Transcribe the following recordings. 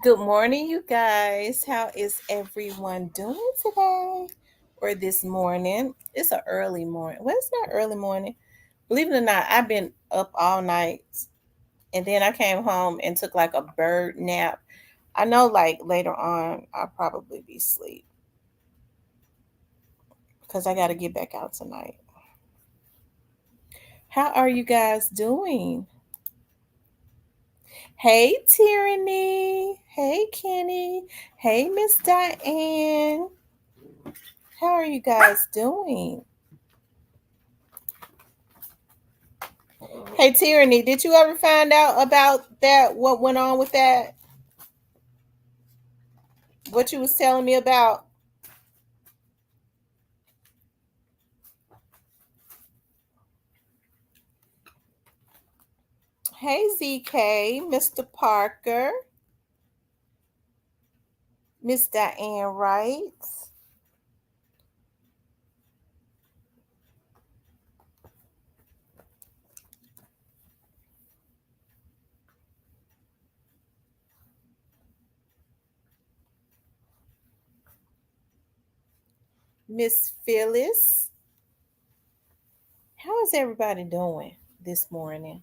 Good morning, you guys. How is everyone doing today or this morning? It's an early morning. Well, it's not early morning. Believe it or not, I've been up all night and then I came home and took like a bird nap. I know like later on I'll probably be asleep because I got to get back out tonight. How are you guys doing? Hey, Tyranny. Hey, Kenny. Hey, Miss Diane. How are you guys doing? Hey Tyranny, did you ever find out about that? What went on with that? What you was telling me about? Hey ZK, Mr. Parker, Miss Diane Wright, Miss Phyllis. How is everybody doing this morning?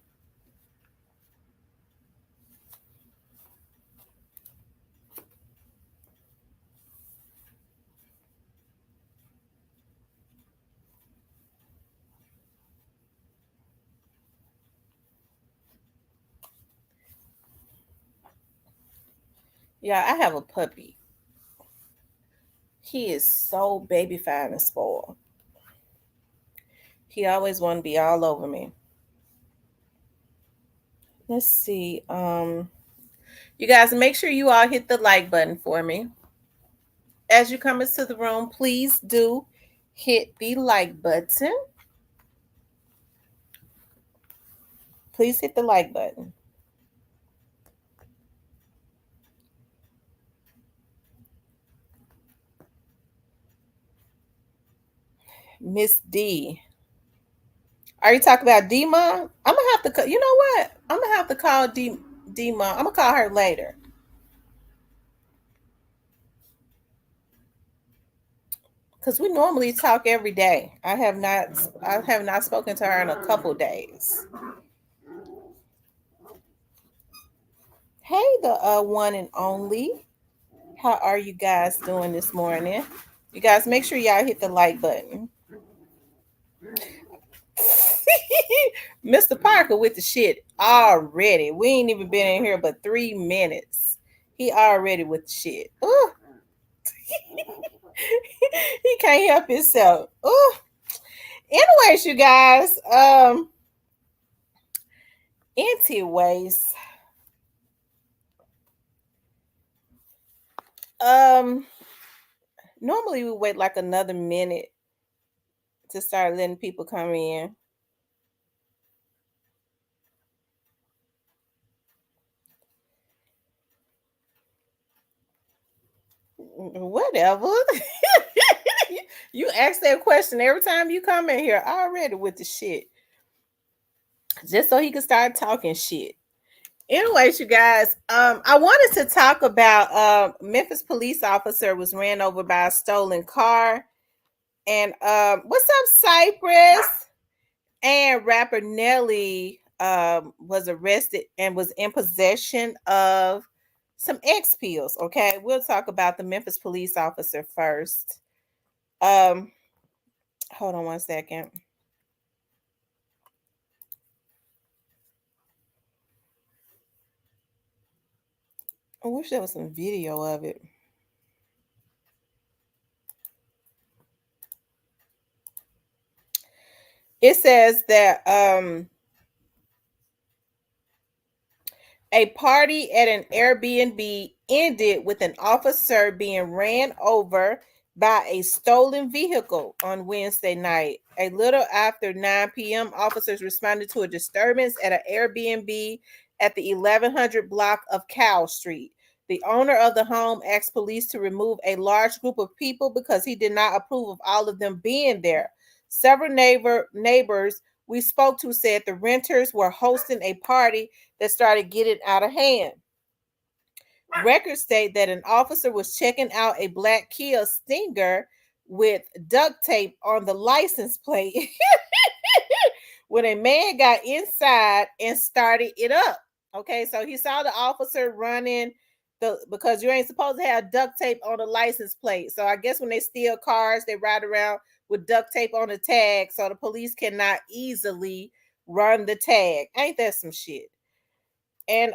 Yeah, I have a puppy. He is so baby fine and spoiled. He always want to be all over me. Let's see. You guys make sure you all hit the like button for me. As you come into the room, please do hit the like button. Please hit the like button. Miss D. Are you talking about D Mom? I'm gonna have to. You know what? I'm gonna have to call D Mom. I'm gonna call her later because we normally talk every day. I have not. I have not spoken to her in a couple days. Hey, the one and only. How are you guys doing this morning? You guys make sure y'all hit the like button. Mr. Parker with the shit already. We ain't even been in here but 3 minutes. He already with the shit. Ooh. He can't help himself. Ooh. Anyways, you guys, anyways, um, normally we wait like another minute to start letting people come in. Whatever. You ask that question every time you come in here already with the shit. Just so he can start talking shit. Anyways, you guys, I wanted to talk about Memphis police officer was ran over by a stolen car. And what's up, Cypress? And rapper Nelly was arrested and was in possession of some X pills. Okay, we'll talk about the Memphis police officer first. Um, hold on one second. I wish there was some video of it. It says that a party at an Airbnb ended with an officer being ran over by a stolen vehicle on Wednesday night. A little after 9 p.m., officers responded to a disturbance at an Airbnb at the 1100 block of Cow Street. The owner of the home asked police to remove a large group of people because he did not approve of all of them being there. Several neighbors we spoke to said the renters were hosting a party that started getting out of hand. Records state that an officer was checking out a black Kia Stinger with duct tape on the license plate when a man got inside and started it up. Okay, so he saw the officer running because you ain't supposed to have duct tape on the license plate. So I guess when they steal cars, they ride around with duct tape on the tag so the police cannot easily run the tag. Ain't that some shit? And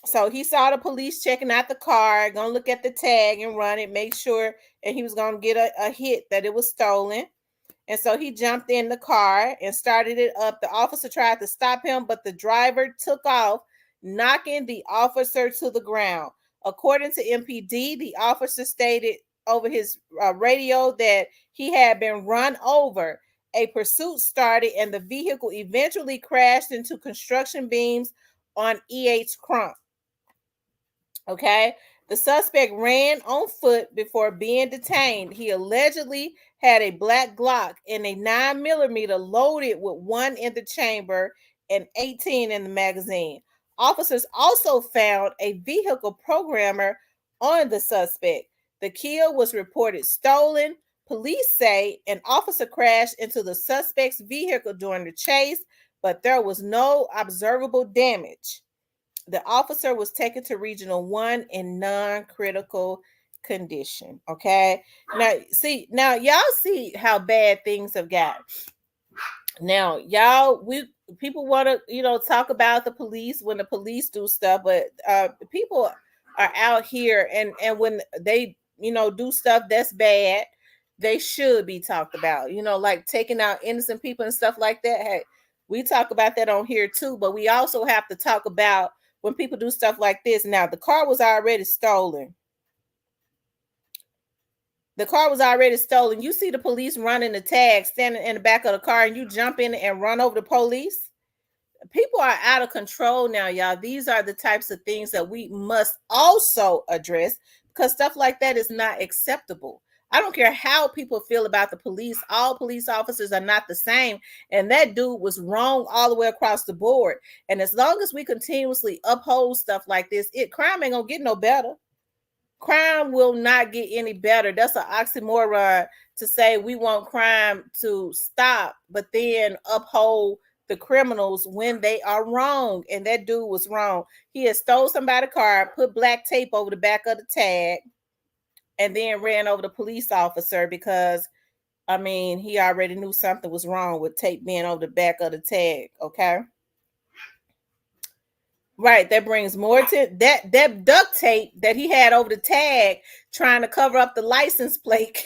so he saw the police checking out the car, gonna look at the tag and run it, make sure, and he was gonna get a hit that it was stolen. And so he jumped in the car and started it up. The officer tried to stop him, but the driver took off, knocking the officer to the ground. According to MPD, the officer stated over his radio that he had been run over. A pursuit started, and the vehicle eventually crashed into construction beams on E.H. Crump. Okay. The suspect ran on foot before being detained. He allegedly had a black Glock and a 9mm loaded with 1 in the chamber and 18 in the magazine. Officers also found a vehicle programmer on the suspect. The Kia was reported stolen. Police say an officer crashed into the suspect's vehicle during the chase, but there was no observable damage. The officer was taken to Regional 1 in non-critical condition. Okay. Now y'all see how bad things have got. Now, people want to, talk about the police when the police do stuff, but people are out here and when they, do stuff that's bad, they should be talked about, like taking out innocent people and stuff like that. Hey, we talk about that on here too, but we also have to talk about when people do stuff like this. Now, the car was already stolen. The car was already stolen. You see the police running the tag, standing in the back of the car, and you jump in and run over the police. People are out of control now, y'all. These are the types of things that we must also address because stuff like that is not acceptable. I don't care how people feel about the police. All police officers are not the same. And that dude was wrong all the way across the board. And as long as we continuously uphold stuff like this, crime ain't gonna get no better. Crime will not get any better. That's an oxymoron to say we want crime to stop, but then uphold the criminals when they are wrong. And that dude was wrong. He had stole somebody's car, put black tape over the back of the tag, and then ran over the police officer because, he already knew something was wrong with tape being over the back of the tag. Okay. Right, that brings more to that duct tape that he had over the tag trying to cover up the license plate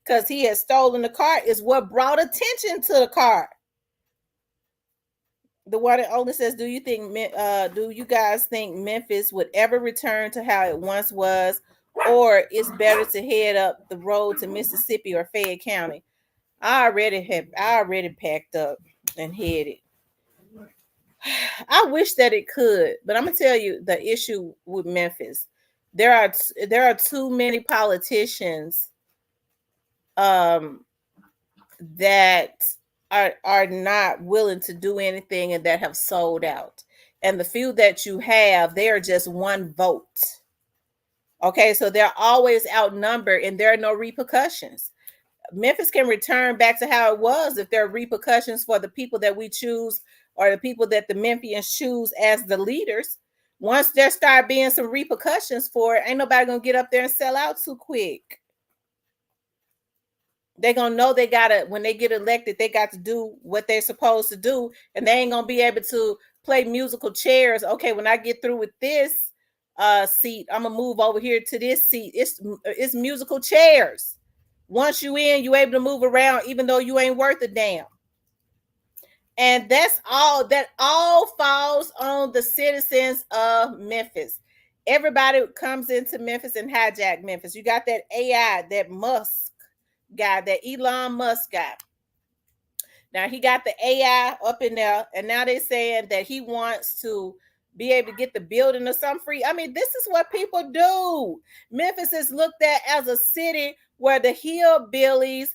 because he had stolen the car is what brought attention to the car. The one that only says, do you guys think Memphis would ever return to how it once was, or it's better to head up the road to Mississippi or Fayette County? I already packed up and headed. I wish that it could, but I'm gonna tell you the issue with Memphis. There are too many politicians that are not willing to do anything and that have sold out. And the few that you have, they are just one vote. Okay, so they're always outnumbered and there are no repercussions. Memphis can return back to how it was if there are repercussions for the people that we choose or the people that the Memphians choose as the leaders. Once there start being some repercussions for it, ain't nobody gonna get up there and sell out too quick. They're gonna know when they get elected, they got to do what they're supposed to do, and they ain't gonna be able to play musical chairs. Okay, when I get through with this seat, I'm gonna move over here to this seat. It's musical chairs. Once you in, you able to move around even though you ain't worth a damn. And that all falls on the citizens of Memphis. Everybody comes into Memphis and hijack Memphis. You got that AI, that Musk guy, that Elon Musk guy. Now he got the AI up in there, and now they're saying that he wants to be able to get the building or something free. This is what people do. Memphis is looked at as a city where the hillbillies,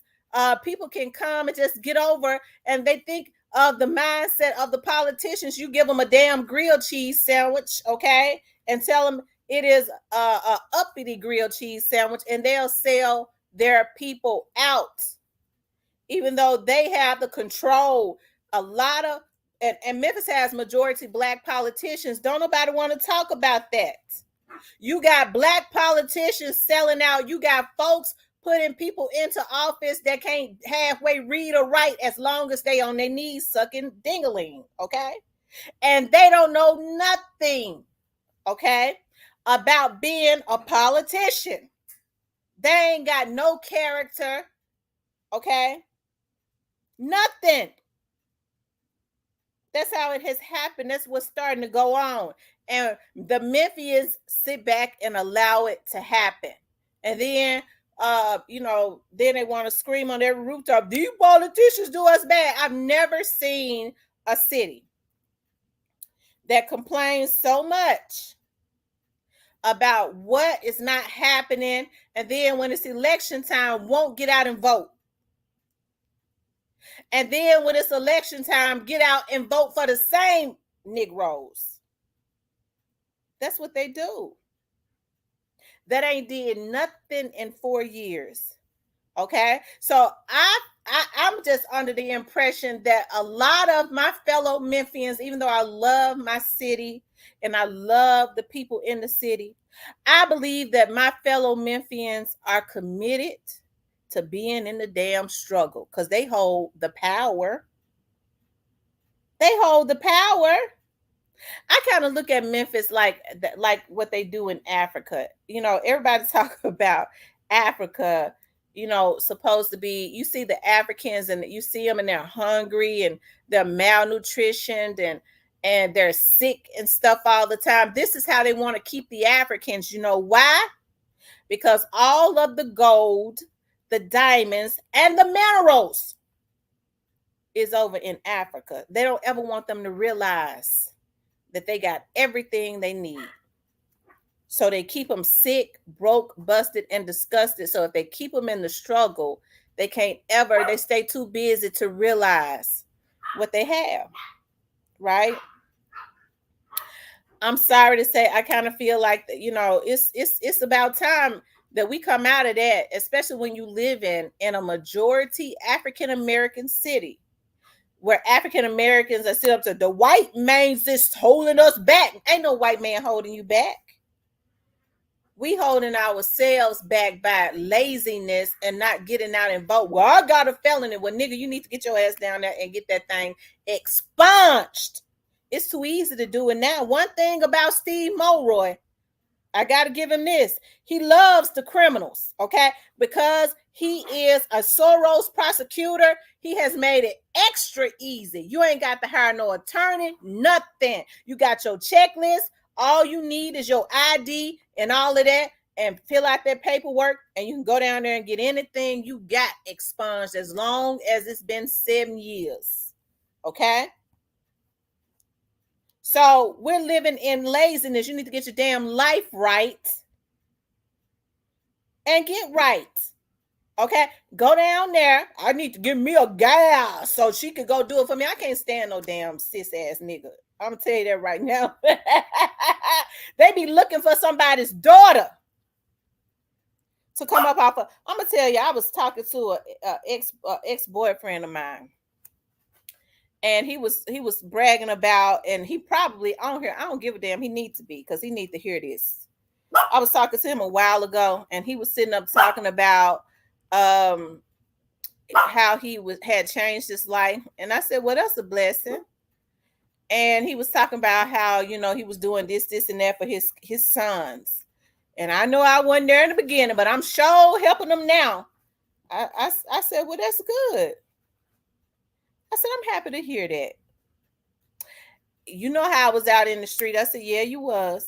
people can come and just get over, and they think of the mindset of the politicians. You give them a damn grilled cheese sandwich, okay, and tell them It is a uppity grilled cheese sandwich, and they'll sell their people out, even though they have the control. A lot of and Memphis has majority black politicians. Don't nobody want to talk about that. You got black politicians selling out. You got folks putting people into office that can't halfway read or write as long as they on their knees sucking dingaling, okay? And they don't know nothing, okay, about being a politician. They ain't got no character, okay? Nothing. That's how it has happened. That's what's starting to go on. And the Memphians sit back and allow it to happen. And then then they want to scream on every rooftop, these politicians do us bad. I've never seen a city that complains so much about what is not happening, and then when it's election time, won't get out and vote. And then when it's election time, get out and vote for the same Negroes. That's what they do. That ain't did nothing in 4 years. Okay? So I'm just under the impression that a lot of my fellow Memphians, even though I love my city and I love the people in the city, I believe that my fellow Memphians are committed to being in the damn struggle because they hold the power. They hold the power. I kind of look at Memphis like what they do in Africa. Everybody talk about Africa, supposed to be, you see the Africans and you see them and they're hungry and they're malnutritioned and they're sick and stuff all the time. This is how they want to keep the Africans. You know why? Because all of the gold, the diamonds, and the minerals is over in Africa. They don't ever want them to realize that they got everything they need. So they keep them sick, broke, busted, and disgusted. So if they keep them in the struggle, they stay too busy to realize what they have, right? I'm sorry to say, I kind of feel like, it's about time that we come out of that, especially when you live in a majority African-American city where African-Americans are sit up to the white man's just holding us back. Ain't no white man holding you back. We holding ourselves back by laziness and not getting out and vote. Well, I got a felony. Well, nigga, you need to get your ass down there and get that thing expunged. It's too easy to do it now. One thing about Steve Mulroy, I got to give him this. He loves the criminals, okay? Because he is a Soros prosecutor. He has made it extra easy. You ain't got to hire no attorney, nothing. You got your checklist. All you need is your ID and all of that, and fill out that paperwork, and you can go down there and get anything you got expunged as long as it's been 7 years, okay? So we're living in laziness. You need to get your damn life right and get right. Okay, go down there. I need to give me a gal so she could go do it for me. I can't stand no damn cis ass nigga. I'm gonna tell you that right now. They be looking for somebody's daughter to come up off of. I'm gonna tell you, I was talking to a ex-boyfriend of mine. And he was bragging about, and he probably on here, I don't give a damn, he needs to be, because he needs to hear this. I was talking to him a while ago, and he was sitting up talking about how he had changed his life. And I said, well, that's a blessing. And he was talking about how, he was doing this and that for his sons. And I know I wasn't there in the beginning, but I'm sure helping them now. I said, well, that's good. I said, I'm happy to hear that. You know how I was out in the street? I said, yeah, you was.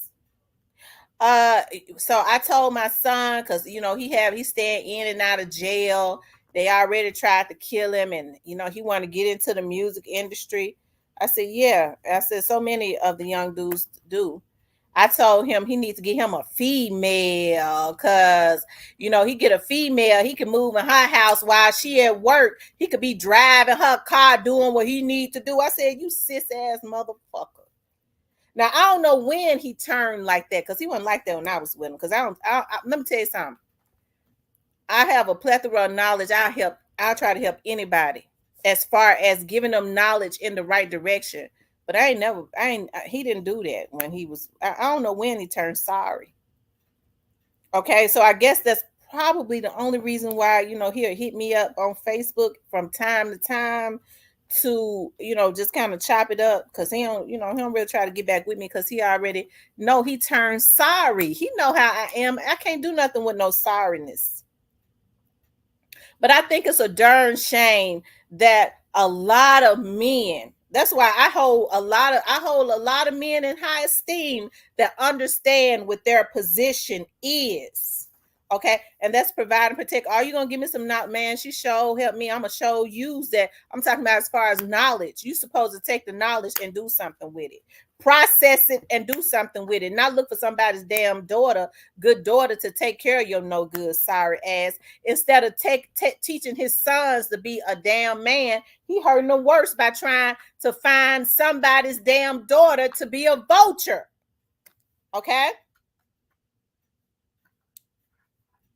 So I told my son, because he's staying in and out of jail. They already tried to kill him, and he wanted to get into the music industry. I said, yeah. I said, so many of the young dudes do. I told him he needs to get him a female, because he get a female, he can move in her house while she at work. He could be driving her car, doing what he needs to do. I said, you cis ass motherfucker. Now I don't know when he turned like that, because he wasn't like that when I was with him. Because let me tell you something. I have a plethora of knowledge. I'll try to help anybody as far as giving them knowledge in the right direction. But he didn't do that when he was, I don't know when he turned sorry. Okay, so I guess that's probably the only reason why, he'll hit me up on Facebook from time to time to, just kind of chop it up, because he don't really try to get back with me, because he already know he turned sorry. He know how I am. I can't do nothing with no sorriness. But I think it's a darn shame that a lot of men, that's why I hold a lot of men in high esteem that understand what their position is. Okay, and that's provide and protect. Are you gonna give me some not man? She show help me. I'm gonna show use that. I'm talking about as far as knowledge. You supposed to take the knowledge and do something with it, process it and do something with it. Not look for somebody's damn good daughter to take care of your no good sorry ass. Instead of teaching his sons to be a damn man, he hurting them worse by trying to find somebody's damn daughter to be a vulture. Okay.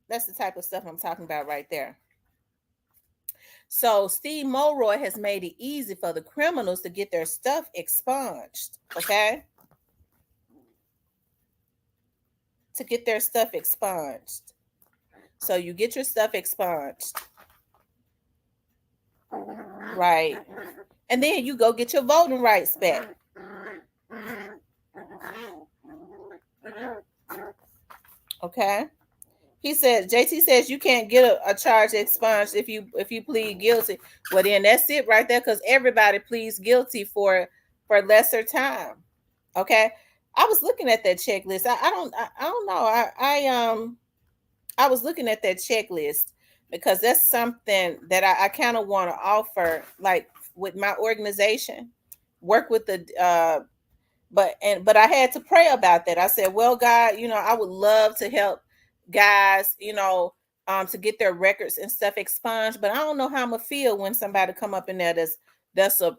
That's the type of stuff I'm talking about right there. So Steve Mulroy has made it easy for the criminals to get their stuff expunged. Okay. To get their stuff expunged. So you get your stuff expunged. Right. And then you go get your voting rights back. Okay. He said, JT says you can't get a charge expunged if you plead guilty. Well, then that's it right there, because everybody pleads guilty for lesser time. Okay. I was looking at that checklist. I don't know. I was looking at that checklist because that's something that I kind of want to offer, like with my organization, work with the but I had to pray about that. I said, well, God, I would love to help guys, to get their records and stuff expunged, but I don't know how I'm gonna feel when somebody come up in there that's a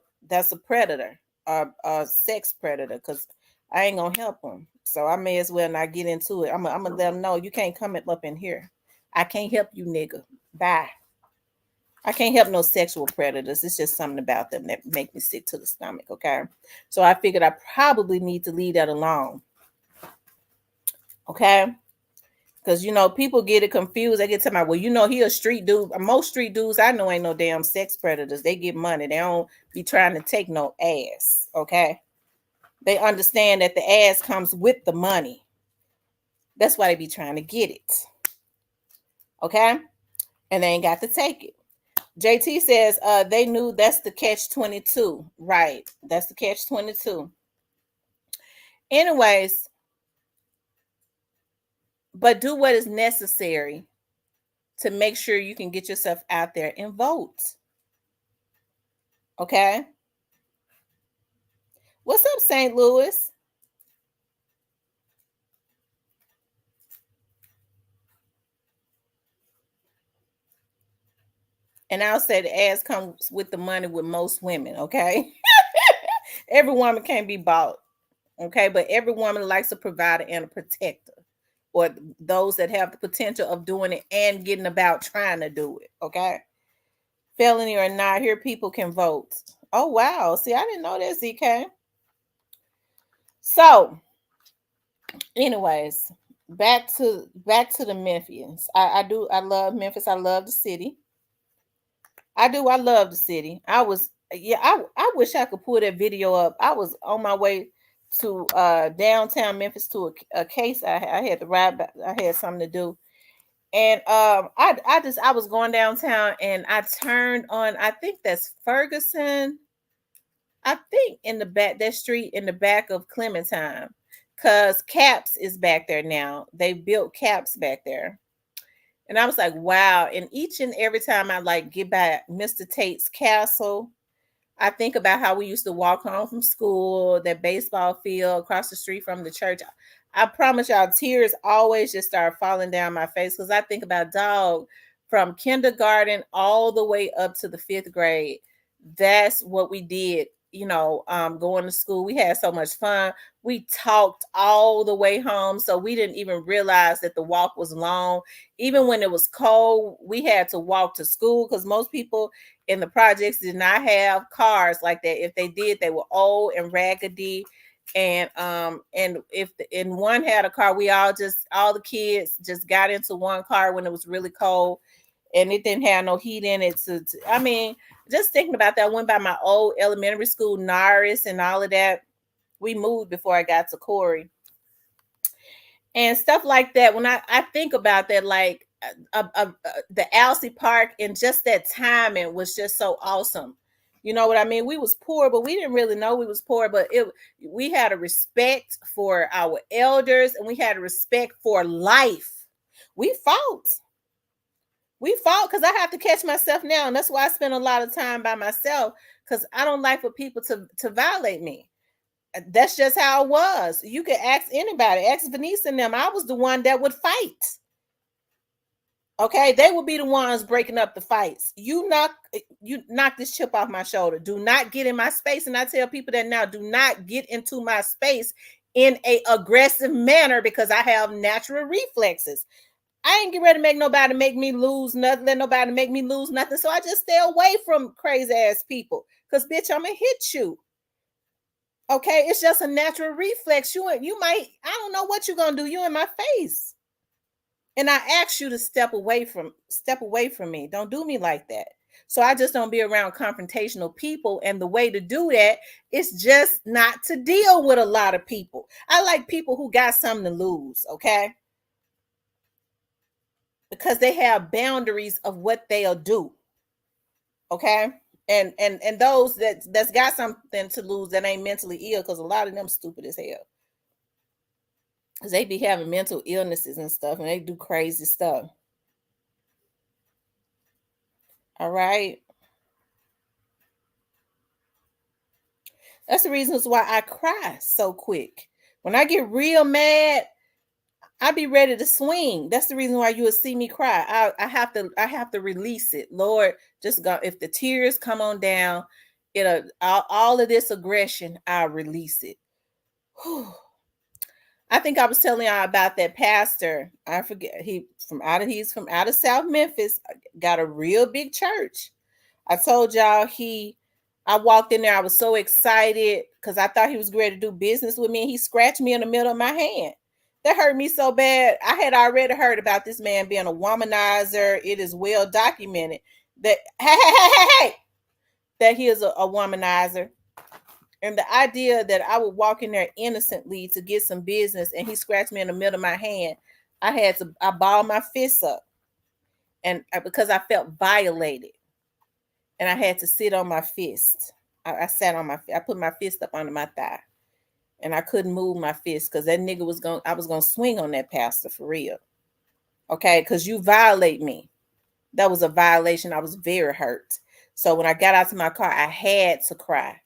predator or a sex predator, because I ain't gonna help them. So I may as well not get into it. I'm gonna let them know you can't come up in here. I can't help you, nigga. Bye. I can't help no sexual predators. It's just something about them that make me sick to the stomach. Okay. So I figured I probably need to leave that alone. Okay. Because, people get it confused. They get to my, well, he a street dude. Most street dudes I know ain't no damn sex predators. They get money. They don't be trying to take no ass. Okay. They understand that the ass comes with the money. That's why they be trying to get it. Okay. And they ain't got to take it. JT says they knew that's the catch-22. Right. That's the catch-22. Anyways, but do what is necessary to make sure you can get yourself out there and vote. Okay. What's up, St. Louis? And I'll say the ass comes with the money with most women. Okay. Every woman can't be bought. Okay. But every woman likes a provider and a protector, or those that have the potential of doing it and getting about trying to do it. Okay. Felony or not, here people can vote. Oh, wow. See, I didn't know that, ZK. So, anyways, back to the Memphians. I love Memphis. I love the city. I love the city. I wish I could pull that video up. I was on my way to downtown Memphis to a case. I had to ride back. I had something to do. And I was going downtown and I turned on, I think that's Ferguson. I think in the back, that street in the back of Clementine, because Caps is back there now. They built Caps back there. And I was like, wow. And each and every time I get by Mr. Tate's castle, I think about how we used to walk home from school, that baseball field across the street from the church. I promise y'all, tears always just start falling down my face, because I think about, dog, from kindergarten all the way up to the 5th grade. That's what we did going to school. We had so much fun. We talked all the way home, so we didn't even realize that the walk was long. Even when it was cold, we had to walk to school because most people in the projects did not have cars like that. If they did, they were old and raggedy. And if one had a car, all the kids just got into one car when it was really cold, and it didn't have no heat in it. I mean, just thinking about that, I went by my old elementary school, Norris, and all of that. We moved before I got to Corey and stuff like that. When I think about that, like the Alcy Park and just that timing was just so awesome. You know what I mean? We was poor, but we didn't really know we was poor. But we had a respect for our elders, and we had a respect for life. We fought. We fought because I have to catch myself now, and that's why I spend a lot of time by myself because I don't like for people to violate me. That's just how it was. You could ask anybody, ask Venice and them. I was the one that would fight. Okay, they would be the ones breaking up the fights. You knock this chip off my shoulder. Do not get in my space. And I tell people that now, do not get into my space in a aggressive manner because I have natural reflexes. I ain't get ready to make me lose nothing. Let nobody make me lose nothing. So I just stay away from crazy ass people. Cause bitch, I'm gonna hit you. Okay, it's just a natural reflex. You might, I don't know what you're gonna do. You in my face. And I ask you to step away from me. Don't do me like that. So I just don't be around confrontational people. And the way to do that is just not to deal with a lot of people. I like people who got something to lose, okay? Because they have boundaries of what they'll do. Okay? And those that's got something to lose that ain't mentally ill, because a lot of them stupid as hell. Because they be having mental illnesses and stuff, and they do crazy stuff. All right. That's the reasons why I cry so quick. When I get real mad, I be ready to swing. That's the reason why you will see me cry. I have to release it. Lord, just go. If the tears come on down, all of this aggression, I'll release it. Whew. I think I was telling y'all about that pastor. I forget he's from out of South Memphis. Got a real big church. I told y'all I walked in there. I was so excited because I thought he was ready to do business with me. And he scratched me in the middle of my hand. That hurt me so bad. I had already heard about this man being a womanizer. It is well documented that hey, that he is a womanizer. And the idea that I would walk in there innocently to get some business and he scratched me in the middle of my hand, I balled my fists up, and because I felt violated, and I had to sit on my fist. I sat on I put my fist up under my thigh, and I couldn't move my fist because that nigga I was gonna swing on that pastor for real. Okay, because you violate me. That was a violation. I was very hurt. So when I got out to my car, I had to cry.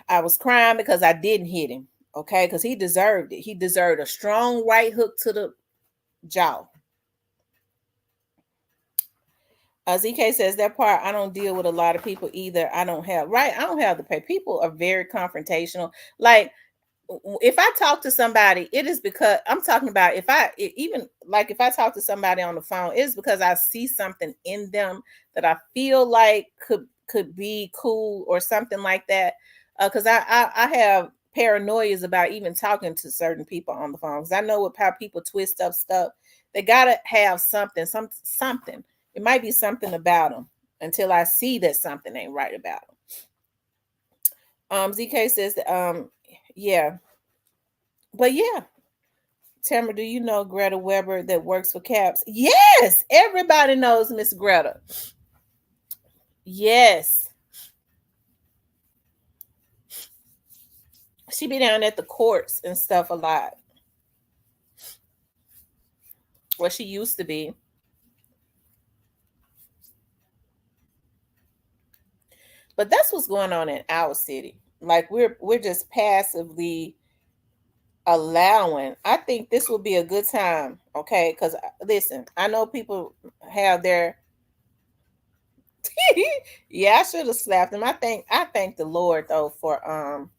I was crying because I didn't hit him. Okay, because he deserved it. He deserved a strong right hook to the jaw. ZK says that part, I don't deal with a lot of people either. I don't have the pay. People are very confrontational. Like, if I talk to somebody, it is because I'm talking about if I talk to somebody on the phone, it's because I see something in them that I feel like could be cool or something like that. Because I have paranoias about even talking to certain people on the phone, because I know how people twist up stuff. They gotta have something. It might be something about them until I see that something ain't right about them. ZK says that, yeah. But yeah. Tamara, do you know Greta Weber that works for CAPS? Yes, everybody knows Miss Greta. Yes. She be down at the courts and stuff a lot. Where she used to be. But that's what's going on in our city. Like we're just passively allowing. I think this would be a good time, okay? Because listen, I know people have Yeah, I should have slapped him. I thank the Lord though for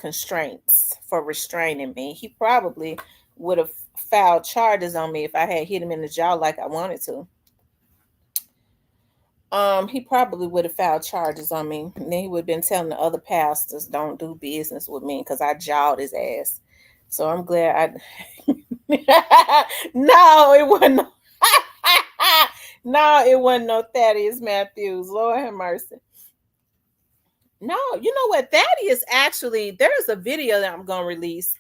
constraints, for restraining me. He probably would have filed charges on me if I had hit him in the jaw like I wanted to. He probably would have filed charges on me. And then he would have been telling the other pastors don't do business with me because I jawed his ass. So I'm glad I no, it wasn't no no, it wasn't no Thaddeus Matthews. Lord have mercy. No, you know what? That is actually there's a video that I'm gonna release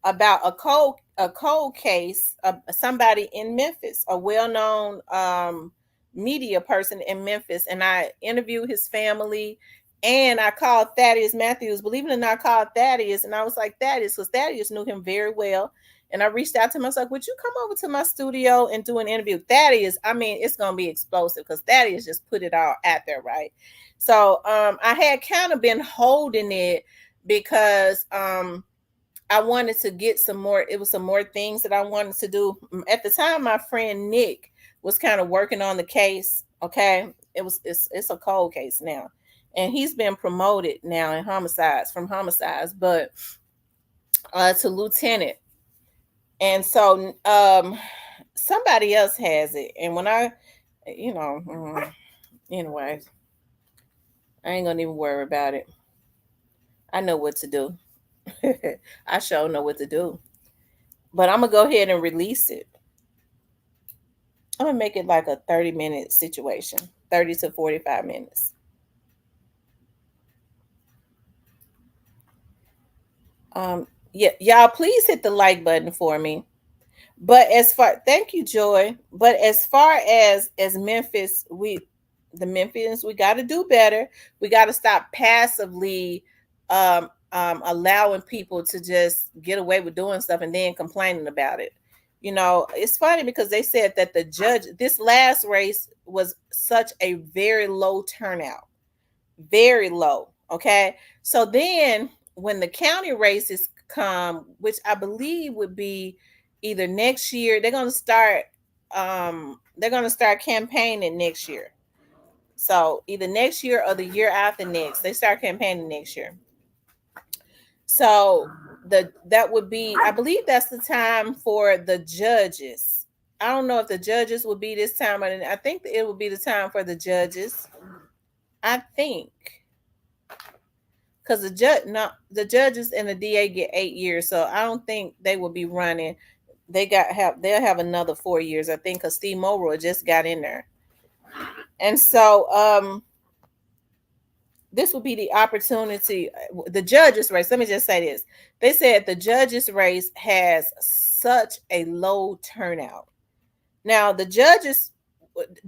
about a cold case of somebody in Memphis, a well-known media person in Memphis, and I interviewed his family. And I called Thaddeus Matthews. Believe it or not, I called Thaddeus, and I was like, Thaddeus, because Thaddeus knew him very well. And I reached out to him. I was like, would you come over to my studio and do an interview? Thaddeus, I mean, it's gonna be explosive because Thaddeus just put it all out there, right? So I had kind of been holding it because I wanted to get some more. It was some more things that I wanted to do. At the time, my friend Nick was kind of working on the case. Okay, it's a cold case now, and he's been promoted now in homicides, but to lieutenant. And so somebody else has it. And when I, you know, anyway, I ain't gonna even worry about it. I know what to do. I sure know what to do. But I'm gonna go ahead and release it. I'm gonna make it like a 30-minute situation, 30 to 45 minutes. Yeah, y'all, please hit the like button for me. But as far, thank you, Joy. But as far as Memphis, the Memphians, we got to do better. We got to stop passively allowing people to just get away with doing stuff and then complaining about it. It's funny because they said that this last race was such a very low turnout, very low. Okay, so then when the county races come, which I believe would be either next year, they're gonna start campaigning next year. So either next year or the year after next, they start campaigning next year. So that would be, I believe that's the time for the judges. I don't know if the judges will be this time, or I think it will be the time for the judges. I think because the judges and the DA get 8 years, so I don't think they will be running. They'll have another 4 years, I think, because Steve Mulroy just got in there, and so this will be the opportunity. The judges race. Let me just say this: they said the judges race has such a low turnout. Now the judges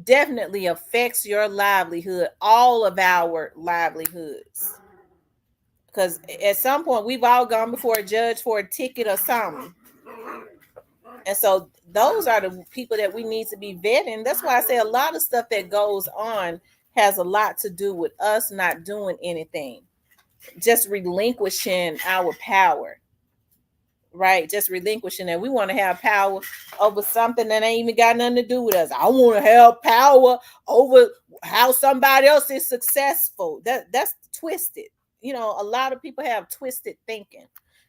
definitely affects your livelihood, all of our livelihoods. Because at some point we've all gone before a judge for a ticket or something. And so those are the people that we need to be vetting. That's why I say a lot of stuff that goes on has a lot to do with us not doing anything, just relinquishing our power, right? Just relinquishing it. We want to have power over something that ain't even got nothing to do with us. I want to have power over how somebody else is successful. That's twisted. A lot of people have twisted thinking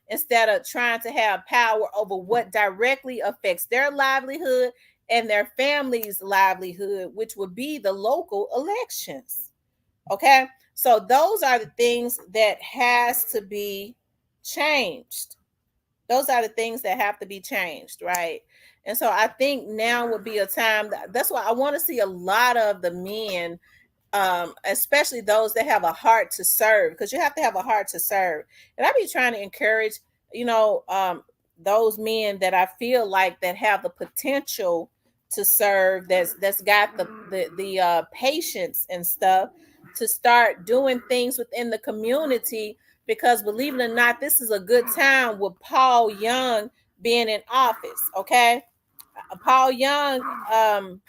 instead of trying to have power over what directly affects their livelihood and their family's livelihood, which would be the local elections. Okay, so those are the things that has to be changed. Those are the things that have to be changed, right? And so I think now would be a time that's why I want to see a lot of the men, especially those that have a heart to serve, because you have to have a heart to serve. And I be trying to encourage, those men that I feel like that have the potential to serve, that's got the patience and stuff to start doing things within the community. Because believe it or not, this is a good time with Paul Young being in office. Okay, Paul Young,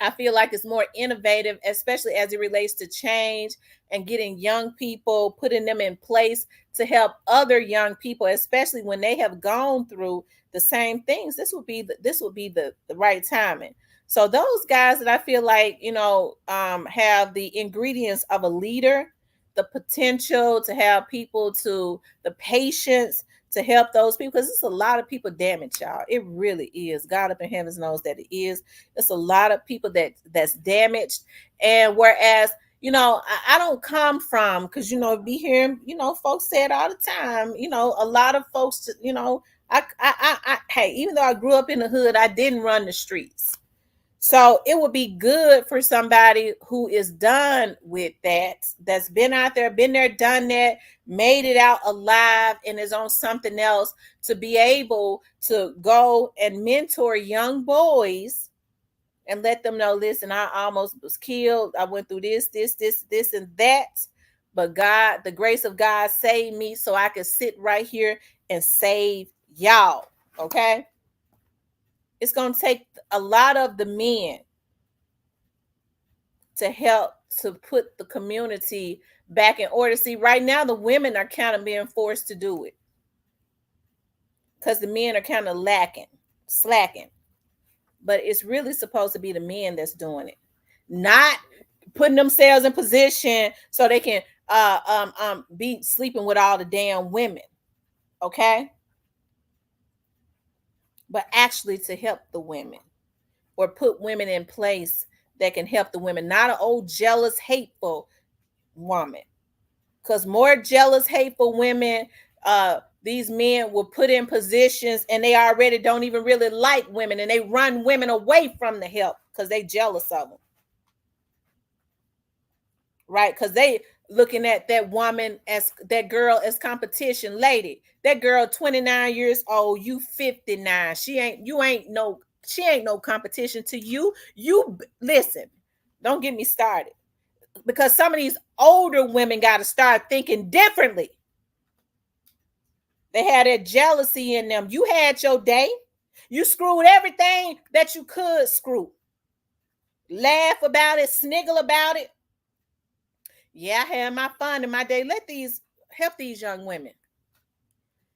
I feel like it's more innovative, especially as it relates to change and getting young people, putting them in place to help other young people, especially when they have gone through the same things. This would be the right timing. So those guys that I feel like, have the ingredients of a leader, the potential to have people, to the patience to help those people, because it's a lot of people damaged, y'all. It really is. God up in heavens knows that it is. It's a lot of people that's damaged. And whereas, I don't come from, because be hearing, folks say it all the time. A lot of folks, hey, even though I grew up in the hood, I didn't run the streets. So it would be good for somebody who is done with that, that's been out there, been there, done that, made it out alive, and is on something else, to be able to go and mentor young boys and let them know, listen, I almost was killed. I went through this, and that. But God, the grace of God saved me so I could sit right here and save y'all. Okay? It's going to take a lot of the men to help to put the community back in order. See, right now the women are kind of being forced to do it because the men are kind of slacking. But it's really supposed to be the men that's doing it, not putting themselves in position so they can be sleeping with all the damn women. Okay? But actually to help the women, or put women in place that can help the women, not an old jealous, hateful woman. Because more jealous, hateful women, these men will put in positions and they already don't even really like women, and they run women away from the help because they jealous of them. Right? Because they looking at that woman, as that girl, as competition. Lady, that girl 29 years old, you 59. She ain't no competition to you. You listen, don't get me started. Because some of these older women got to start thinking differently. They had that jealousy in them. You had your day. You screwed everything that you could screw. Laugh about it, sniggle about it. Yeah, I had my fun in my day. Help these young women.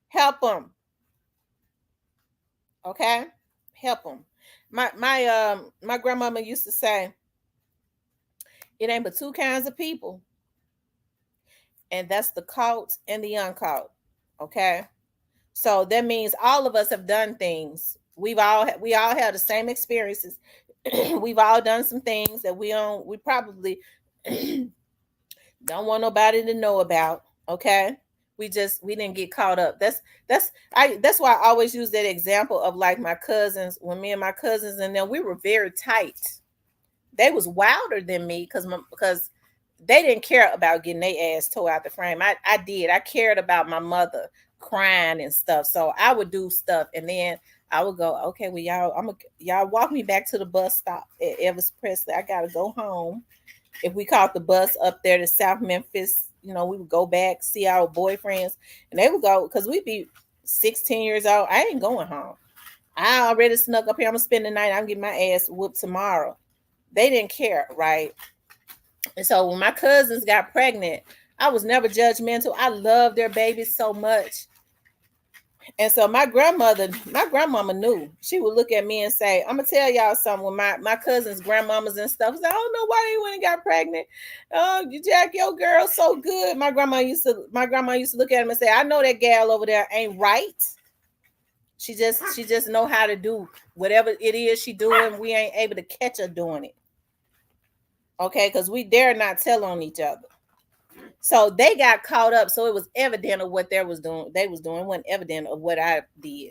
Help them. Okay? Help them. My grandmama used to say, it ain't but two kinds of people. And that's the caught and the uncaught. Okay? So that means all of us have done things. We all have the same experiences. We've all done some things that we probably don't want nobody to know about. Okay? We didn't get caught up. That's why I always use that example of like my cousins. When me and my cousins and them, we were very tight. They was wilder than me because they didn't care about getting their ass tore out the frame. I did. I cared about my mother crying and stuff. So I would do stuff, and then I would go, okay, well, y'all walk me back to the bus stop at Elvis Presley. I gotta go home. If we caught the bus up there to South Memphis, we would go back, see our boyfriends, and they would go, because we'd be 16 years old. I ain't going home. I already snuck up here. I'm gonna spend the night. I'm getting my ass whooped tomorrow. They didn't care, right? And so when my cousins got pregnant, I was never judgmental. I loved their babies so much. And so my grandmama knew. She would look at me and say, I'm gonna tell y'all something. When my cousins, grandmamas and stuff, I don't know why they went and got pregnant. Oh, you Jack, your girl so good. My grandma used to look at him and say, I know that gal over there ain't right. She just know how to do whatever it is she doing. We ain't able to catch her doing it. Okay, because we dare not tell on each other. So they got caught up. So it was evident of what they was doing. It wasn't evident of what I did.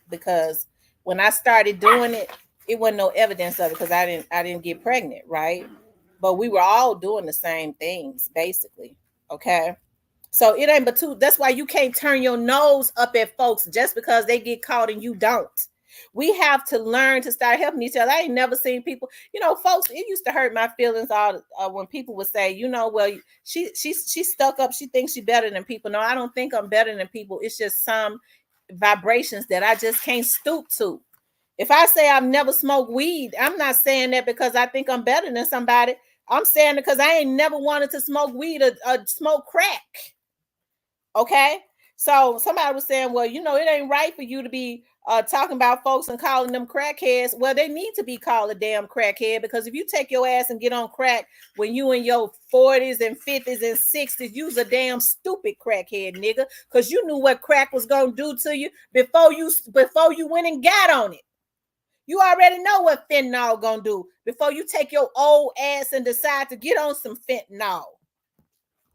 Because when I started doing it, it wasn't no evidence of it, because I didn't get pregnant, right? But we were all doing the same things, basically. Okay. So it ain't but two. That's why you can't turn your nose up at folks just because they get caught and you don't. We have to learn to start helping each other. I ain't never seen people, folks, it used to hurt my feelings all when people would say, well, she's stuck up. She thinks she's better than people. No, I don't think I'm better than people. It's just some vibrations that I just can't stoop to. If I say I've never smoked weed, I'm not saying that because I think I'm better than somebody. I'm saying it because I ain't never wanted to smoke weed or smoke crack. Okay. So somebody was saying, well, it ain't right for you to be talking about folks and calling them crackheads. Well, they need to be called a damn crackhead, because if you take your ass and get on crack when you in your 40s and 50s and 60s, you's a damn stupid crackhead, nigga, because you knew what crack was gonna do to you before you went and got on it. You already know what fentanyl gonna do before you take your old ass and decide to get on some fentanyl.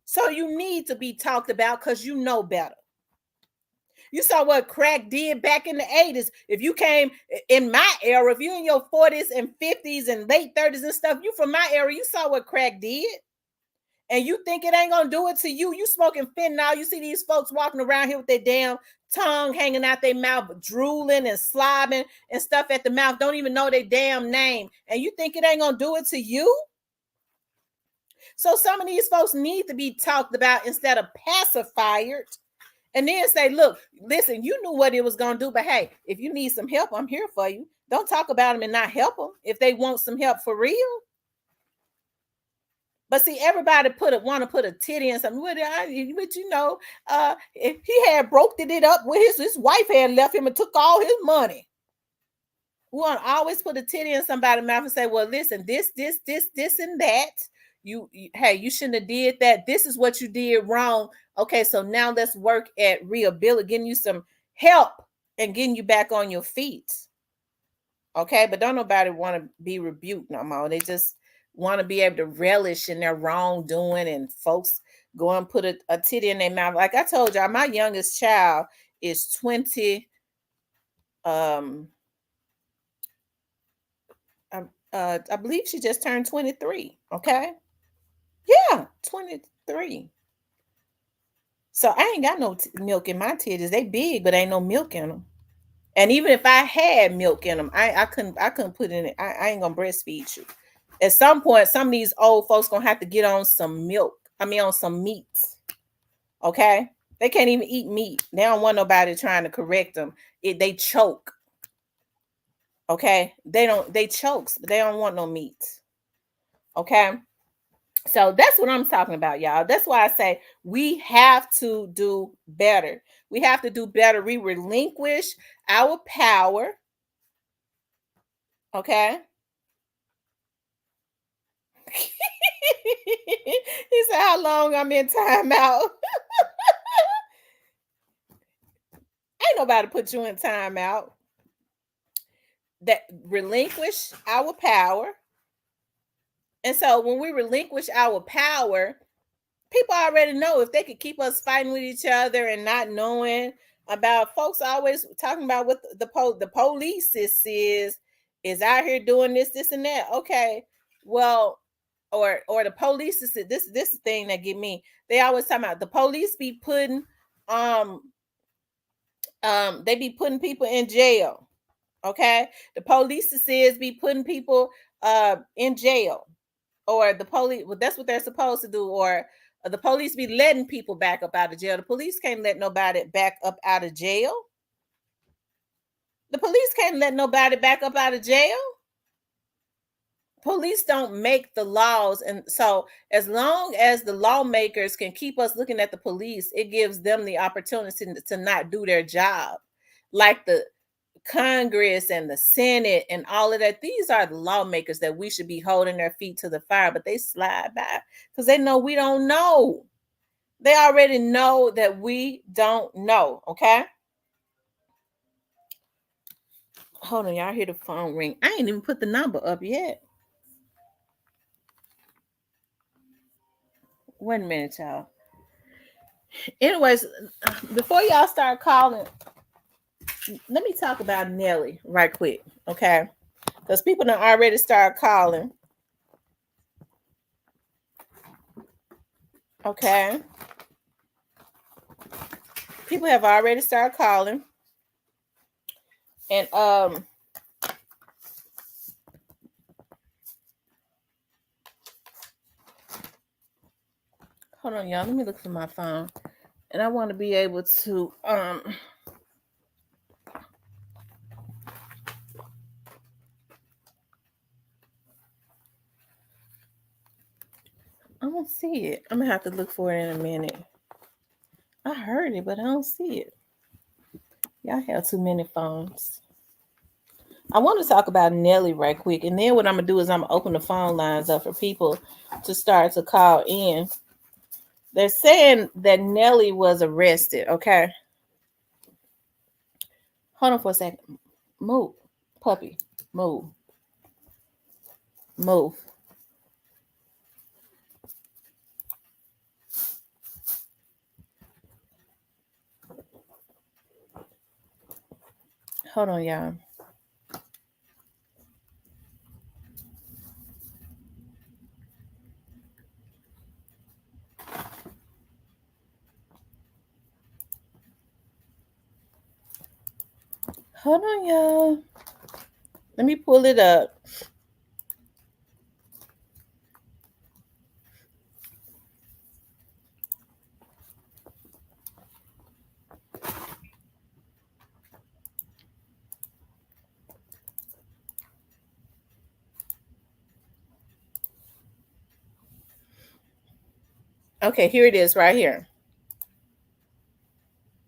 So you need to be talked about because you know better. You saw what crack did back in the 80s. If you came in my era, if you're in your 40s and 50s and late 30s and stuff, you from my era, you saw what crack did. And you think it ain't gonna do it to you. You smoking fentanyl. You see these folks walking around here with their damn tongue hanging out their mouth, drooling and slobbing and stuff at the mouth, don't even know their damn name. And you think it ain't gonna do it to you? So some of these folks need to be talked about instead of pacified. And then say, look, listen, you knew what it was going to do, but hey, if you need some help, I'm here for you. Don't talk about them and not help them if they want some help for real. But see, everybody want to put a titty in something. But if he had broke it up with his wife had left him and took all his money. We want to always put a titty in somebody's mouth and say, well, listen, this, and that. Hey, you shouldn't have did that. This is what you did wrong. Okay, so now let's work at rehabilitating, getting you some help and getting you back on your feet. Okay, but don't nobody want to be rebuked no more. They just want to be able to relish in their wrongdoing, and folks go and put a titty in their mouth. Like I told y'all, my youngest child is 20. I believe she just turned 23. Okay. Yeah, 23. So I ain't got no milk in my titties. They big, but ain't no milk in them. And even if I had milk in them, I couldn't put in it. I ain't gonna breastfeed you. At some point, some of these old folks gonna have to get on some milk. On some meat. Okay, they can't even eat meat. They don't want nobody trying to correct them. They choke. Okay, they chokes, but they don't want no meat. Okay. So that's what I'm talking about, y'all. That's why I say we have to do better. We have to do better. We relinquish our power. Okay. He said, how long I'm in timeout? Ain't nobody put you in timeout. That relinquish our power. And so when we relinquish our power, people already know if they could keep us fighting with each other and not knowing about. Folks always talking about what the police is out here doing this and that. Okay, well, or the police is this thing that get me. They always talking about the police be putting they be putting people in jail. Okay, the police says be putting people in jail. Or the police, well, that's what they're supposed to do. Or the police be letting people back up out of jail. The police can't let nobody back up out of jail. The police can't let nobody back up out of jail. Police don't make the laws. And so as long as the lawmakers can keep us looking at the police, it gives them the opportunity to not do their job. Like the Congress and the Senate and all of that, these are the lawmakers that we should be holding their feet to the fire, but they slide by because they know we don't know. They already know that we don't know. Okay. Hold on, y'all hear the phone ring. I ain't even put the number up yet. Wait a minute, y'all. Anyways, before y'all start calling, let me talk about Nelly right quick, okay? Because people don't already start calling. Okay. People have already started calling. And hold on, y'all. Let me look for my phone. And I want to be able to don't see it. I'm gonna have to look for it in a minute. I heard it, but I don't see it. Y'all have too many phones. I want to talk about Nelly right quick, and then what I'm gonna do is I'm gonna open the phone lines up for people to start to call in. They're saying that Nelly was arrested. Okay, hold on for a second. Move, puppy. Move, move. Hold on, y'all. Hold on, y'all. Let me pull it up. Okay, here it is right here.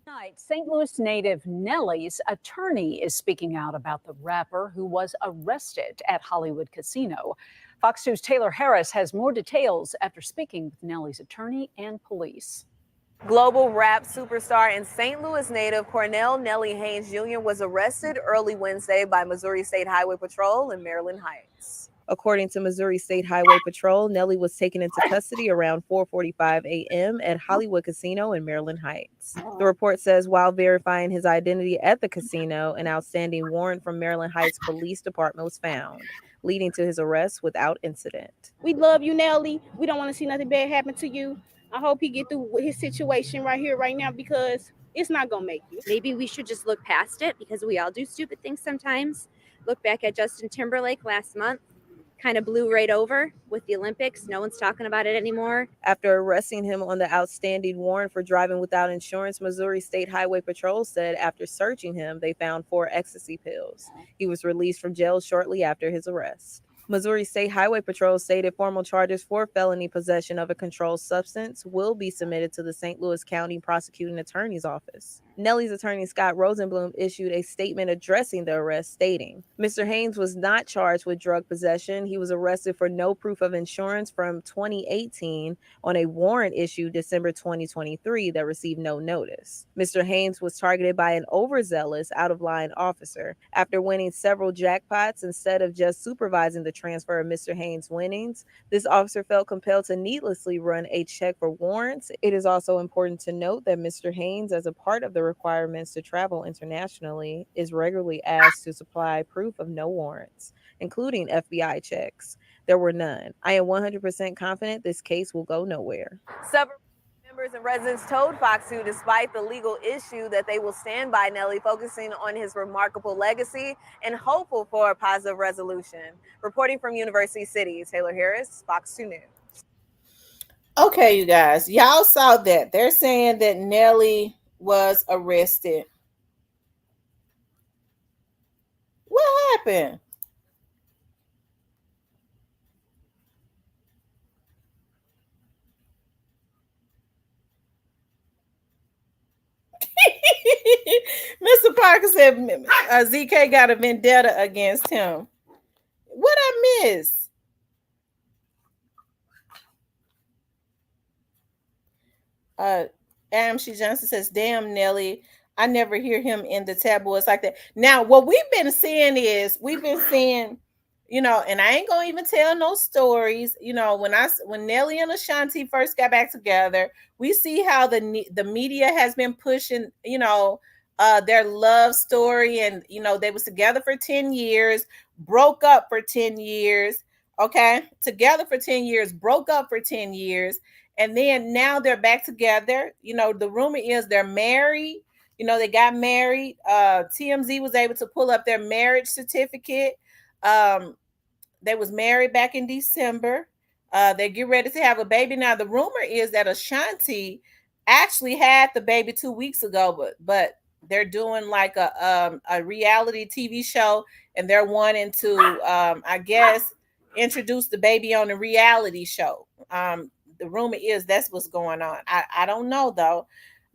Tonight, St. Louis native Nelly's attorney is speaking out about the rapper who was arrested at Hollywood Casino. Fox News' Taylor Harris has more details after speaking with Nelly's attorney and police. Global rap superstar and St. Louis native Cornell Nelly Haynes Jr. was arrested early Wednesday by Missouri State Highway Patrol in Maryland Heights. According to Missouri State Highway Patrol, Nelly was taken into custody around 4:45 a.m. at Hollywood Casino in Maryland Heights. The report says while verifying his identity at the casino, an outstanding warrant from Maryland Heights Police Department was found, leading to his arrest without incident. We love you, Nelly. We don't want to see nothing bad happen to you. I hope he get through his situation right here, right now, because it's not gonna make you. Maybe we should just look past it because we all do stupid things sometimes. Look back at Justin Timberlake last month. Kind of blew right over with the Olympics. No one's talking about it anymore. After arresting him on the outstanding warrant for driving without insurance, Missouri State Highway Patrol said after searching him, they found 4 ecstasy pills. He was released from jail shortly after his arrest. Missouri State Highway Patrol stated formal charges for felony possession of a controlled substance will be submitted to the St. Louis County Prosecuting Attorney's Office. Nelly's attorney Scott Rosenblum issued a statement addressing the arrest, stating, Mr. Haynes was not charged with drug possession. He was arrested for no proof of insurance from 2018 on a warrant issued December 2023 that received no notice. Mr. Haynes was targeted by an overzealous, out-of-line officer. After winning several jackpots, instead of just supervising the transfer of Mr. Haynes' winnings, this officer felt compelled to needlessly run a check for warrants. It is also important to note that Mr. Haynes, as a part of the requirements to travel internationally, is regularly asked to supply proof of no warrants, including FBI checks. There were none. I am 100% confident this case will go nowhere. Several members and residents told Fox 2, despite the legal issue, that they will stand by Nelly, focusing on his remarkable legacy and hopeful for a positive resolution. Reporting from University City, Taylor Harris, Fox 2 News. Okay, you guys, y'all saw that. They're saying that Nelly was arrested. What happened? Mr. Parker said ZK got a vendetta against him. What I miss? She Johnson says, damn, Nelly, I never hear him in the tabloids like that. Now, what we've been seeing, and I ain't gonna even tell no stories. When Nelly and Ashanti first got back together, we see how the media has been pushing, their love story, and they was together for 10 years, broke up for 10 years, okay, together for 10 years, broke up for 10 years, and then now they're back together. The rumor is they're married. They got married. TMZ was able to pull up their marriage certificate. They was married back in December. They get ready to have a baby. Now the rumor is that Ashanti actually had the baby 2 weeks ago, but they're doing like a reality TV show, and they're wanting to I guess introduce the baby on a reality show. the rumor is that's what's going on. I don't know though.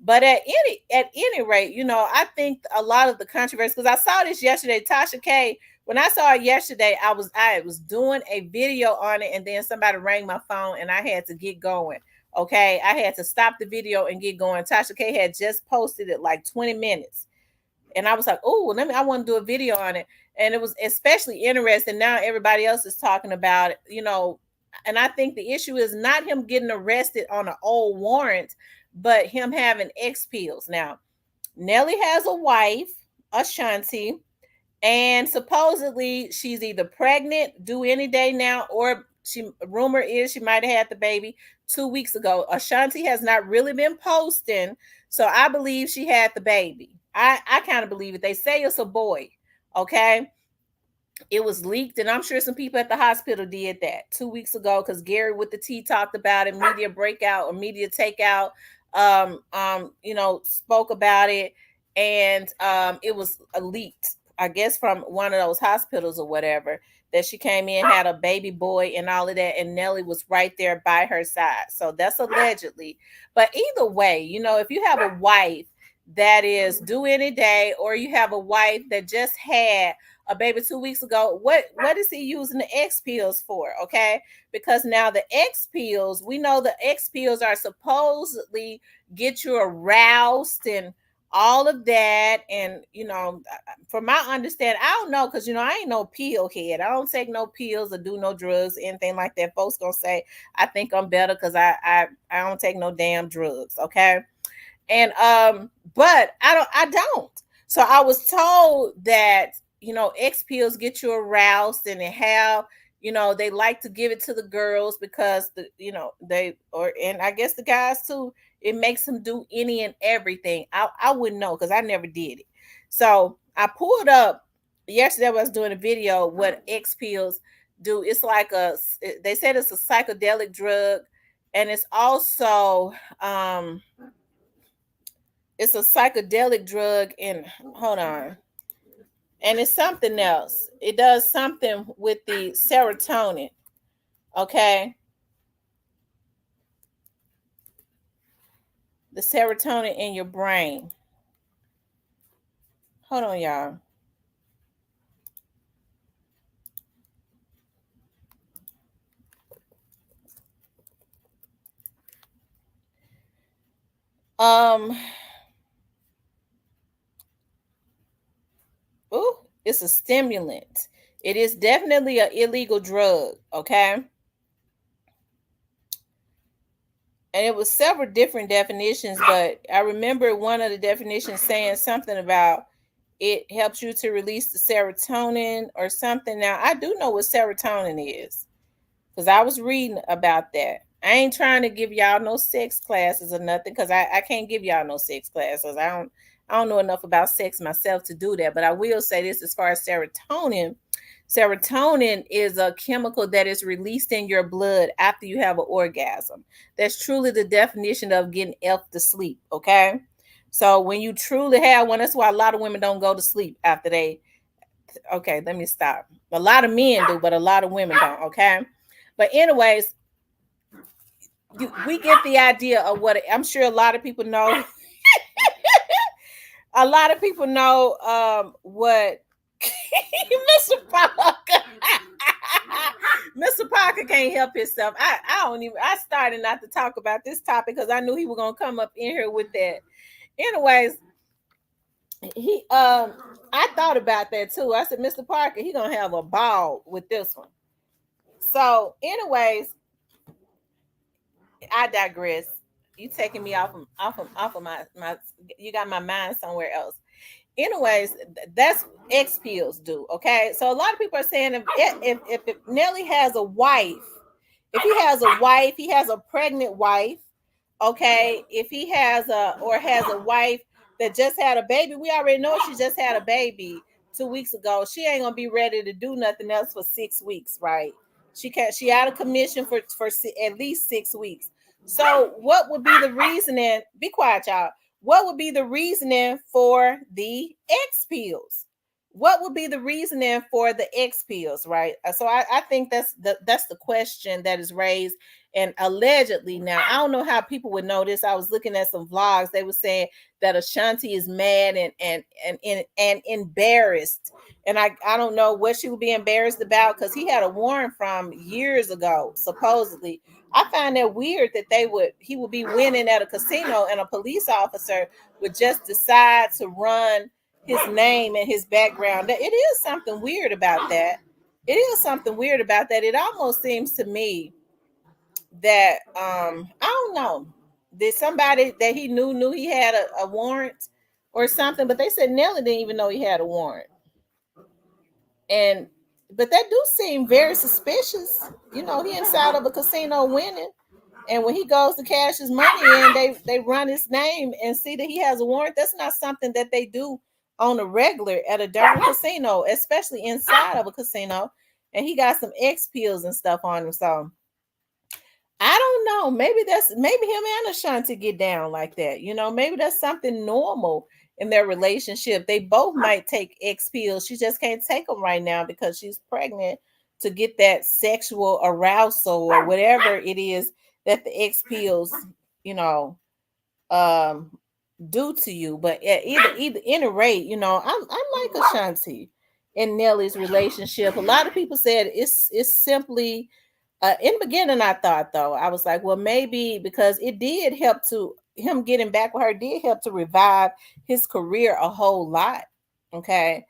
But at any rate, you know, I think a lot of the controversy, because I saw this yesterday, Tasha K. When I saw it yesterday, I was doing a video on it, and then somebody rang my phone, and I had to get going. Okay, I had to stop the video and get going. Tasha K had just posted it like 20 minutes, and I was like, "Oh, I want to do a video on it." And it was especially interesting. Now everybody else is talking about it, you know. And I think the issue is not him getting arrested on an old warrant, but him having X pills. Now, Nelly has a wife, Ashanti, and supposedly she's either pregnant, due any day now, or rumor is she might have had the baby 2 weeks ago. Ashanti has not really been posting, so I believe she had the baby. I kind of believe it. They say it's a boy. Okay. It was leaked, and I'm sure some people at the hospital did that 2 weeks ago, because Gary with the T talked about it, media breakout or media takeout, you know, spoke about it, and it was leaked, I guess, from one of those hospitals or whatever, that she came in, had a baby boy and all of that, and Nelly was right there by her side. So that's allegedly. But either way, you know, if you have a wife that is due any day, or you have a wife that just had a baby 2 weeks ago, what is he using the X pills for? Okay, because now the X pills, we know the X pills are supposedly get you aroused and all of that. And you know, from my understanding, I don't know, because you know, I ain't no pill head. I don't take no pills or do no drugs, anything like that. Folks gonna say I think I'm better because I don't take no damn drugs. Okay. And but I don't. So I was told that, you know, X pills get you aroused, and they have, you know, they like to give it to the girls because the, you know, and I guess the guys too, it makes them do any and everything. I wouldn't know, because I never did it. So I pulled up yesterday, I was doing a video what X pills do. It's like they said it's a psychedelic drug, and it's also it's a psychedelic drug, and hold on, and it's something else. It does something with the serotonin. Okay, the serotonin in your brain. Hold on, y'all. Ooh, it's a stimulant. It is definitely an illegal drug. Okay. And it was several different definitions, but I remember one of the definitions saying something about it helps you to release the serotonin or something. Now, I do know what serotonin is, because I was reading about that. I ain't trying to give y'all no sex classes or nothing, because I can't give y'all no sex classes. I don't know enough about sex myself to do that. But I will say this, as far as serotonin. Serotonin is a chemical that is released in your blood after you have an orgasm. That's truly the definition of getting F to sleep. Okay. So when you truly have one, that's why a lot of women don't go to sleep after they. Okay, let me stop. A lot of men do, but a lot of women don't. Okay. But anyways, we get the idea of what I'm sure a lot of people know. A lot of people know what Mr. Parker. Mr. Parker can't help himself. I started not to talk about this topic because I knew he was gonna come up in here with that. Anyways, I thought about that too. I said, Mr. Parker, he gonna have a ball with this one. So, anyways, I digress. You taking me off of my you got my mind somewhere else. Anyways, that's X pills do. Okay, so a lot of people are saying if Nelly has a wife, if he has a pregnant wife. Okay, if he has a wife that just had a baby, we already know she just had a baby 2 weeks ago. She ain't gonna be ready to do nothing else for 6 weeks, right? She out of commission for at least 6 weeks. So what would be the reasoning? Be quiet, y'all. What would be the reasoning for the X pills? what would be the reasoning for the X pills, right? So I think that's the question that is raised. And allegedly, now I don't know how people would know this. I was looking at some vlogs. They were saying that Ashanti is mad and embarrassed. And I don't know what she would be embarrassed about, because he had a warrant from years ago, supposedly. I find that weird that he would be winning at a casino and a police officer would just decide to run his name and his background. It is something weird about that. It is something weird about that. It almost seems to me that I don't know. Did somebody that he knew he had a warrant or something? But they said Nelly didn't even know he had a warrant. And but that do seem very suspicious. You know, he inside of a casino winning. And when he goes to cash his money in, they run his name and see that he has a warrant. That's not something that they do on a regular at a darn casino, especially inside of a casino. And he got some X pills and stuff on him. So I don't know. Maybe him and Ashanti get down like that. You know, maybe that's something normal in their relationship. They both might take X pills. She just can't take them right now because she's pregnant to get that sexual arousal or whatever it is that the X pills, you know, do to you. But at either any rate, you know, I like Ashanti and Nelly's relationship. A lot of people said it's simply in the beginning. I thought, though, I was like, well, maybe because it did help to him getting back with her did help to revive his career a whole lot. Okay.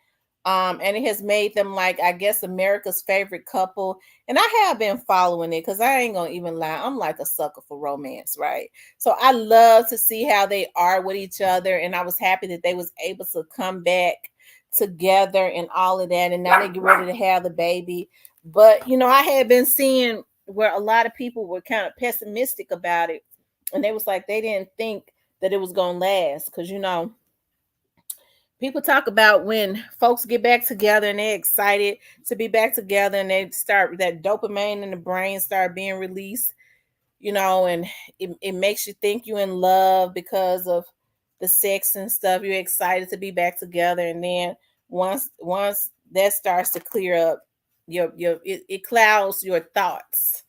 And it has made them, like, I guess, America's favorite couple. And I have been following it because I ain't gonna even lie, I'm like a sucker for romance, right? So I love to see how they are with each other, and I was happy that they was able to come back together and all of that, and now they get ready to have the baby. But you know, I had been seeing where a lot of people were kind of pessimistic about it, and they was like they didn't think that it was gonna last, because you know, people talk about when folks get back together and they're excited to be back together, and they start that dopamine in the brain start being released, you know, and it makes you think you're in love because of the sex and stuff. You're excited to be back together, and then once that starts to clear up, it clouds your thoughts.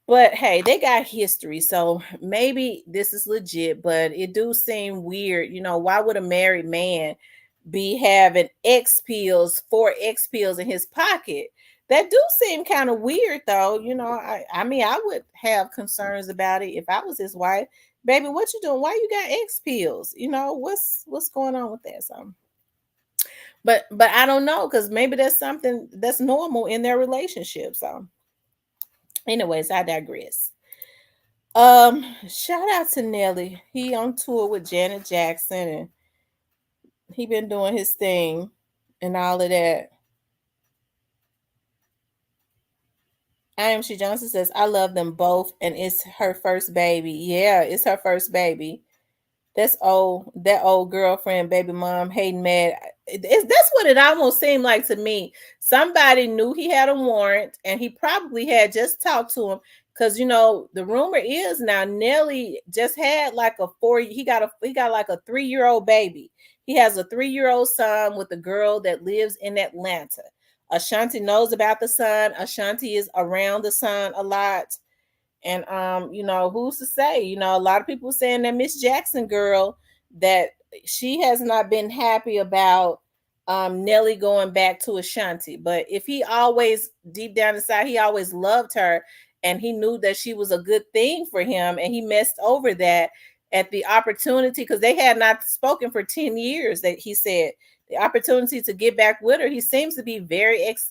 But hey, they got history, so maybe this is legit, but it do seem weird. You know, why would a married man be having four X pills in his pocket? That do seem kind of weird, though. You know, I mean, I would have concerns about it if I was his wife. Baby, what you doing? Why you got X pills? You know, what's going on with that? So, but I don't know, because maybe that's something that's normal in their relationship. So, anyways, I digress. Shout out to Nelly. He on tour with Janet Jackson, and he been doing his thing and all of that. She Johnson says, I love them both, and it's her first baby. Yeah, it's her first baby. That's old. That old girlfriend, baby mom, hating mad. That's what it almost seemed like to me. Somebody knew he had a warrant, and he probably had just talked to him, because you know the rumor is now Nelly just had like he got like a 3-year-old baby. He has a 3-year-old son with a girl that lives in Atlanta. Ashanti knows about the son. Ashanti is around the son a lot. And you know, who's to say? You know, a lot of people saying that Miss Jackson girl, that she has not been happy about Nelly going back to Ashanti. But if he always, deep down inside, he always loved her, and he knew that she was a good thing for him, and he messed over that at the opportunity, because they had not spoken for 10 years, that he said the opportunity to get back with her, he seems to be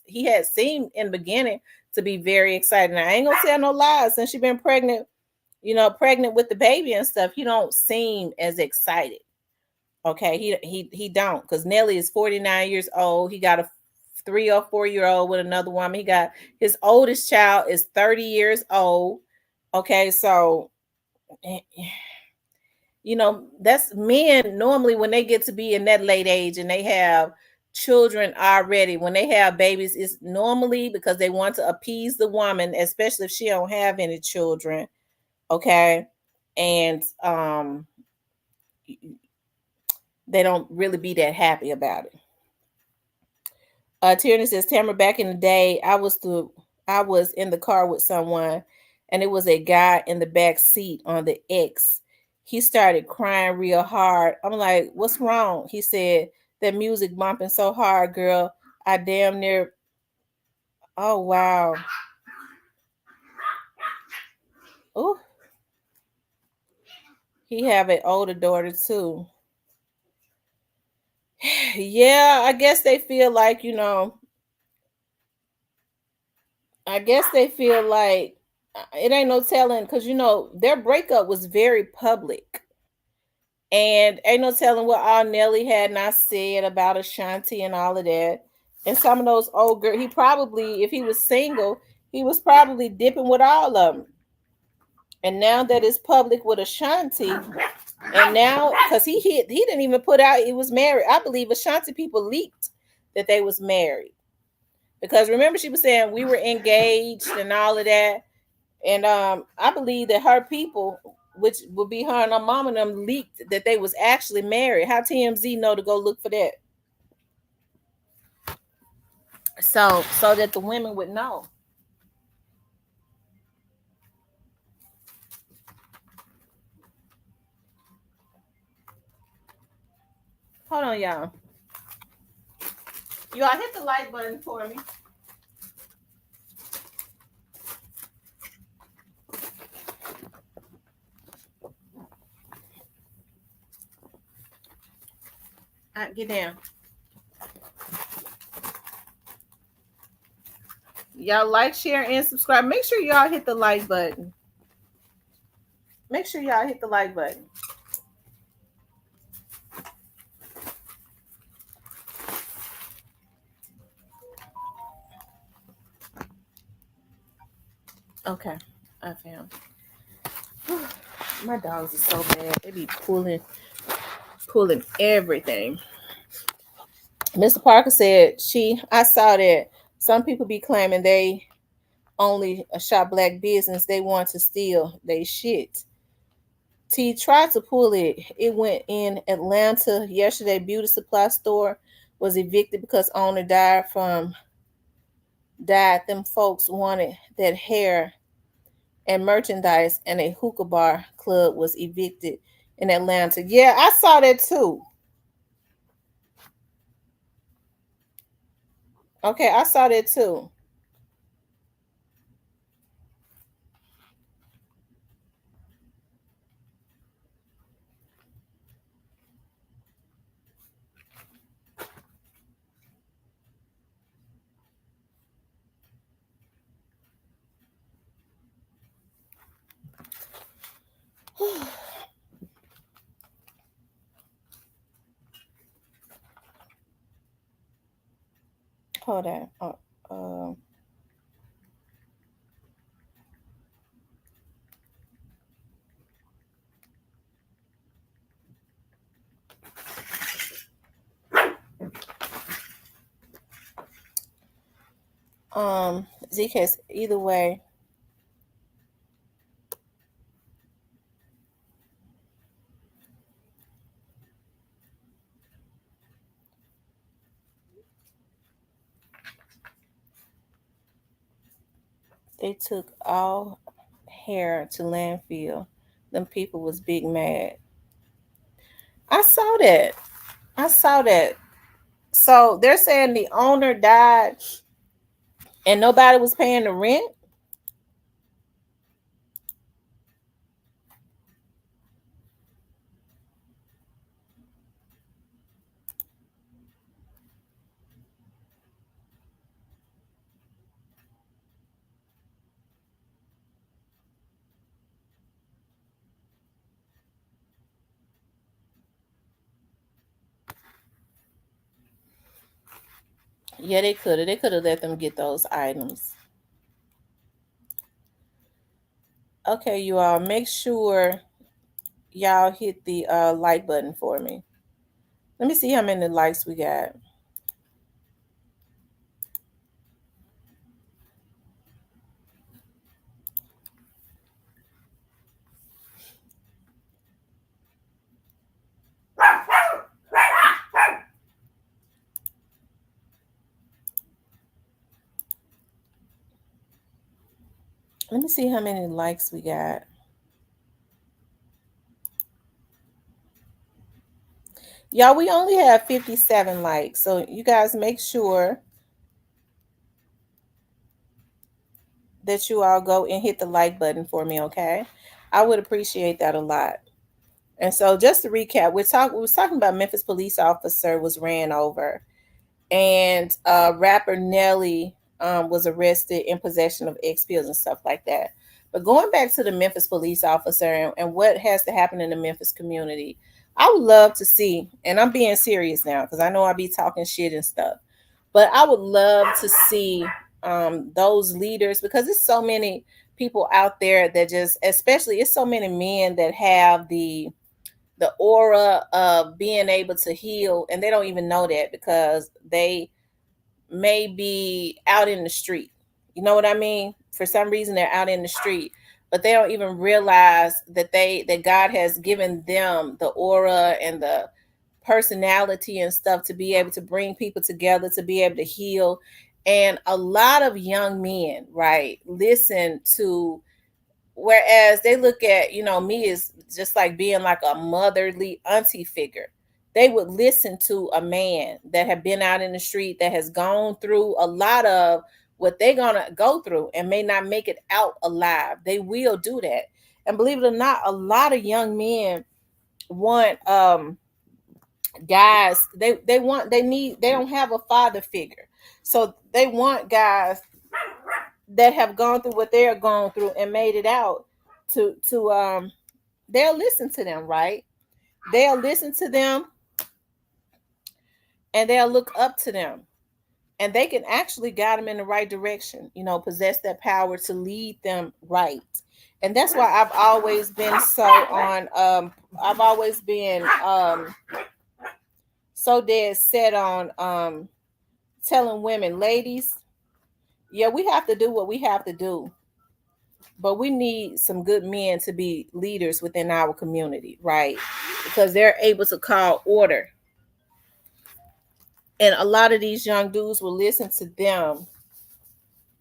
he had seemed in the beginning to be very excited. Now, I ain't gonna tell no lies, since she been pregnant, you know, pregnant with the baby and stuff, he don't seem as excited. Okay, he don't, because Nelly is 49 years old. He got a 3 or 4-year-old with another woman. He got his oldest child is 30 years old. Okay, so you know, that's men normally when they get to be in that late age and they have children already, when they have babies, it's normally because they want to appease the woman, especially if she don't have any children. Okay, and they don't really be that happy about it. Tierney says, Tamara, back in the day, I was in the car with someone, and it was a guy in the back seat on the X. He started crying real hard. I'm like, what's wrong? He said, that music bumping so hard, girl. I damn near. Oh wow. Oh, he have an older daughter too. Yeah, I guess they feel like, I guess they feel like it ain't no telling, because their breakup was very public, and ain't no telling what all Nelly had not said about Ashanti and all of that. And some of those old girls, he probably, if he was single, he was probably dipping with all of them. And now that it's public with Ashanti, and now because he didn't even put out he was married. I believe Ashanti people leaked that they was married, because remember she was saying we were engaged and all of that. And I believe that her people, which would be her and her mom and them, leaked that they was actually married. How TMZ know to go look for that? So that the women would know. Hold on, y'all. Y'all hit the like button for me. All right, get down. Y'all like, share, and subscribe. Make sure y'all hit the like button. Make sure y'all hit the like button. Okay, I found. My dogs are so bad. They be pulling everything. Mr. Parker said I saw that some people be claiming they only a shop black business. They want to steal they shit. T tried to pull it. It went in Atlanta yesterday. Beauty supply store was evicted because owner died. Them folks wanted that hair and merchandise, and a hookah bar club was evicted in Atlanta. Yeah, I saw that too. Okay, I saw that too. Hold on. ZK, either way, they took all hair to landfill. Them people was big mad. I saw that. I saw that. So they're saying the owner died and nobody was paying the rent. Yeah, they could have. They could have let them get those items. Okay, you all, make sure y'all hit the like button for me. Let me see how many likes we got. Let me see how many likes we got. Y'all, we only have 57 likes. So you guys make sure that you all go and hit the like button for me, okay? I would appreciate that a lot. And so just to recap, we was talking about Memphis police officer was ran over, and rapper Nelly was arrested in possession of X pills and stuff like that. But going back to the Memphis police officer and what has to happen in the Memphis community, I would love to see, and I'm being serious now because I know I be talking shit and stuff, but I would love to see those leaders, because there's so many people out there that just, especially it's so many men that have the aura of being able to heal, and they don't even know that because they may be out in the street. You know what I mean? For some reason they're out in the street, but they don't even realize that God has given them the aura and the personality and stuff to be able to bring people together, to be able to heal. And a lot of young men, right, listen to, whereas they look at, me as just like being like a motherly auntie figure. They would listen to a man that have been out in the street, that has gone through a lot of what they're gonna go through and may not make it out alive. They will do that. And believe it or not, a lot of young men want guys, they don't have a father figure. So they want guys that have gone through what they're going through and made it out to they'll listen to them, right? They'll listen to them and they'll look up to them, and they can actually guide them in the right direction, possess that power to lead them right. And that's why I've always been so on I've always been so dead set on telling women, ladies, yeah, we have to do what we have to do, but we need some good men to be leaders within our community, right? Because they're able to call order. And a lot of these young dudes will listen to them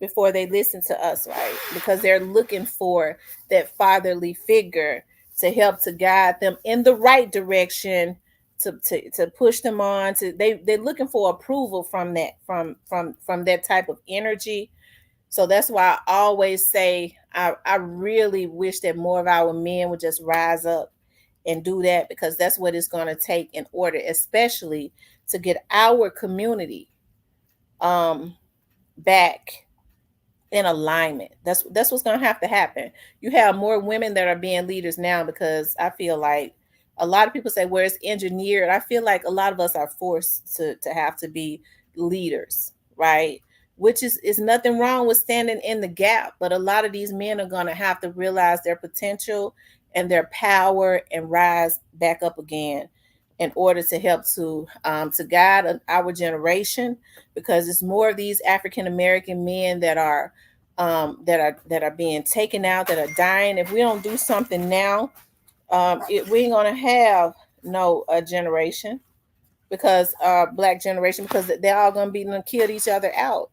before they listen to us, right? Because they're looking for that fatherly figure to help to guide them in the right direction, to push them on, they're looking for approval from that type of energy. So that's why I always say I really wish that more of our men would just rise up and do that, because that's what it's going to take in order, especially to get our community back in alignment. That's what's going to have to happen. You have more women that are being leaders now, because I feel like a lot of people say, where it's engineered, I feel like a lot of us are forced to have to be leaders, right? Which is nothing wrong with standing in the gap, but a lot of these men are going to have to realize their potential and their power and rise back up again in order to help to guide our generation, because it's more of these African American men that are being taken out, that are dying. If we don't do something now, we ain't gonna have no generation, because black generation, because they're all gonna be killed each other out.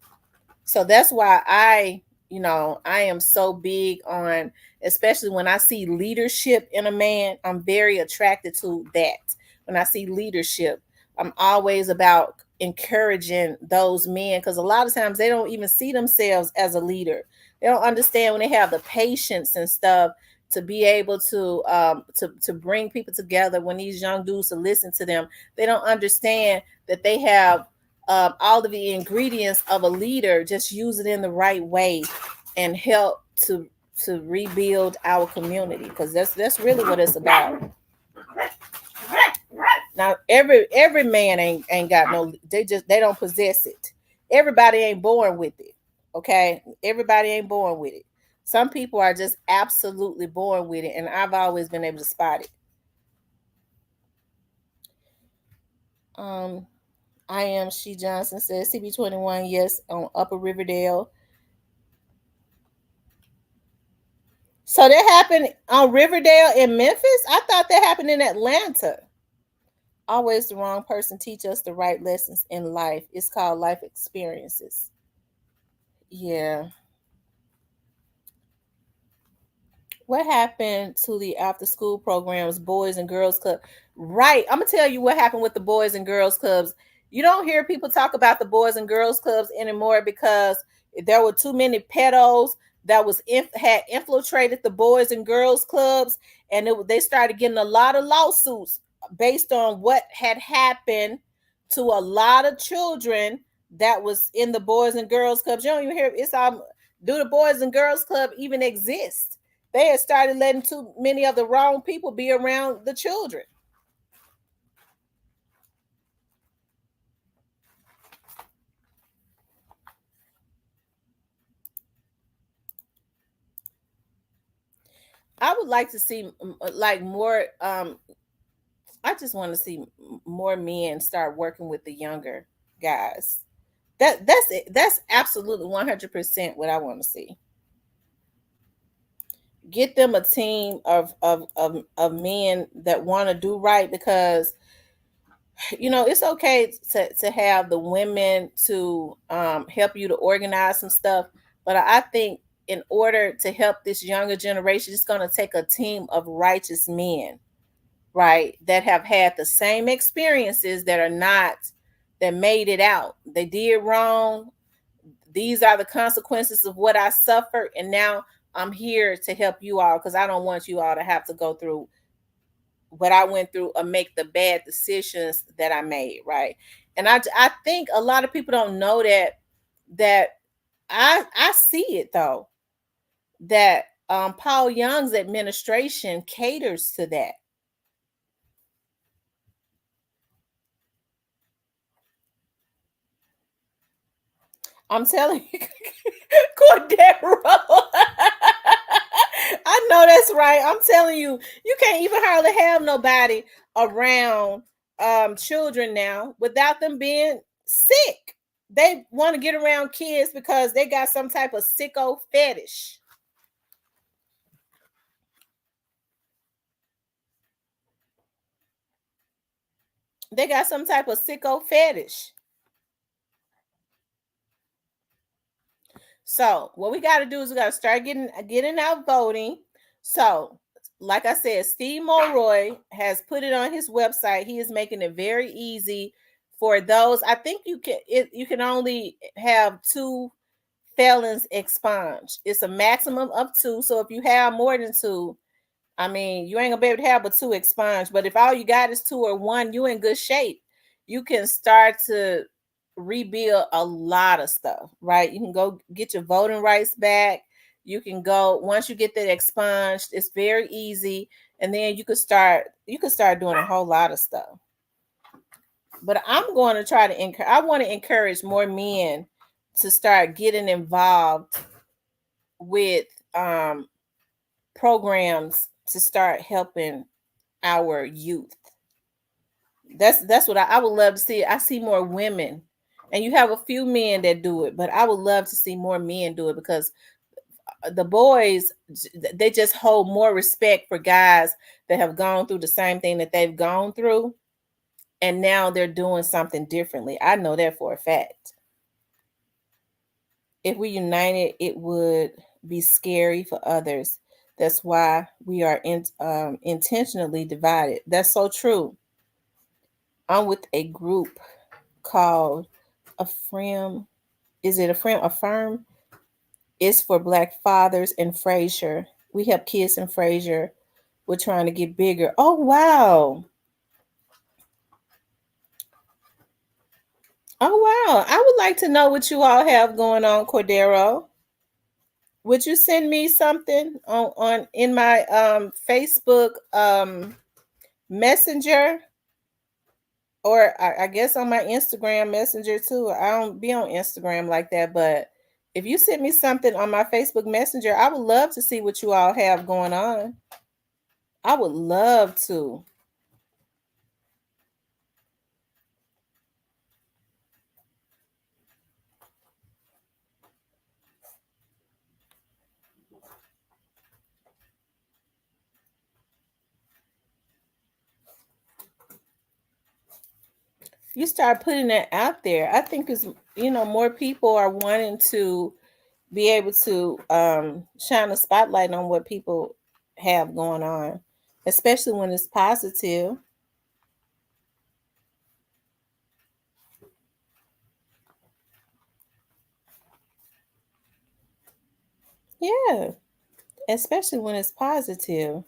So that's why I am so big on, especially when I see leadership in a man, I'm very attracted to that. When I see leadership, I'm always about encouraging those men, because a lot of times they don't even see themselves as a leader. They don't understand when they have the patience and stuff to be able to bring people together. When these young dudes to listen to them, they don't understand that they have all of the ingredients of a leader. Just use it in the right way and help to rebuild our community, because that's really what it's about. Now every man ain't got no, they don't possess it. Everybody ain't born with it. Okay, everybody ain't born with it. Some people are just absolutely born with it, and I've always been able to spot it. I am She Johnson says CB21, yes, on Upper Riverdale. So that happened on Riverdale in Memphis? I thought that happened in Atlanta. Always the wrong person teach us the right lessons in life. It's called life experiences. Yeah. What happened to the after school programs, Boys and Girls Club? Right. I'm gonna tell you what happened with the Boys and Girls Clubs. You don't hear people talk about the Boys and Girls Clubs anymore because there were too many pedos that had infiltrated the Boys and Girls Clubs, and they started getting a lot of lawsuits based on what had happened to a lot of children that was in the Boys and Girls Clubs. You don't even hear it's all. Do the Boys and Girls Club even exist? They had started letting too many of the wrong people be around the children. I would like to see like more I just want to see more men start working with the younger guys. That's it. That's absolutely 100% what I want to see. Get them a team of men that want to do right, because it's okay to have the women to help you to organize some stuff, but I think in order to help this younger generation, it's going to take a team of righteous men, right, that have had the same experiences, that made it out. They did wrong. These are the consequences of what I suffered, and now I'm here to help you all, because I don't want you all to have to go through what I went through or make the bad decisions that I made, right? And I think a lot of people don't know that I see it though, that Paul Young's administration caters to that. I'm telling you, Cordero. I know that's right. I'm telling you, you can't even hardly have nobody around children now without them being sick. They want to get around kids because they got some type of sicko fetish. They got some type of sicko fetish. So what we got to do is we got to start getting out voting. So, like I said, Steve Mulroy has put it on his website. He is making it very easy for those. I think you can only have 2 felons expunged. It's a maximum of 2. So if you have more than 2, I mean, you ain't gonna be able to have but 2 expunged. But if all you got is 2 or 1, you in good shape. You can start to rebuild a lot of stuff, right? You can go get your voting rights back. You can go, once you get that expunged, it's very easy, and then you could start doing a whole lot of stuff. But I'm going to try to I want to encourage more men to start getting involved with programs to start helping our youth. That's what I would love to see. I see more women, and you have a few men that do it, but I would love to see more men do it, because the boys, they just hold more respect for guys that have gone through the same thing that they've gone through, and now they're doing something differently. I know that for a fact. If we united, it would be scary for others. That's why we are intentionally divided. That's so true. I'm with a group called Affirm. Is it Affirm? It's for Black fathers in Fraser. We help kids in Fraser. We're trying to get bigger. Oh, wow. Oh, wow. I would like to know what you all have going on, Cordero. Would you send me something on in my Facebook Messenger? Or I guess on my Instagram Messenger too. I don't be on Instagram like that, but if you send me something on my Facebook Messenger, I would love to see what you all have going on. I would love to. You start putting that out there. I think is more people are wanting to be able to shine a spotlight on what people have going on, especially when it's positive. Yeah, especially when it's positive.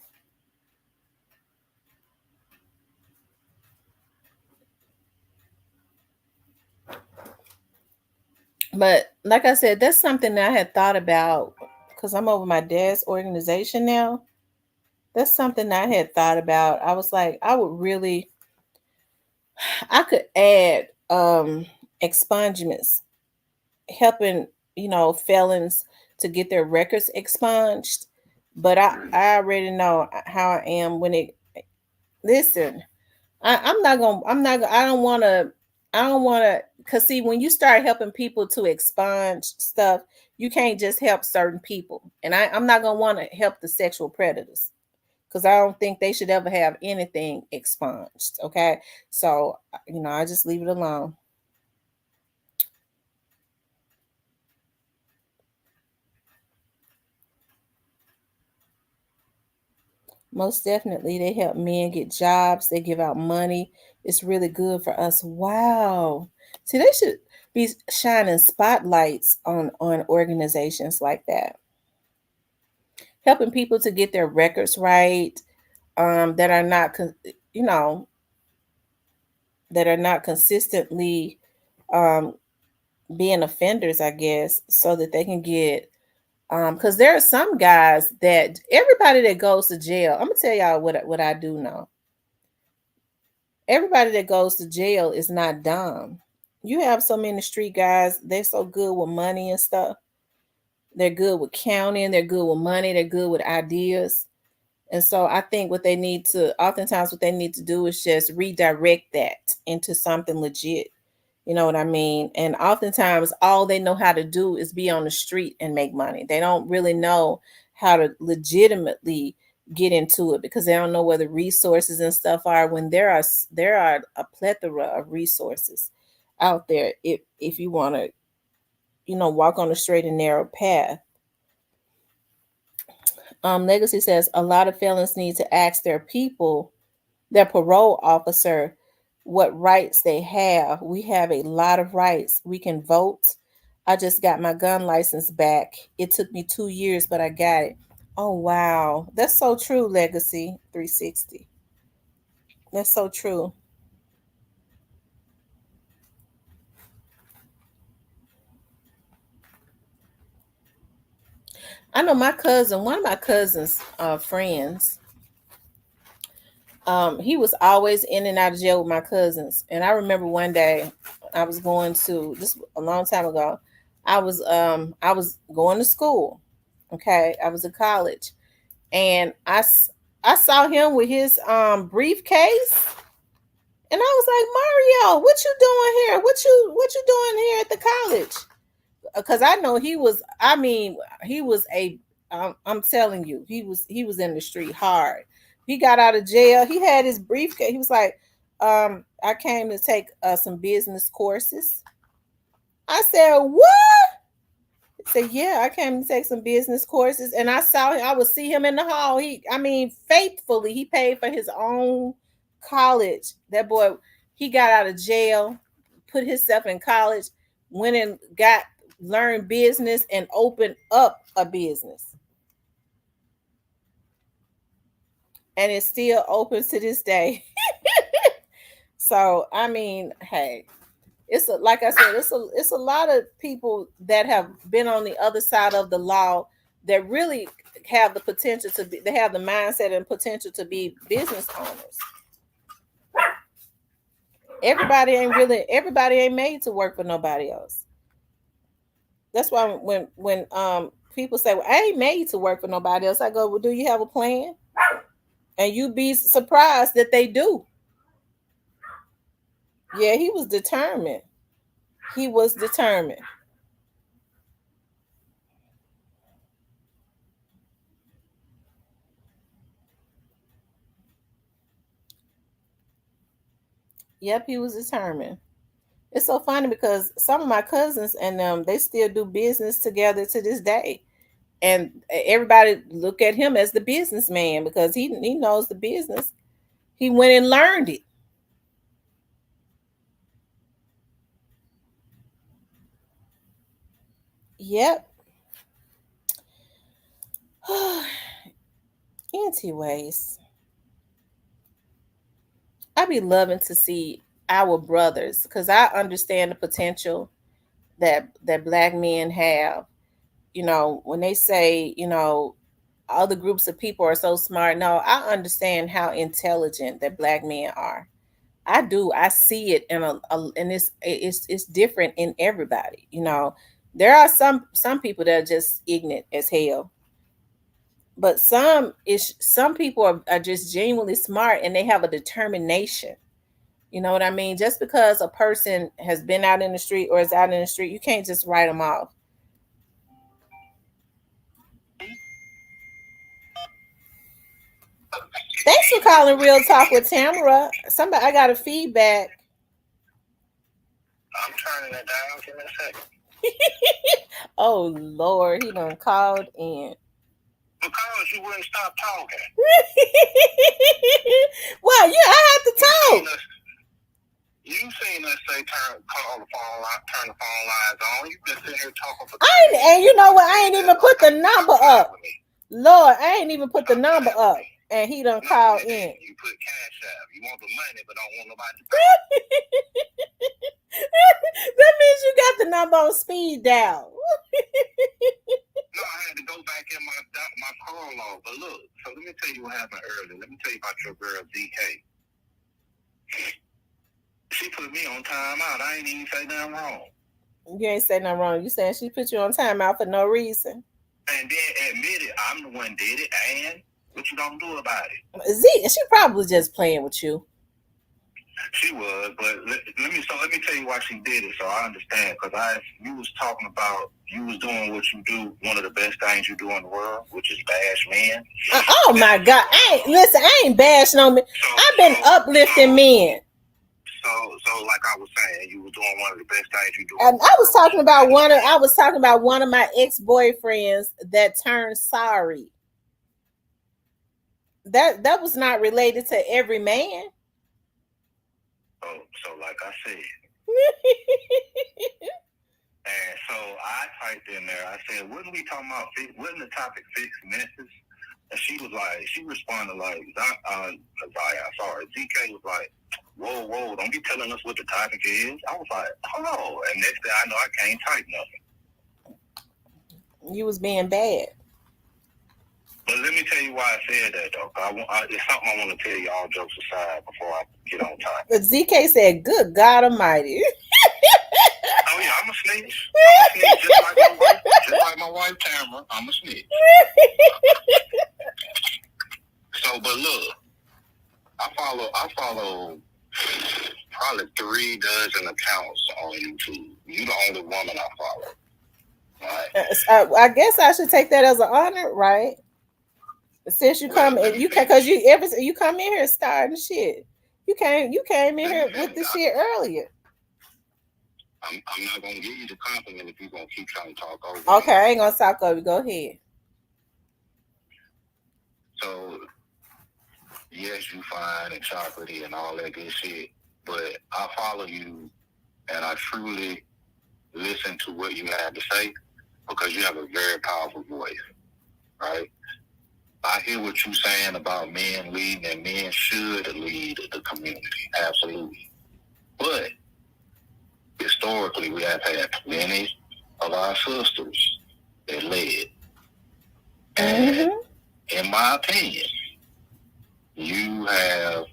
But like I said, that's something that I had thought about because I'm over my dad's organization now. That's something that I had thought about. I was like, I would really, I could add expungements, helping felons to get their records expunged. But I already know how I am when it. Listen, I'm not gonna. I'm not. I don't want to. I don't want to. Cause see, when you start helping people to expunge stuff, you can't just help certain people. And I'm not gonna want to help the sexual predators because I don't think they should ever have anything expunged. Okay, so I just leave it alone. Most definitely, they help men get jobs. They give out money. It's really good for us. Wow. See, they should be shining spotlights on organizations like that, helping people to get their records right. That are not, you know, that are not consistently um, being offenders, I guess, so that they can get. Because there are some guys that everybody that goes to jail. I'm gonna tell y'all what I do know. Everybody that goes to jail is not dumb. You have so many street guys, they're so good with money and stuff. They're good with counting, they're good with money, they're good with ideas. And so I think oftentimes what they need to do is just redirect that into something legit. You know what I mean? And oftentimes all they know how to do is be on the street and make money. They don't really know how to legitimately get into it because they don't know where the resources and stuff are when there are a plethora of resources out there if you want to, walk on a straight and narrow path. Legacy says a lot of felons need to ask their parole officer, what rights they have. We have a lot of rights. We can vote. I just got my gun license back. It took me 2 years, but I got it. Oh, wow. That's so true, Legacy 360. That's so true. I know one of my cousin's friends, he was always in and out of jail with my cousins. And I remember one day I was going to this a long time ago. I was going to school. Okay, I was in college, and I saw him with his briefcase, and I was like, Mario, what you doing here? What you doing here at the college? Because I know he was. I mean, he was a. I'm telling you, he was in the street hard. He got out of jail. He had his briefcase. He was like, I came to take some business courses. I said, what? He said, yeah, I came to take some business courses, and I would see him in the hall. I mean, faithfully, he paid for his own college. That boy, he got out of jail, put himself in college, went and learned business and opened up a business. And it's still open to this day. So, I mean, hey, like I said, it's a lot of people that have been on the other side of the law that really have the potential they have the mindset and potential to be business owners. Everybody ain't made to work for nobody else. That's why when people say, well, I ain't made to work for nobody else, I go, well, do you have a plan? And you'd be surprised that they do. Yeah, he was determined. He was determined. Yep, he was determined. It's so funny because some of my cousins and them, they still do business together to this day. And everybody look at him as the businessman because he knows the business. He went and learned it. Yep. Anyways, I be loving to see our brothers because I understand the potential that black men have. You know, when they say, you know, other groups of people are so smart. No, I understand how intelligent that black men are. I do. I see it and it's different in everybody. You know, there are some people that are just ignorant as hell, but some people are just genuinely smart and they have a determination. You know what I mean? Just because a person has been out in the street or is out in the street, you can't just write them off. Thanks for calling Real Talk with Tamara. Somebody, I got a feedback. I'm turning it down. Give me a second. Oh Lord, he done called in. Because you wouldn't stop talking. Well, yeah, I have to talk. You seen us say turn the phone lines on. You been sitting here talking for. And you know what? I ain't even put the number up. Lord, I ain't even put the number up. And he done called in. You put cash out. You want the money, but don't want nobody to That means you got the number on speed dial. No, I had to go back in my call log. But look, so let me tell you what happened earlier. Let me tell you about your girl, ZK. She put me on timeout. I ain't even say nothing wrong. You ain't say nothing wrong. You saying she put you on timeout for no reason. And then admit it. I'm the one did it. And what you gonna do about it? She probably just playing with you. She was, but let me tell you why she did it, so I understand. Because you was talking about you was doing what you do, one of the best things you do in the world, which is bash men. Oh my God! I ain't bashing on me. I've been uplifting men. So like I was saying, you were doing one of the best things you do. And I was talking about one of my ex-boyfriends that turned sorry. That was not related to every man. So like I said. And so I typed in there, I said, wasn't we talking about, wasn't the topic fix Memphis? And she was like, she responded like, ZK was like, whoa, don't be telling us what the topic is. I was like, oh, and next thing I know, I can't type nothing. You was being bad. But let me tell you why I said that, though. It's something I want to tell you, all jokes aside, before I get on time. But ZK said, good God Almighty. Oh, yeah, I'm a snitch. Just like my wife, Tamara. I'm a snitch. So, but look, I follow probably 3 dozen accounts on YouTube. You the only woman I follow. Right? I guess I should take that as an honor, right? Since you come and you can, because you come in here starting shit. You came in here with the shit earlier. I'm not gonna give you the compliment if you're gonna keep trying to talk over. Okay, I ain't gonna talk over. Go ahead. So yes, you fine and chocolatey and all that good shit, but I follow you and I truly listen to what you have to say because you have a very powerful voice, right? I hear what you're saying about men leading, and men should lead the community, absolutely. But historically, we have had many of our sisters that led. And in my opinion, you have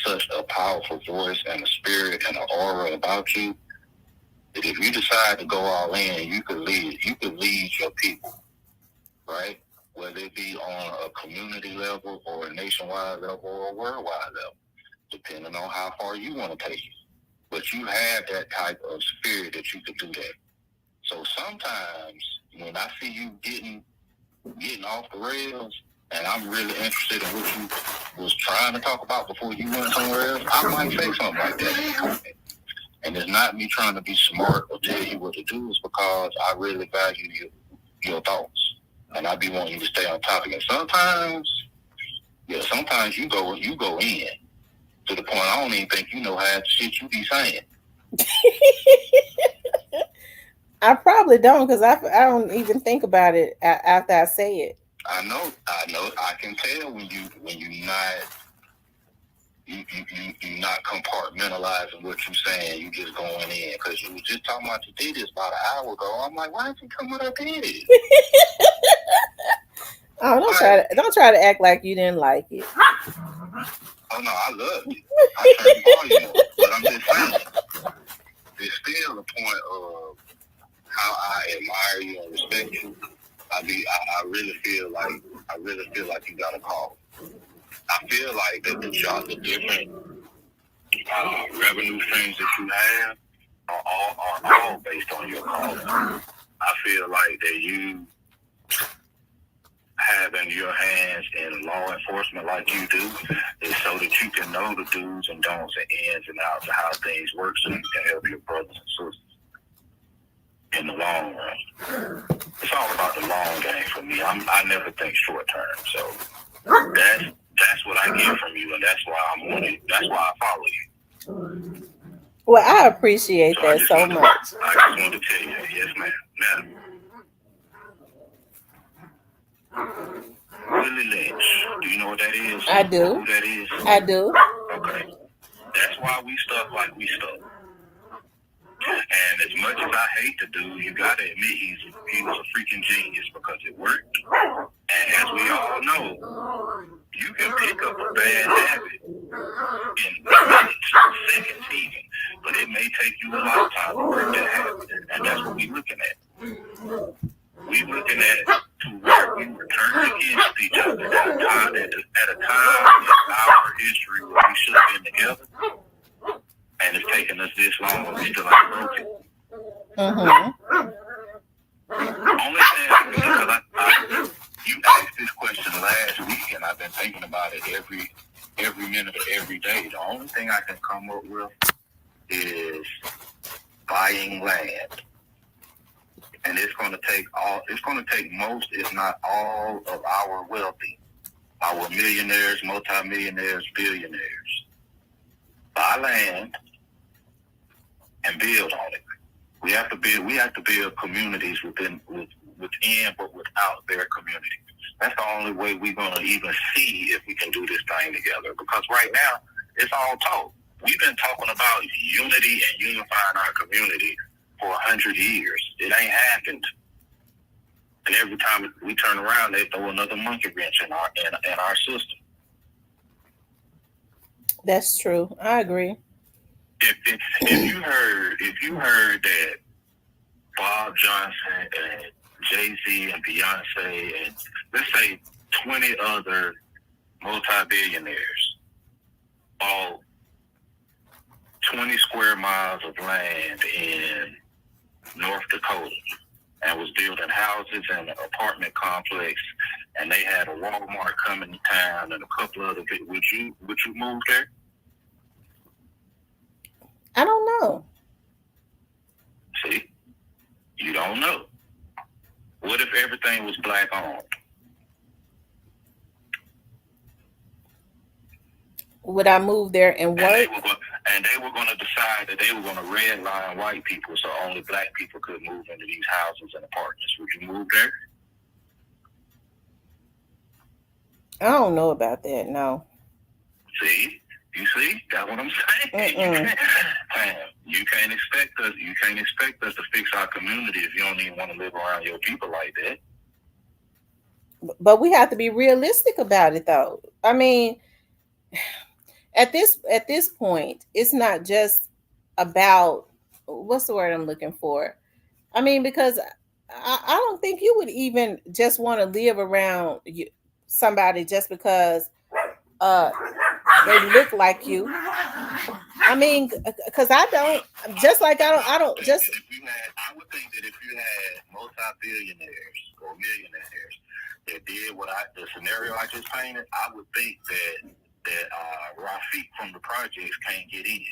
such a powerful voice and a spirit and an aura about you that if you decide to go all in, you could lead your people, right? Whether it be on a community level or a nationwide level or a worldwide level, depending on how far you want to take it. But you have that type of spirit that you could do that. So sometimes when I see you getting off the rails, and I'm really interested in what you was trying to talk about before you went somewhere else, I might say something like that. And it's not me trying to be smart or tell you what to do. It's because I really value your thoughts. and I be wanting you to stay on topic. And sometimes you go in to the point I don't even think you know half the shit you be saying. I probably don't, because I don't even think about it after I say it. I know. I can tell when you not compartmentalizing what you're saying. You just going in, because you was just talking about you did this about an hour ago. I'm like, why did you come with a this? Oh, don't try to act like you didn't like it. Oh no, I loved it. I turned volume up, but I'm just saying, there's still a point of how I admire you and respect you. I really feel like you got a call. I feel like that the different revenue streams that you have are all based on your call. I feel like that you having your hands in law enforcement like you do is so that you can know the do's and don'ts and ins and outs of how things work, so you can help your brothers and sisters in the long run. It's all about the long game for me. I never think short term. So that's what I get from you, and that's why I'm on it. That's why I follow you. Well, I appreciate that so much. I just wanted to tell you, yes, ma'am. Now, Willie Lynch, do you know what that is? I do. Who that is? I do. Okay. That's why we stuck like we stuck. And as much as I hate the dude, you gotta admit he was a freaking genius, because it worked. And as we all know, you can pick up a bad habit in minutes, seconds even, but it may take you a lifetime to work that habit. And that's what we're looking at. We're looking at to where we were turned against each other at a time in our history where we should have been together. And it's taken us this long, and we still ain't broken. Mm-hmm. Only thing, because you asked this question last week, and I've been thinking about it every minute of every day. The only thing I can come up with is buying land, and it's going to take most, if not all, of our wealthy, our millionaires, multimillionaires, billionaires, buy land and build on it. We have to build communities within but without their community. That's the only way we're gonna even see if we can do this thing together. Because right now it's all talk. We've been talking about unity and unifying our community for 100 years. It ain't happened. And every time we turn around, they throw another monkey wrench in our system. That's true. I agree. If you heard that Bob Johnson and Jay-Z and Beyonce and let's say 20 other multi-billionaires bought 20 square miles of land in North Dakota and was building houses and an apartment complex, and they had a Walmart coming to town and a couple other people, would you move there? I don't know. See? You don't know. What if everything was black owned? Would I move there and work? They were going to decide that they were going to redline white people, so only black people could move into these houses and apartments. Would you move there? I don't know about that. No. See? You see? That's what I'm saying. You can't expect us to fix our community if you don't even want to live around your people like that. But we have to be realistic about it, though. I mean, at this point, it's not just about what's the word I'm looking for. I mean, because I don't think you would even just want to live around somebody just because they look like you. I mean, because I don't. Just like I don't. Just. I would think that if you had multi-billionaires or millionaires that did the scenario I just painted, I would think that Rafiq from the projects can't get in.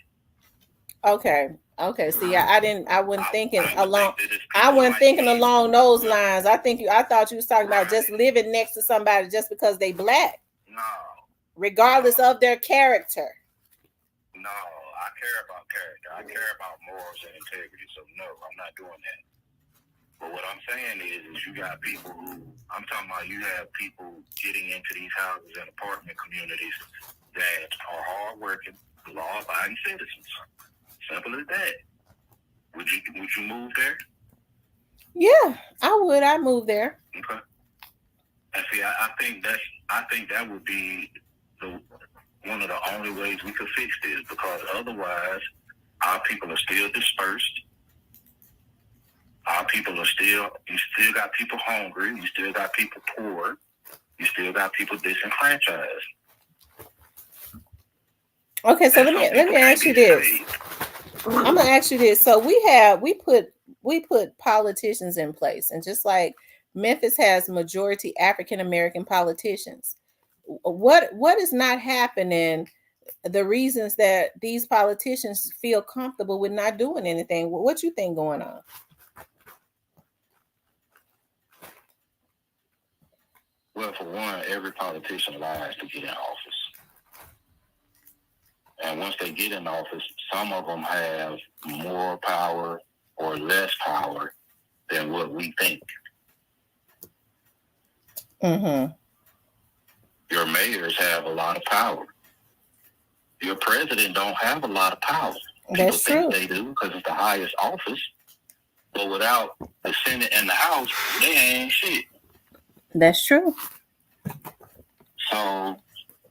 Okay. See, I wasn't thinking along. Think that it's I wasn't thinking along those lines. I thought you was talking about just living next to somebody just because they black. No. Regardless of their character. No, I care about character. I care about morals and integrity. So no, I'm not doing that. But what I'm saying is you got people who, I'm talking about, you have people getting into these houses and apartment communities that are hardworking, law-abiding citizens. Simple as that. Would you move there? Yeah, I would. I'd move there. Okay. And see, I think that would be one of the only ways we could fix this, because otherwise our people are still dispersed. Our people are you still got people hungry, you still got people poor, you still got people disenfranchised. Okay, so let me ask you this. I'm gonna ask you this. So we put politicians in place, and just like Memphis has majority African American politicians, what is not happening? The reasons that these politicians feel comfortable with not doing anything. What you think going on? Well, for one, every politician lies to get in office. And once they get in office, some of them have more power or less power than what we think. Mm-hmm. Your mayors have a lot of power. Your president don't have a lot of power. That's People true. think they do because it's the highest office. But without the Senate and the House, they ain't shit. That's true. So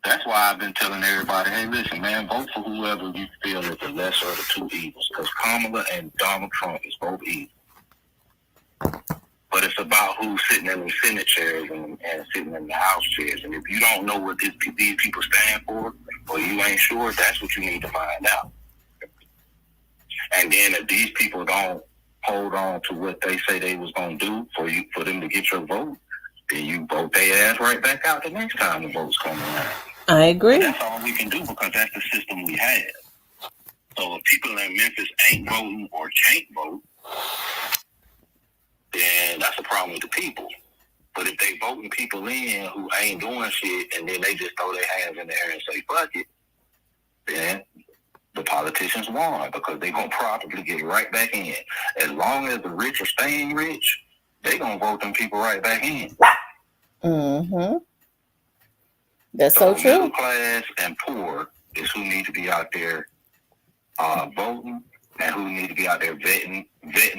that's why I've been telling everybody, hey, listen, man, vote for whoever you feel is the lesser of the two evils. Because Kamala and Donald Trump is both evil. But it's about who's sitting in the Senate chairs and sitting in the House chairs. And if you don't know what these people stand for, or you ain't sure, that's what you need to find out. And then if these people don't hold on to what they say they was going to do for them to get your vote, then you vote their ass right back out the next time the votes come around. I agree. But that's all we can do, because that's the system we have. So if people in Memphis ain't voting or can't vote, then that's a problem with the people. But if they voting people in who ain't doing shit, and then they just throw their hands in the air and say, fuck it, then the politicians won, because they going to probably get right back in. As long as the rich are staying rich, they going to vote them people right back in. Mm-hmm. That's so true. Middle class and poor is who need to be out there voting, and who need to be out there vetting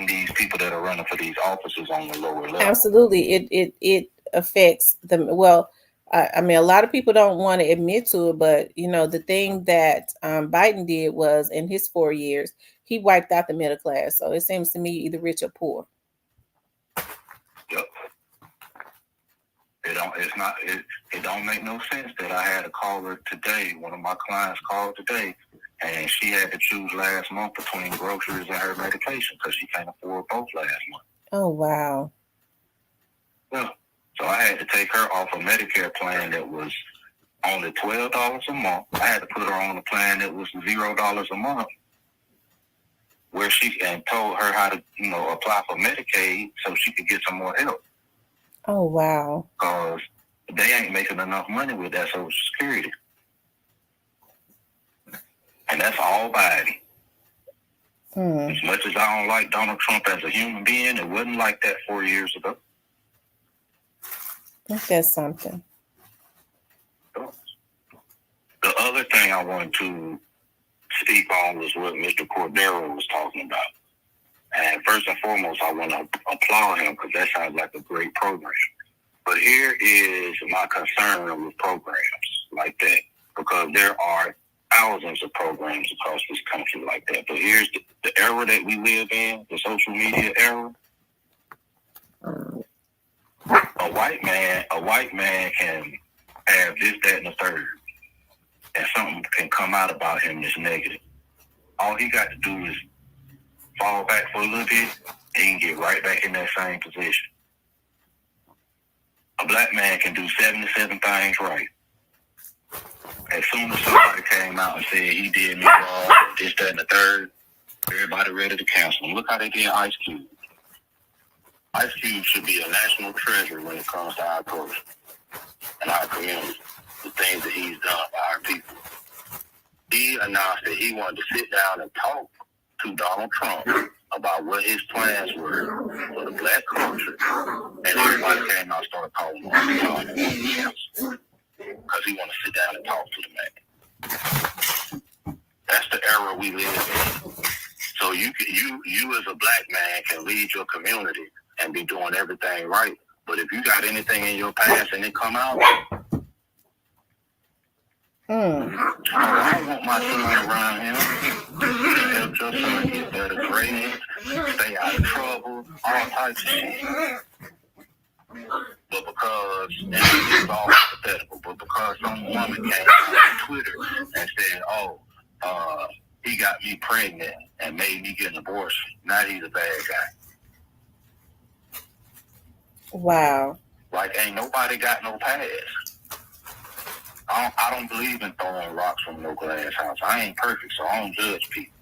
these people that are running for these offices on the lower level. Absolutely. It affects them. Well, I mean, a lot of people don't want to admit to it, but the thing that Biden did was, in his 4 years, he wiped out the middle class. So it seems to me either rich or poor. Yep. It don't make no sense that I had a caller today. One of my clients called today, and she had to choose last month between groceries and her medication because she can't afford both last month. Oh, wow. Yeah. So I had to take her off a Medicare plan that was only $12 a month. I had to put her on a plan that was $0 a month, where and told her how to, apply for Medicaid so she could get some more help. Oh, wow. Because they ain't making enough money with that Social Security. And that's all Biden. As much as I don't like Donald Trump as a human being, it wasn't like that 4 years ago. I think that's something. The other thing I wanted to speak on was what Mr. Cordero was talking about. And first and foremost, I want to applaud him, because that sounds like a great program. But here is my concern with programs like that, because there are thousands of programs across this country like that. But here's the era that we live in, the social media era. A white man can have this, that, and the third, and something can come out about him that's negative. All he got to do is fall back for a little bit, and he can get right back in that same position. A black man can do 77 things right. As soon as somebody came out and said he did me wrong, this, that, and the third, everybody ready to cancel him. Look how they did Ice Cube. Ice Cube should be a national treasure when it comes to our culture and our community, the things that he's done for our people. He announced that he wanted to sit down and talk to Donald Trump about what his plans were for the black culture, and everybody came out and started calling him because he wanted to sit down and talk to the man. That's the era we live in. So you as a black man can lead your community and be doing everything right, but if you got anything in your past and it come out, I don't want my son around him. Help your son get better grades, stay out of trouble, all types of shit. But because, and it's all hypothetical, but because some woman came on Twitter and said, he got me pregnant and made me get an abortion, now he's a bad guy. Wow. Like, ain't nobody got no past. I don't believe in throwing rocks from no glass house. I ain't perfect, so I don't judge people.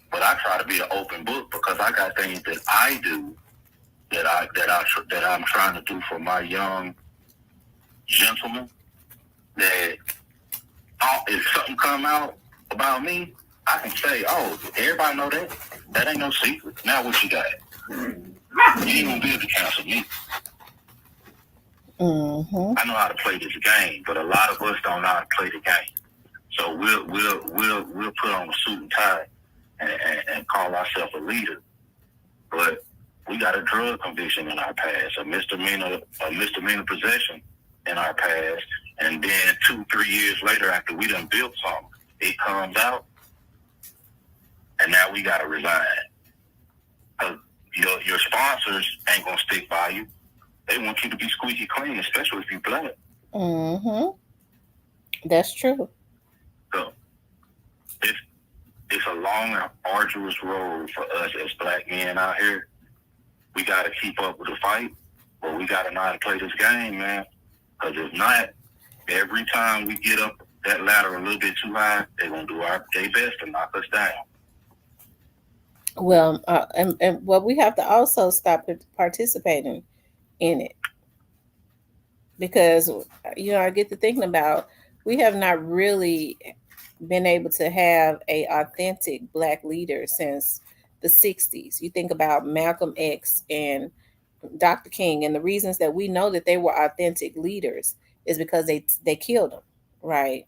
But I try to be an open book because I got things that I do that I'm trying to do for my young gentlemen. That if something come out about me, I can say, everybody know that. That ain't no secret. Now what you got? You ain't gonna be able to cancel me. Mm-hmm. I know how to play this game, but a lot of us don't know how to play the game. So we'll put on a suit and tie and call ourselves a leader, but we got a drug conviction in our past, a misdemeanor possession in our past, and then 2-3 years later, after we done built something, it comes out, and now we got to resign. Your sponsors ain't gonna stick by you. They want you to be squeaky clean, especially if you black. Mm-hmm. That's true. So it's a long and arduous road for us as black men out here. We got to keep up with the fight, but we got to know how to play this game, man. Because if not, every time we get up that ladder a little bit too high, they're going to do their best to knock us down. Well, and we have to also stop participating in it, because I get to thinking about, we have not really been able to have a authentic black leader since the 60s. You think about Malcolm X and Dr. King, and the reasons that we know that they were authentic leaders is because they killed them, right?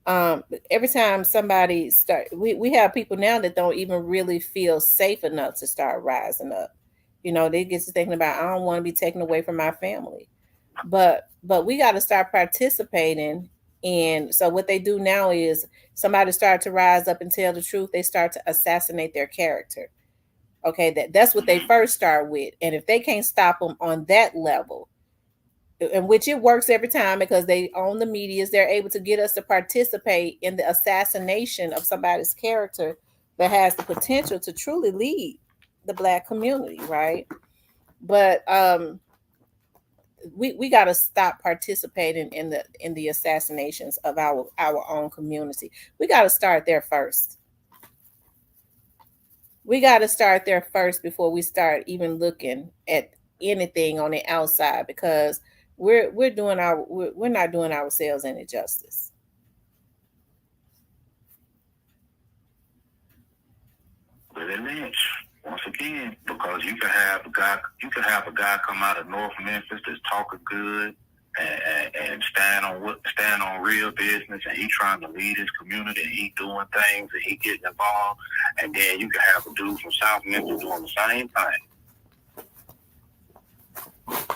Every time somebody we have people now that don't even really feel safe enough to start rising up. They get to thinking about, I don't want to be taken away from my family. But we got to start participating in. So what they do now is, somebody start to rise up and tell the truth, they start to assassinate their character. Okay, that's what they first start with. And if they can't stop them on that level, in which it works every time because they own the medias, they're able to get us to participate in the assassination of somebody's character that has the potential to truly lead the black community, right? But we got to stop participating in the assassinations of our own community. We got to start there first. We got to start there first before we start even looking at anything on the outside, because we're not doing ourselves any justice. Willie Lynch, once again, because you can have a guy come out of North Memphis that's talking good and stand on real business, and he trying to lead his community, and he doing things, and he getting involved, and then you can have a dude from South Memphis doing the same thing.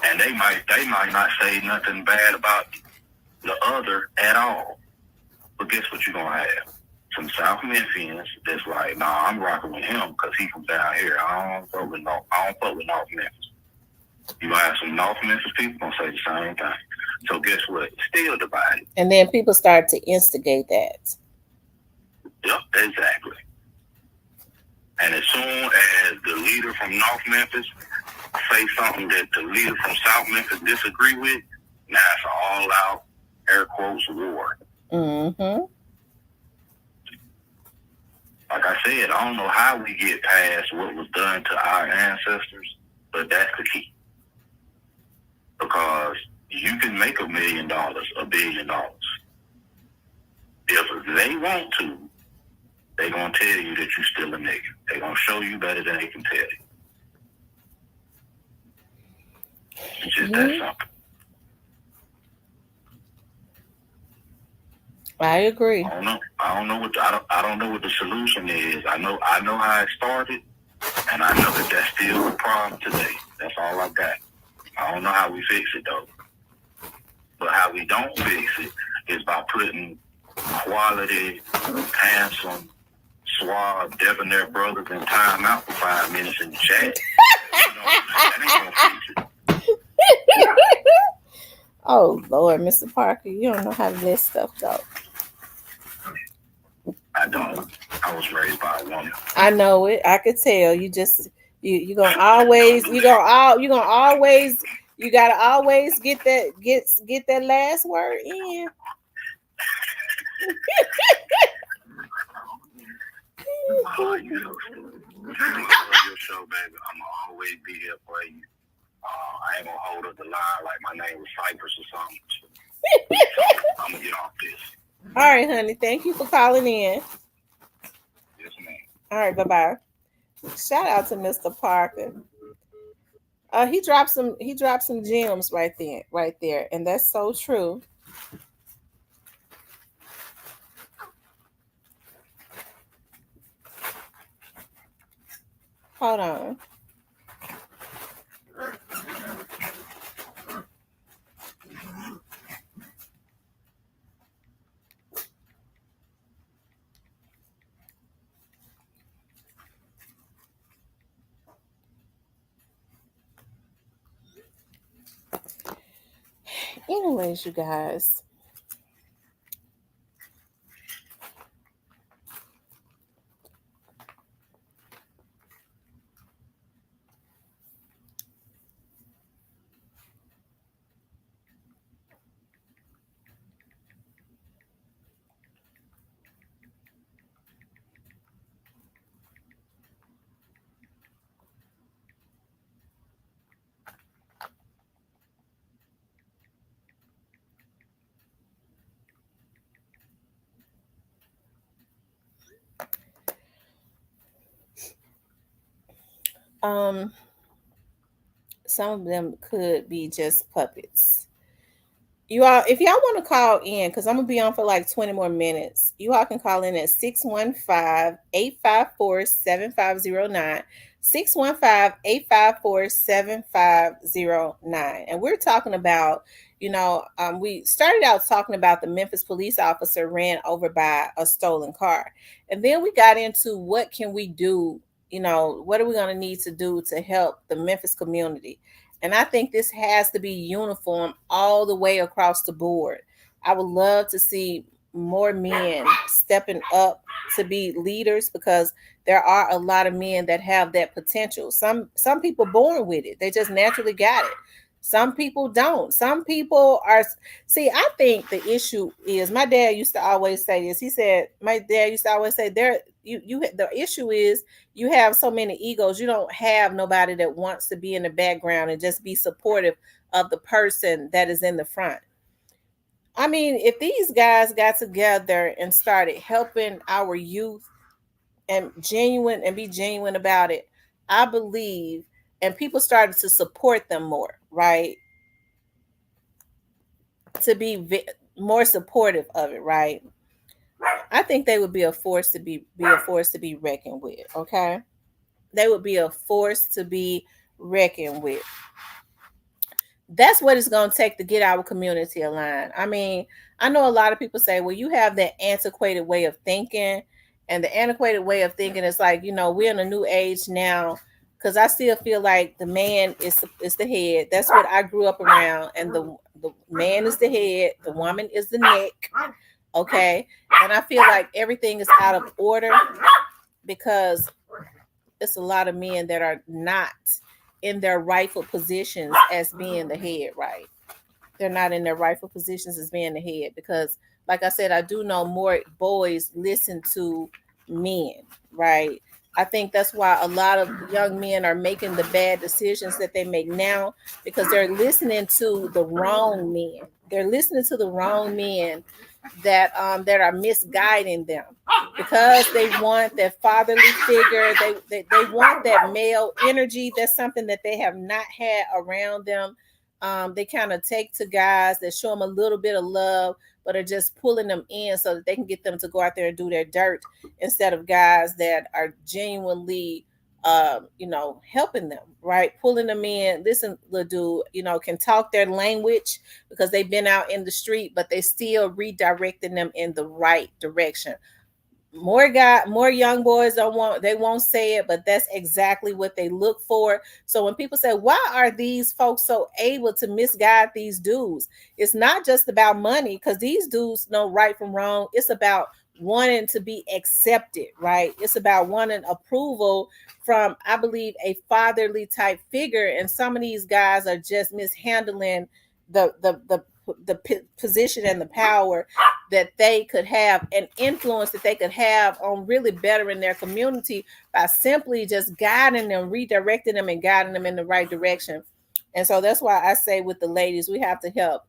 And they might not say nothing bad about the other at all. But guess what you're gonna have? Some South Memphians that's like, nah, I'm rocking with him because he from down here. I don't fuck with North Memphis. You gonna have some North Memphis people gonna say the same thing. So guess what? It's still divided. And then people start to instigate that. Yep, exactly. And as soon as the leader from North Memphis say something that the leader from South Memphis disagree with, now it's an all-out, air quotes, war. Mm-hmm. Like I said, I don't know how we get past what was done to our ancestors, but that's the key. Because you can make $1 million, $1 billion. If they want to, they're going to tell you that you're still a nigga. They're going to show you better than they can tell you. It's just that simple. I agree. I don't know. I don't know what the solution is. I know how it started, and I know that that's still a problem today. That's all I got. I don't know how we fix it though. But how we don't fix it is by putting quality, handsome, suave, debonair brothers in time out for 5 minutes in the chat. That ain't gonna fix it. Oh Lord, Mr. Parker, you don't know how to let stuff go. I don't. I was raised by a woman. I know it. I could tell. You just you gotta always get that last word in. Oh, you so stupid. Your show, baby. I'm gonna always be here for you. I ain't gonna hold up the line like my name was Cypress or something. So, I'm gonna get off this. All right, honey. Thank you for calling in. Yes, ma'am. All right, bye-bye. Shout out to Mr. Parker. He dropped some gems right there, and that's so true. Hold on. Anyways, you guys. Some of them could be just puppets. You all, if y'all want to call in, because I'm gonna be on for like 20 more minutes, you all can call in at 615-854-7509. 615-854-7509. And we're talking about, we started out talking about the Memphis police officer ran over by a stolen car. And then we got into what can we do, what are we going to need to do to help the Memphis community? And I think this has to be uniform all the way across the board. I would love to see more men stepping up to be leaders, because there are a lot of men that have that potential. Some people born with it. They just naturally got it. Some people don't. Some people are. See, I think the issue is, my dad used to always say this. He said, my dad used to always say, the issue is you have so many egos. You don't have nobody that wants to be in the background and just be supportive of the person that is in the front. I mean, if these guys got together and started helping our youth and be genuine about it, I believe, and people started to support them more, right? To be more supportive of it, right? I think they would be a force to be reckoned with. Okay, they would be a force to be reckoned with. That's what it's going to take to get our community aligned. I mean, I know a lot of people say, well, you have that antiquated way of thinking, and the antiquated way of thinking is like, we're in a new age now, because I still feel like the man is the head. That's what I grew up around, and the man is the head, the woman is the neck. Okay, and I feel like everything is out of order because it's a lot of men that are not in their rightful positions as being the head, right? They're not in their rightful positions as being the head, because like I said, I do know more boys listen to men, right? I think that's why a lot of young men are making the bad decisions that they make now, because they're listening to the wrong men. They're listening to the wrong men that are misguiding them, because they want that fatherly figure. They want that male energy. That's something that they have not had around them. They kind of take to guys that show them a little bit of love, but are just pulling them in so that they can get them to go out there and do their dirt, instead of guys that are genuinely helping them, right? Pulling them in. Listen, little dude, can talk their language because they've been out in the street, but they still redirecting them in the right direction. More young boys they won't say it, but that's exactly what they look for. So when people say, why are these folks so able to misguide these dudes? It's not just about money, because these dudes know right from wrong. It's about wanting to be accepted, right? It's about wanting approval from, I believe, a fatherly type figure. And some of these guys are just mishandling the position and the power that they could have, and influence that they could have on really bettering their community by simply just guiding them, redirecting them, and guiding them in the right direction. And so that's why I say, with the ladies, we have to help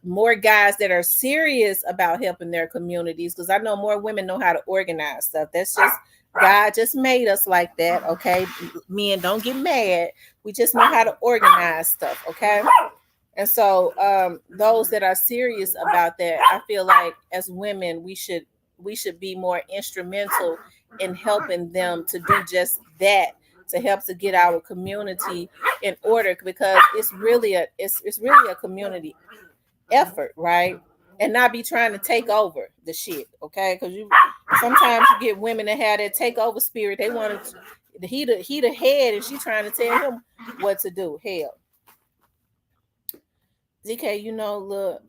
more guys that are serious about helping their communities, because I know more women know how to organize stuff. That's just, God just made us like that, okay? Men, don't get mad. We just know how to organize stuff, okay? And so those that are serious about that, I feel like as women, we should be more instrumental in helping them to do just that, to help to get our community in order, because it's really a community effort, right? And not be trying to take over the shit, okay? Because sometimes you get women that have that takeover spirit. They want to he the head, and she trying to tell him what to do. Hell, ZK, look.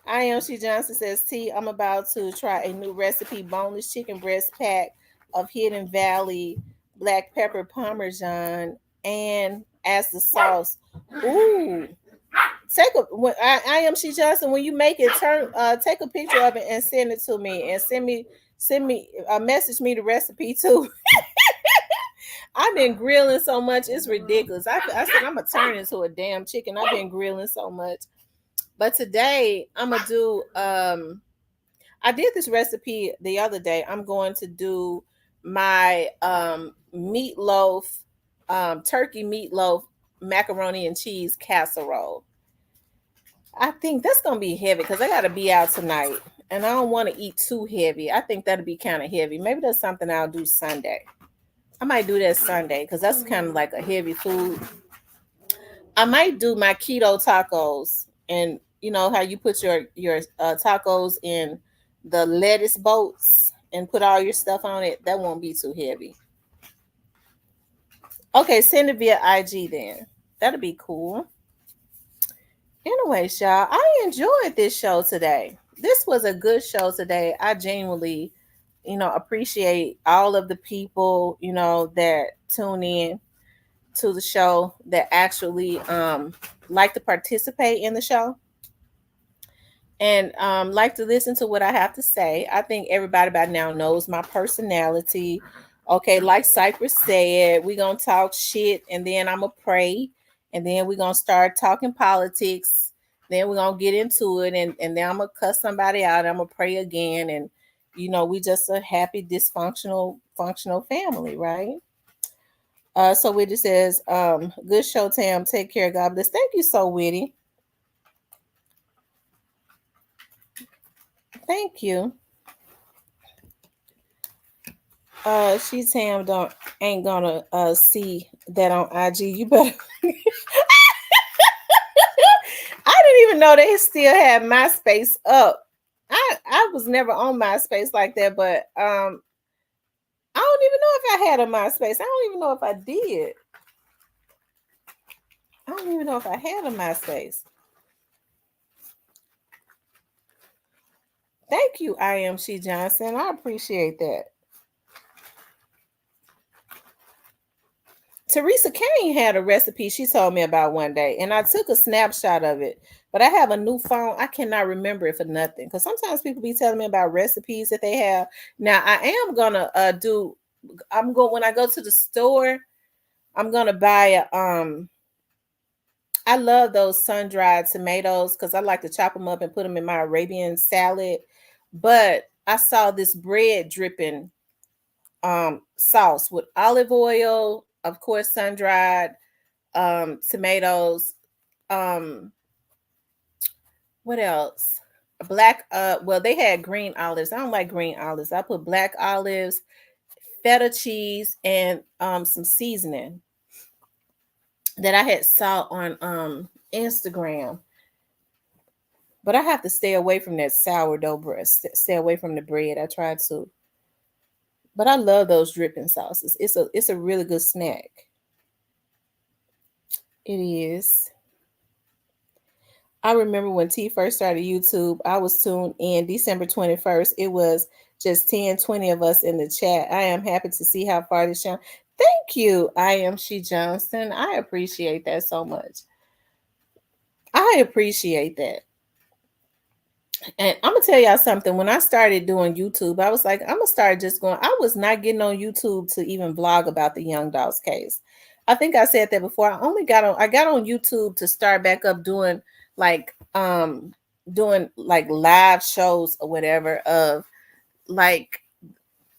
I am She Johnson says, T, I'm about to try a new recipe: boneless chicken breast pack of Hidden Valley black pepper parmesan and as the sauce. Ooh. I am She Johnson. When you make it, take a picture of it and send it to me, and send me message me the recipe too. I've been grilling so much, it's ridiculous. I said I'm gonna turn into a damn chicken. I've been grilling so much. But today I'm gonna do I did this recipe the other day. I'm going to do my meatloaf, turkey meatloaf macaroni and cheese casserole. I think that's gonna be heavy because I gotta be out tonight, and I don't want to eat too heavy. I think that'll be kind of heavy. Maybe that's something I'll do Sunday. I might do that Sunday because that's kind of like a heavy food. I might do my keto tacos, and you know how you put your tacos in the lettuce boats and put all your stuff on it. That won't be too heavy. Okay, send it via IG then. That'll be cool. Anyways, y'all, I enjoyed this show today. This was a good show today. I genuinely, appreciate all of the people, that tune in to the show, that actually like to participate in the show and like to listen to what I have to say. I think everybody by now knows my personality. Okay, like Cypress said, we're going to talk shit, and then I'm going to pray, and then we're going to start talking politics. Then we're going to get into it, and then I'm going to cuss somebody out. I'm going to pray again, and, we just a happy, dysfunctional, functional family, right? So Witty says, good show, Tam. Take care. God bless. Thank you, so Witty. Thank you. She Tam ain't gonna see that on IG. You better. I didn't even know they still had MySpace up. I was never on MySpace like that, but I don't even know if I had a MySpace. I don't even know if I did. I don't even know if I had a MySpace. Thank you, I am She Johnson. I appreciate that. Teresa Kane had a recipe she told me about one day, and I took a snapshot of it. But I have a new phone. I cannot remember it for nothing. Because sometimes people be telling me about recipes that they have. Now I am gonna when I go to the store, I'm gonna buy I love those sun-dried tomatoes because I like to chop them up and put them in my Arabian salad. But I saw this bread dripping sauce with olive oil, of course, sun-dried tomatoes, what else? Black well, they had green olives. I don't like green olives. I put black olives, feta cheese, and some seasoning that I had saw on Instagram. But I have to stay away from that sourdough bread. Stay away from the bread. I tried to. But I love those dripping sauces. It's a really good snack. It is. I remember when T first started YouTube, I was tuned in December 21st. It was just 10, 20 of us in the chat. I am happy to see how far this channel. Thank you. I am She Johnson. I appreciate that so much. I appreciate that. And I'm gonna tell y'all something. When I started doing YouTube, I was like, I'm gonna start just going. I was not getting on YouTube to even vlog about the Young Dolls case. I think I said that before. I got on YouTube to start back up doing like live shows or whatever of like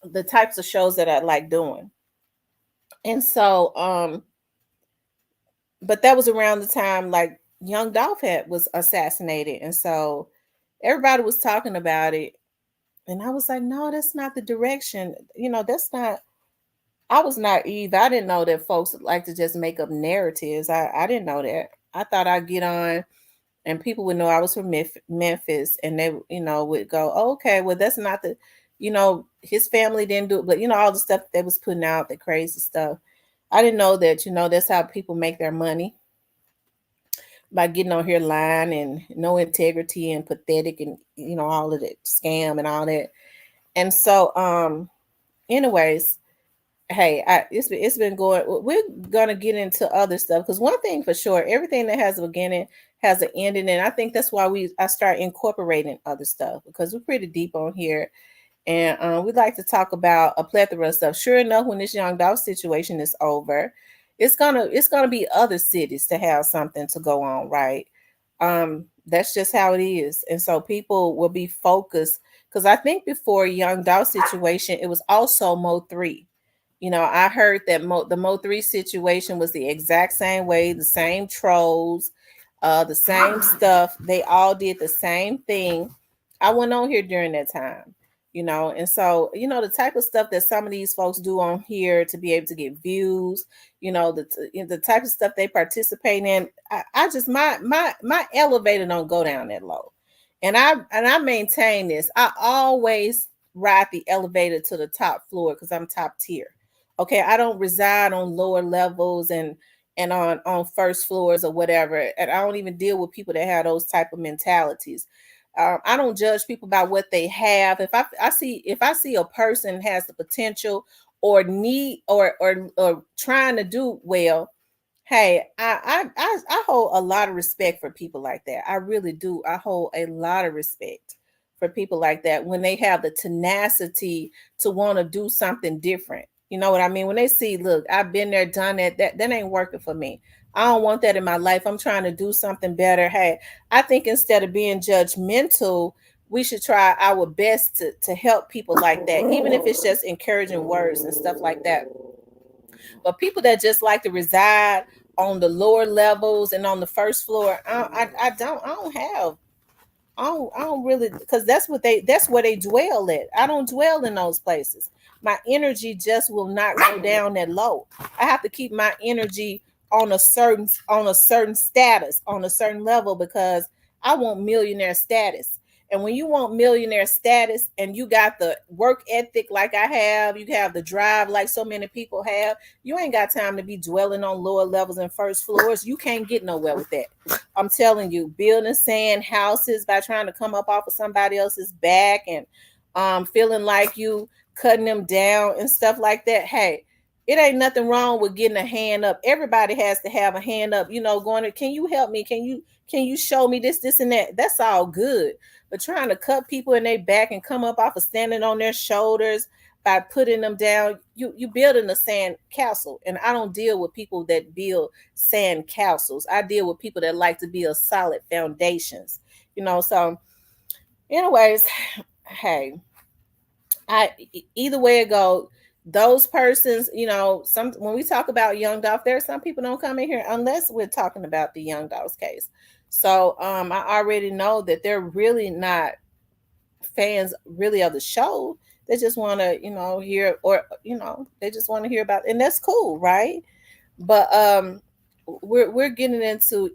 the types of shows that I like doing. And so but that was around the time like Young Dolph was assassinated, and so everybody was talking about it, and I was like, no, that's not the direction. That's not. I was naive. I didn't know that folks would like to just make up narratives. I didn't know that. I thought I'd get on and people would know I was from Memphis, and they, would go, oh, okay, well, that's not the, his family didn't do it, but all the stuff that was putting out, the crazy stuff. I didn't know that, that's how people make their money, by getting on here lying and no integrity and pathetic and all of that scam and all that. And so anyways, hey, it's been going. We're gonna get into other stuff because one thing for sure, everything that has a beginning has an ending, and I think that's why I start incorporating other stuff because we're pretty deep on here, and we'd like to talk about a plethora of stuff. Sure enough, when this Young Dolph situation is over, it's gonna be other cities to have something to go on, right? That's just how it is, and so people will be focused because I think before Young Dolph situation, it was also Mo 3. I heard that the Mo 3 situation was the exact same way, the same trolls, the same stuff. They all did the same thing. I went on here during that time, and so, the type of stuff that some of these folks do on here to be able to get views, the type of stuff they participate in. I just, my elevator don't go down that low. And I maintain this. I always ride the elevator to the top floor because I'm top tier. Okay, I don't reside on lower levels and on first floors or whatever, and I don't even deal with people that have those type of mentalities. I don't judge people by what they have. If I see a person has the potential or need or trying to do well, hey, I hold a lot of respect for people like that. I really do. I hold a lot of respect for people like that when they have the tenacity to want to do something different. You know what I mean? When they see, look, I've been there, done that, that ain't working for me. I don't want that in my life. I'm trying to do something better. Hey, I think instead of being judgmental, we should try our best to help people like that, even if it's just encouraging words and stuff like that. But people that just like to reside on the lower levels and on the first floor, I don't really, because that's where they dwell at. I don't dwell in those places. My energy just will not go down that low. I have to keep my energy on a certain status, on a certain level, because I want millionaire status. And when you want millionaire status and you got the work ethic like I have, you have the drive like so many people have, you ain't got time to be dwelling on lower levels and first floors. You can't get nowhere with that. I'm telling you, building sand houses by trying to come up off of somebody else's back and feeling like you cutting them down and stuff like that. Hey, It ain't nothing wrong with getting a hand up. Everybody has to have a hand up, going to, can you help me? Can you show me this and that? That's all good. But trying to cut people in their back and come up off of standing on their shoulders by putting them down, you building a sand castle. And I don't deal with people that build sand castles. I deal with people that like to build solid foundations. So anyways, hey, either way it goes, those persons, some when we talk about Young Dolph, there are some people don't come in here unless we're talking about the Young Dolph's case. So I already know that they're really not fans really of the show. They just want to, hear, or they just want to hear about, and that's cool, right? But we're getting into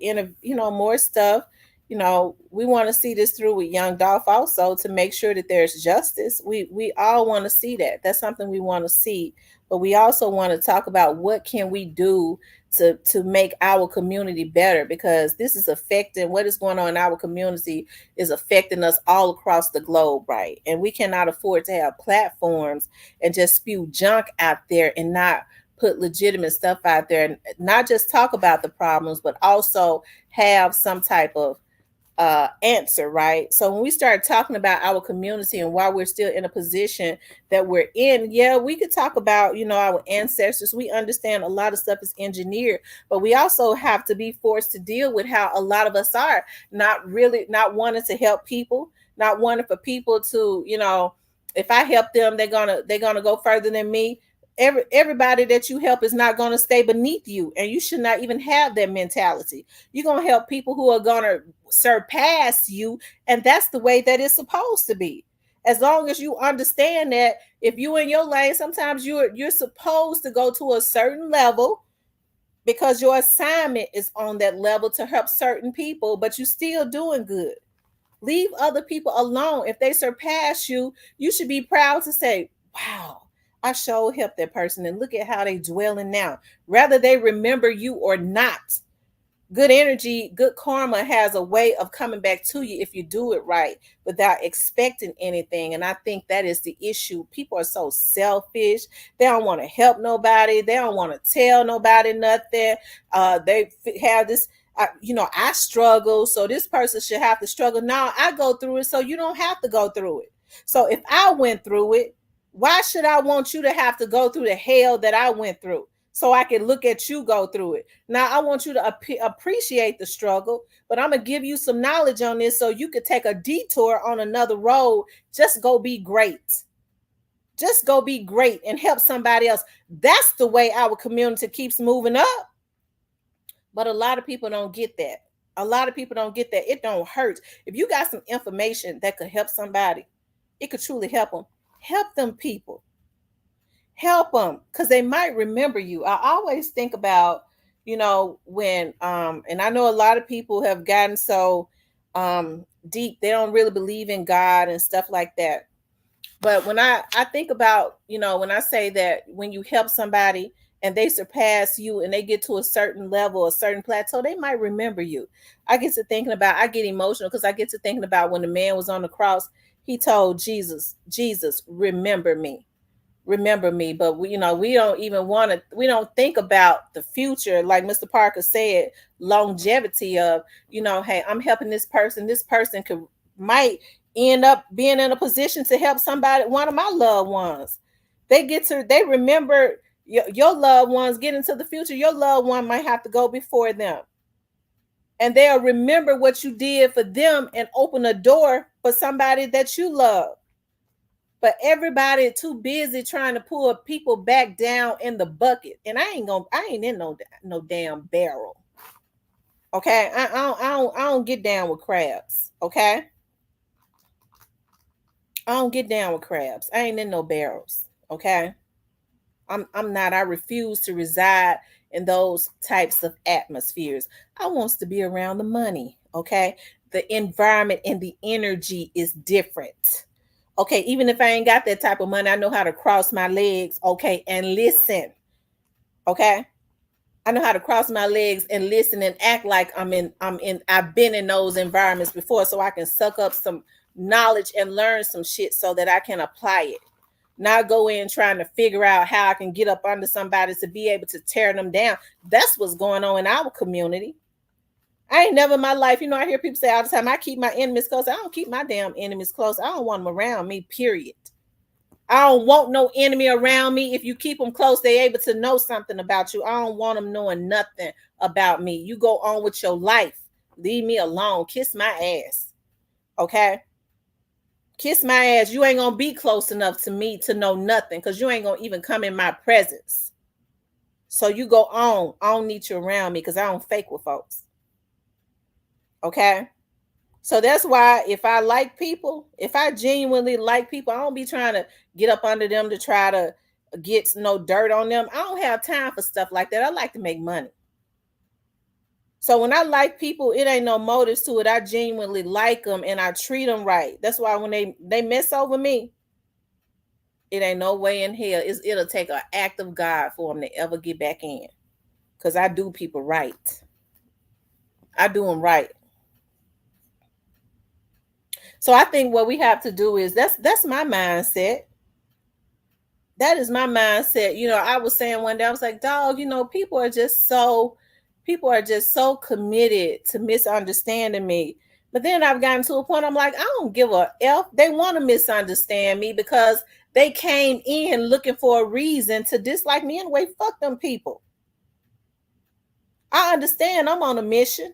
more stuff. We want to see this through with Young Dolph also, to make sure that there's justice. We all want to see that. That's something we want to see. But we also want to talk about what can we do to make our community better, because this is affecting, what is going on in our community is affecting us all across the globe, right? And we cannot afford to have platforms and just spew junk out there and not put legitimate stuff out there, and not just talk about the problems, but also have some type of answer, right? So when we start talking about our community and why we're still in a position that we're in, yeah, we could talk about, our ancestors. We understand a lot of stuff is engineered, but we also have to be forced to deal with how a lot of us are not wanting to help people, not wanting for people to, if I help them, they're gonna go further than me. Everybody that you help is not going to stay beneath you, and you should not even have that mentality. You're going to help people who are going to surpass you, and that's the way that it's supposed to be. As long as you understand that if you in your lane, sometimes you're supposed to go to a certain level because your assignment is on that level to help certain people, but you're still doing good. Leave other people alone. If they surpass you, you should be proud to say, wow, I sure helped that person, and look at how they dwelling now. Rather they remember you or not. Good energy, good karma has a way of coming back to you if you do it right without expecting anything. And I think that is the issue. People are so selfish. They don't want to help nobody. They don't want to tell nobody nothing. They have this, I struggle, so this person should have to struggle. No, I go through it, so you don't have to go through it. So if I went through it, why should I want you to have to go through the hell that I went through so I can look at you go through it? Now, I want you to appreciate the struggle, but I'm going to give you some knowledge on this so you could take a detour on another road. Just go be great. Just go be great and help somebody else. That's the way our community keeps moving up. But a lot of people don't get that. A lot of people don't get that. It don't hurt. If you got some information that could help somebody, it could truly help them. Help them people. Help them, because they might remember you. I always think about, when and I know a lot of people have gotten so deep, they don't really believe in God and stuff like that. But when I think about, when I say that when you help somebody and they surpass you and they get to a certain level, a certain plateau, they might remember you. I get emotional because I get to thinking about when the man was on the cross. He told Jesus, remember me. But we don't even we don't think about the future. Like Mr. Parker said, longevity of, hey, I'm helping this person. This person might end up being in a position to help somebody, one of my loved ones. They remember your loved ones, get into the future. Your loved one might have to go before them. And they'll remember what you did for them and open a door for somebody that you love. But everybody too busy trying to pull people back down in the bucket. And I ain't in no damn barrel. Okay? I don't get down with crabs. Okay? I don't get down with crabs. I ain't in no barrels. Okay? I'm not. I refuse to reside in those types of atmospheres. I wants to be around the money. Okay? The environment and the energy is different. Okay, even if I ain't got that type of money, I know how to cross my legs, okay, and listen. Okay? I know how to cross my legs and listen and act like I've been in those environments before, so I can suck up some knowledge and learn some shit so that I can apply it. not go in trying to figure out how I can get up under somebody to be able to tear them down. That's what's going on in our community. I ain't never in my life, I hear people say all the time, I keep my enemies close. I don't keep my damn enemies close. I don't want them around me, period. I don't want no enemy around me. If you keep them close, they're able to know something about you. I don't want them knowing nothing about me. You go on with your life. Leave me alone. Kiss my ass. Okay? Kiss my ass. You ain't going to be close enough to me to know nothing because you ain't going to even come in my presence. So you go on. I don't need you around me because I don't fake with folks. Okay? So that's why if I like people, if I genuinely like people, I don't be trying to get up under them to try to get no dirt on them. I don't have time for stuff like that. I like to make money. So when I like people, it ain't no motives to it. I genuinely like them and I treat them right. That's why when they mess over me, it ain't no way in hell. It'll take an act of God for them to ever get back in. Because I do people right. I do them right. So I think what we have to do is that's my mindset. That is my mindset. I was saying one day, I was like, dog, people are just so committed to misunderstanding me. But then I've gotten to a point, I'm like, I don't give a F. They want to misunderstand me because they came in looking for a reason to dislike me anyway. Fuck them people. I understand I'm on a mission.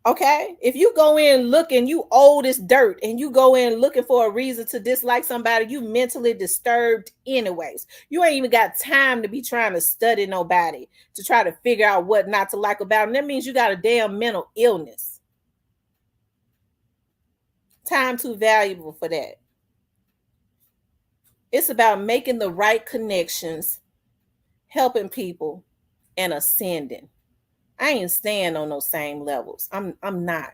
Okay, if you go in looking, you old as dirt, and you go in looking for a reason to dislike somebody, you mentally disturbed anyways. You ain't even got time to be trying to study nobody to try to figure out what not to like about them. That means you got a damn mental illness. Time too valuable for that. It's about making the right connections, helping people, and ascending. I ain't staying on those same levels. I'm not.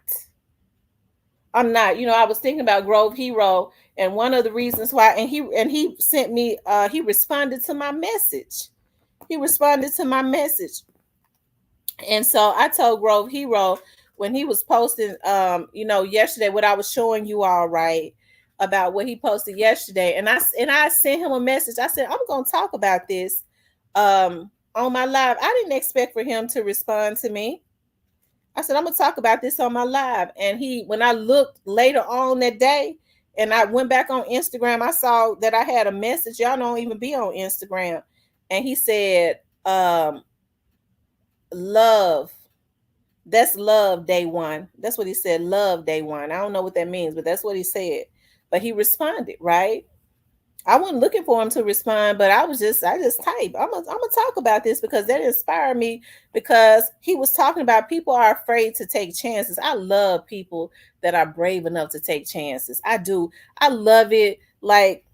I was thinking about Grove Hero, and one of the reasons why, and he sent me, he responded to my message. And so I told Grove Hero when he was posting, yesterday, what I was showing you all right about what he posted yesterday, and I sent him a message. I said, I'm gonna talk about this on my live. I didn't expect for him to respond to me. I said, I'm going to talk about this on my live. And when I looked later on that day and I went back on Instagram, I saw that I had a message. Y'all don't even be on Instagram. And he said, love. That's love day one. That's what he said. Love day one. I don't know what that means, but that's what he said. But he responded, right? I wasn't looking for him to respond, but I just typed. I'm gonna talk about this because that inspired me, because he was talking about people are afraid to take chances. I love people that are brave enough to take chances. I do. I love it. Like,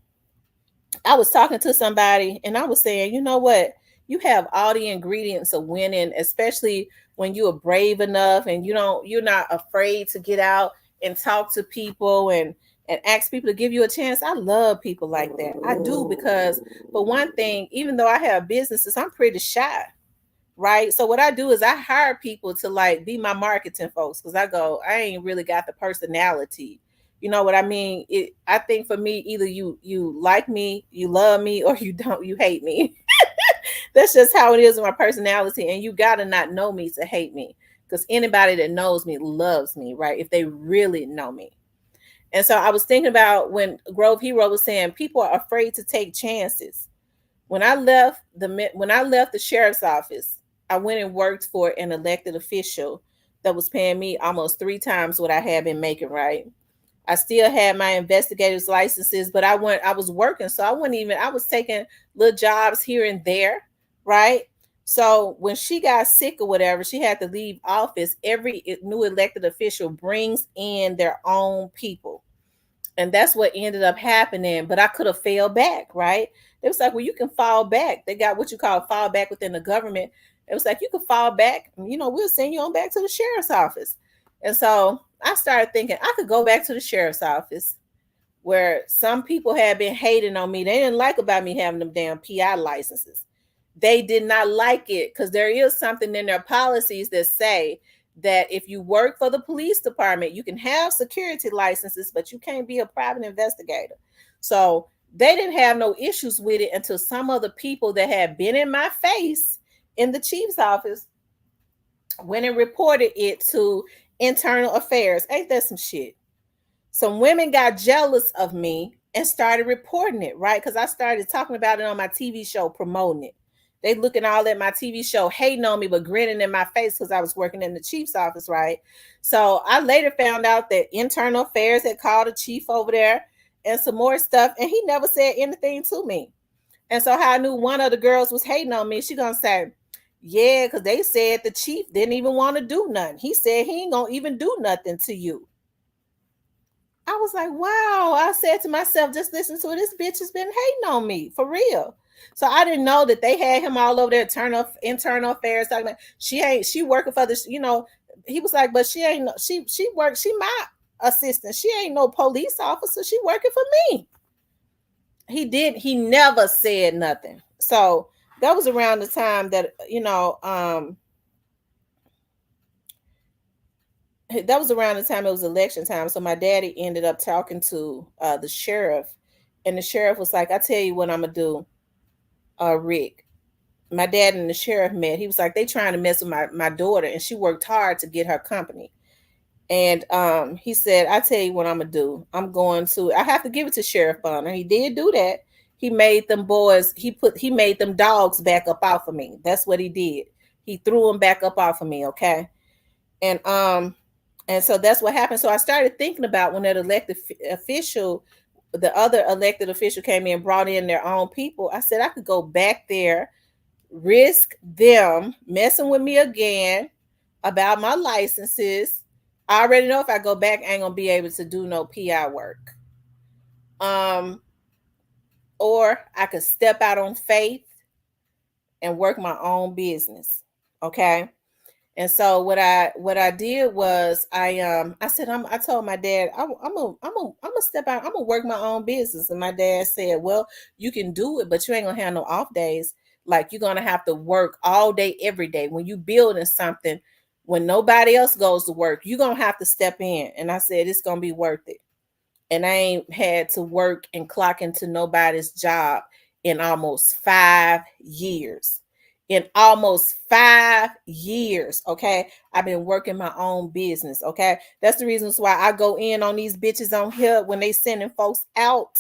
I was talking to somebody and I was saying, you know what? You have all the ingredients of winning, especially when you are brave enough and you're not afraid to get out and talk to people and ask people to give you a chance. I love people like that. I do, because for one thing, even though I have businesses, I'm pretty shy, right? So what I do is I hire people to like be my marketing folks, because I ain't really got the personality. You know what I mean? I think for me, either you like me, you love me, or you don't, you hate me. That's just how it is with my personality. And you got to not know me to hate me, because anybody that knows me loves me, right? If they really know me. And so I was thinking about when Grove Hero was saying people are afraid to take chances. When I left the sheriff's office, I went and worked for an elected official that was paying me almost 3 times what I had been making, right? I still had my investigator's licenses, but I was working. So I was taking little jobs here and there, right? So when she got sick or whatever, she had to leave office. Every new elected official brings in their own people. And that's what ended up happening. But I could have fell back, right? It was like, well, you can fall back. They got what you call fall back within the government. It was like, you could fall back. We'll send you on back to the sheriff's office. And so I started thinking I could go back to the sheriff's office, where some people had been hating on me. They didn't like about me having them damn PI licenses. They did not like it, because there is something in their policies that say that if you work for the police department, you can have security licenses, but you can't be a private investigator. So They didn't have no issues with it until some of the people that had been in my face in the chief's office went and reported it to internal affairs. Ain't that some shit? Some women got jealous of me and started reporting it, right? Because I started talking about it on my TV show, promoting it. They looking all at my TV show, hating on me, but grinning in my face because I was working in the chief's office, right? So I later found out that internal affairs had called a chief over there and some more stuff, and he never said anything to me. And so how I knew one of the girls was hating on me, she gonna say, yeah, because they said the chief didn't even want to do nothing. He said he ain't gonna even do nothing to you. I was like, wow. I said to myself, just listen to it. This bitch has been hating on me for real. So I didn't know that they had him all over there, internal affairs. Talking about she working for this, he was like, but she ain't, she my assistant. She ain't no police officer. She working for me. He never said nothing. So that was around the time that, that was around the time it was election time. So my daddy ended up talking to the sheriff, and the sheriff was like, I tell you what I'm gonna do, Rick. My dad and the sheriff met. He was like, they trying to mess with my daughter, and she worked hard to get her company. And he said, I tell you what I'm gonna do. I have to give it to Sheriff Bonner. He did do that. He made them boys, he made them dogs back up off of me. That's what he did. He threw them back up off of me, okay? And so that's what happened. So I started thinking about when that elected official, the other elected official came in and brought in their own people. I said I could go back there, risk them messing with me again about my licenses. I already know if I go back, I ain't gonna be able to do no PI work. Or I could step out on faith and work my own business. Okay. And so what I did was I said I told my dad I'm gonna step out, I'm gonna work my own business. And my dad said, well, you can do it, but you ain't gonna have no off days. Like, you're gonna have to work all day every day. When you building something, when nobody else goes to work, you're gonna have to step in. And I said, it's gonna be worth it. And I ain't had to work and clock into nobody's job in almost 5 years. In almost 5 years, okay? I've been working my own business, okay? That's the reasons why I go in on these bitches on here when they sending folks out.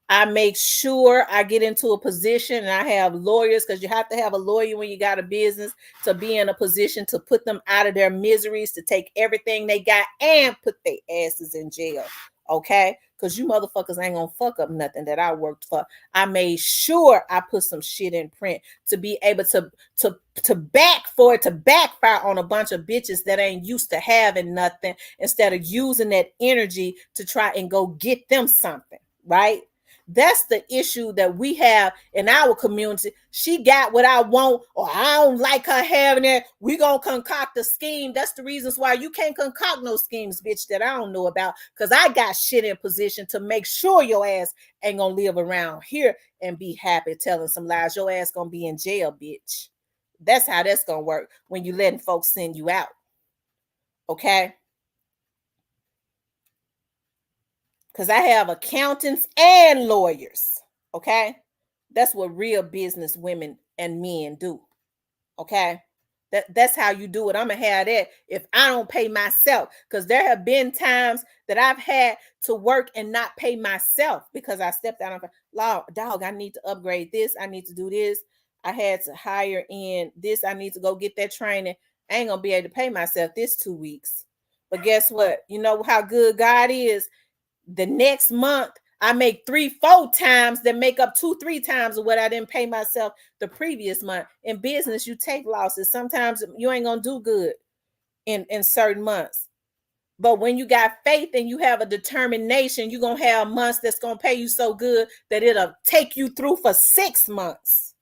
I make sure I get into a position, and I have lawyers, because you have to have a lawyer when you got a business to be in a position to put them out of their miseries, to take everything they got and put their asses in jail. Okay, because you motherfuckers ain't gonna fuck up nothing that I worked for. I made sure I put some shit in print to be able to backfire on a bunch of bitches that ain't used to having nothing, instead of using that energy to try and go get them something, right? That's the issue that we have in our community. She got what I want, or I don't like her having it. We gonna concoct a scheme. That's the reasons why you can't concoct no schemes, bitch, that I don't know about, because I got shit in position to make sure your ass ain't gonna live around here and be happy telling some lies. Your ass gonna be in jail, bitch. That's how that's gonna work when you letting folks send you out. Okay? Because I have accountants and lawyers. Okay? That's what real business women and men do. Okay? That's how you do it. I'm going to have that if I don't pay myself. Because there have been times that I've had to work and not pay myself because I stepped out on, dog, I need to upgrade this. I need to do this. I had to hire in this. I need to go get that training. I ain't going to be able to pay myself this 2 weeks. But guess what? You know how good God is? The next month, I make 3-4 times that make up 2-3 times of what I didn't pay myself the previous month. In business, you take losses. Sometimes you ain't gonna do good in certain months. But when you got faith and you have a determination, you're gonna have months that's gonna pay you so good that it'll take you through for 6 months.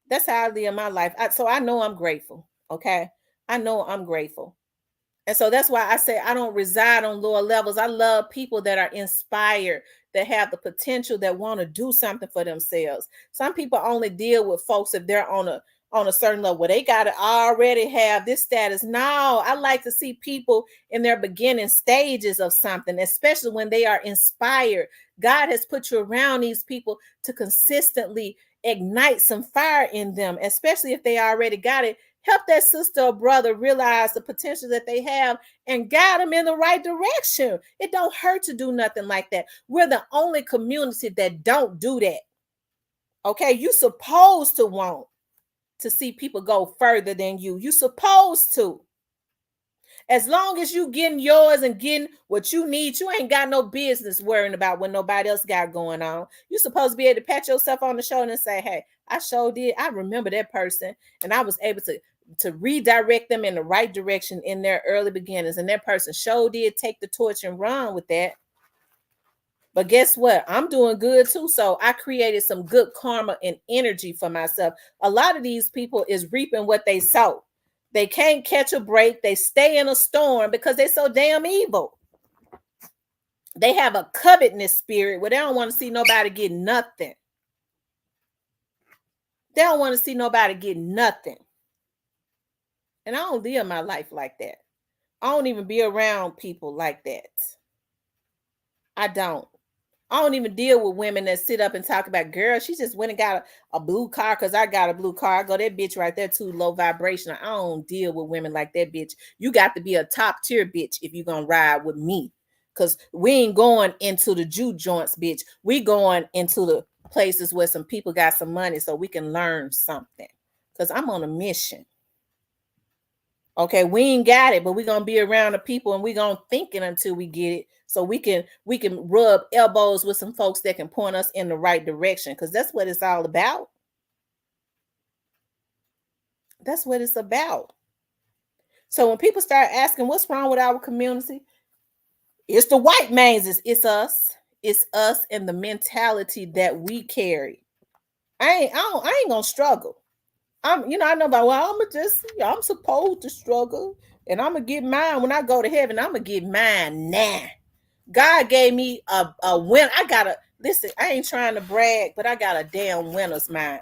That's how I live my life. So I know I'm grateful. Okay, I know I'm grateful. And so that's why I say I don't reside on lower levels. I love people that are inspired, that have the potential, that want to do something for themselves. Some people only deal with folks if they're on on a certain level where they got to already have this status. No, I like to see people in their beginning stages of something, especially when they are inspired. God has put you around these people to consistently ignite some fire in them, especially if they already got it. Help that sister or brother realize the potential that they have and guide them in the right direction. It don't hurt to do nothing like that. We're the only community that don't do that. Okay, you supposed to want to see people go further than you. You supposed to. As long as you getting yours and getting what you need, you ain't got no business worrying about what nobody else got going on. You supposed to be able to pat yourself on the shoulder and say, hey, I sure did. I remember that person, and I was able to redirect them in the right direction in their early beginnings. And that person sure did take the torch and run with that. But guess what? I'm doing good too. So I created some good karma and energy for myself. A lot of these people is reaping what they sow. They can't catch a break. They stay in a storm because they're so damn evil. They have a covetousness spirit where they don't want to see nobody get nothing. They don't want to see nobody get nothing. And I don't live my life like that. I don't even be around people like that. I don't even deal with women that sit up and talk about, girl, she just went and got a blue car because I got a blue car. I go, that bitch right there too low vibration. I don't deal with women like that, bitch. You got to be a top tier bitch if you're going to ride with me. Because we ain't going into the Jew joints, bitch. We going into the places where some people got some money so we can learn something. Because I'm on a mission. Okay, we ain't got it, but we're going to be around the people and we're going to think it until we get it. So we can rub elbows with some folks that can point us in the right direction, because that's what it's all about. That's what it's about. So when people start asking what's wrong with our community, it's the white mans, it's us. It's us and the mentality that we carry. I ain't gonna struggle. I know about, well, I'm supposed to struggle and I'm gonna get mine when I go to heaven. I'm gonna get mine now. God gave me a win. Listen, I ain't trying to brag, but I got a damn winner's mind.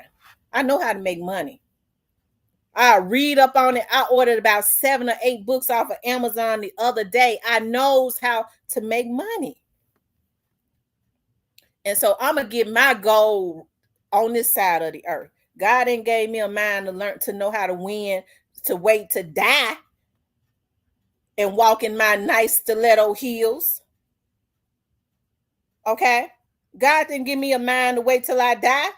I know how to make money. I read up on it. I ordered about 7 or 8 books off of Amazon the other day. I knows how to make money. And so I'm going to get my goal on this side of the earth. God ain't gave me a mind to learn to know how to win, to wait to die and walk in my nice stiletto heels. Okay? God didn't give me a mind to wait till I die.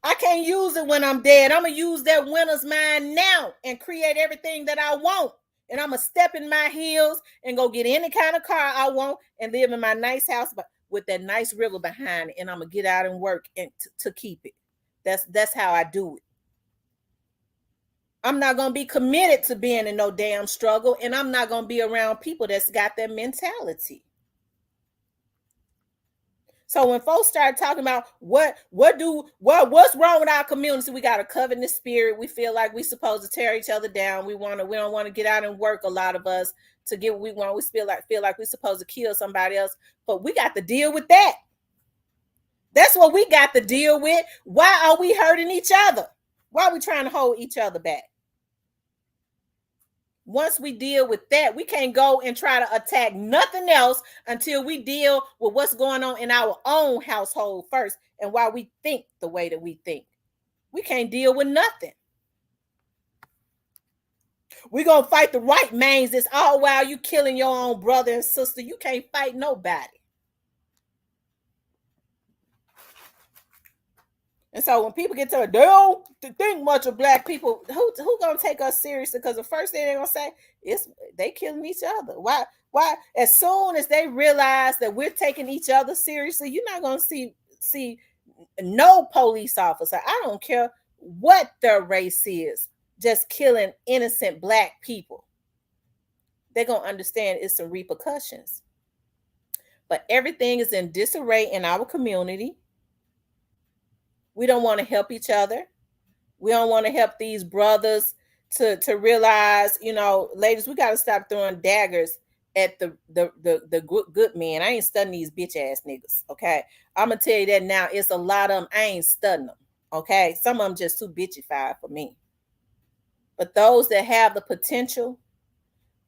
I can't use it when I'm dead. I'm going to use that winner's mind now and create everything that I want. And I'm going to step in my heels and go get any kind of car I want and live in my nice house with that nice river behind it. And I'm going to get out and work and to keep it. That's how I do it. I'm not going to be committed to being in no damn struggle. And I'm not going to be around people that's got that mentality. So when folks start talking about what's wrong with our community, we got a covetousness spirit. We feel like we supposed to tear each other down. We don't want to get out and work. A lot of us to get what we want. We feel like we're supposed to kill somebody else, but we got to deal with that. That's what we got to deal with. Why are we hurting each other? Why are we trying to hold each other back? Once we deal with that, we can't go and try to attack nothing else until we deal with what's going on in our own household first and why we think the way that we think. We can't deal with nothing. We're going to fight the right mans. It's all while you killing your own brother and sister. You can't fight nobody. And so when people get to it, they don't think much of black people. Who gonna take us seriously? Because the first thing they're gonna say is they killing each other. Why? As soon as they realize that we're taking each other seriously, you're not gonna see no police officer. I don't care what their race is, just killing innocent black people. They're gonna understand it's some repercussions. But everything is in disarray in our community. We don't want to help each other. We don't want to help these brothers to realize, ladies, we got to stop throwing daggers at the good men. I ain't studying these bitch ass niggas. Okay. I'm going to tell you that now. It's a lot of them. I ain't studying them. Okay, some of them just too bitchified for me. But those that have the potential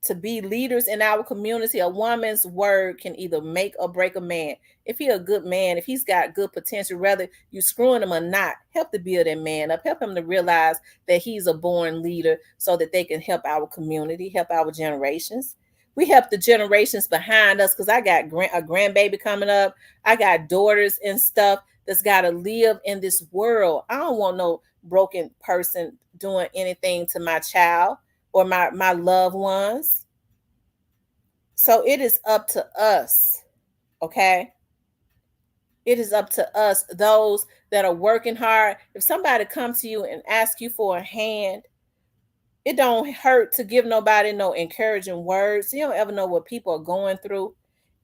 to be leaders in our community, a woman's word can either make or break a man. If he's a good man, if he's got good potential, whether you screwing him or not, help to build that man up. Help him to realize that he's a born leader so that they can help our community, help our generations. We help the generations behind us because I got a grandbaby coming up. I got daughters and stuff that's got to live in this world. I don't want no broken person doing anything to my child or my loved ones. So it is up to us, okay? It is up to us, those that are working hard. If somebody comes to you and asks you for a hand, it don't hurt to give nobody no encouraging words. You don't ever know what people are going through.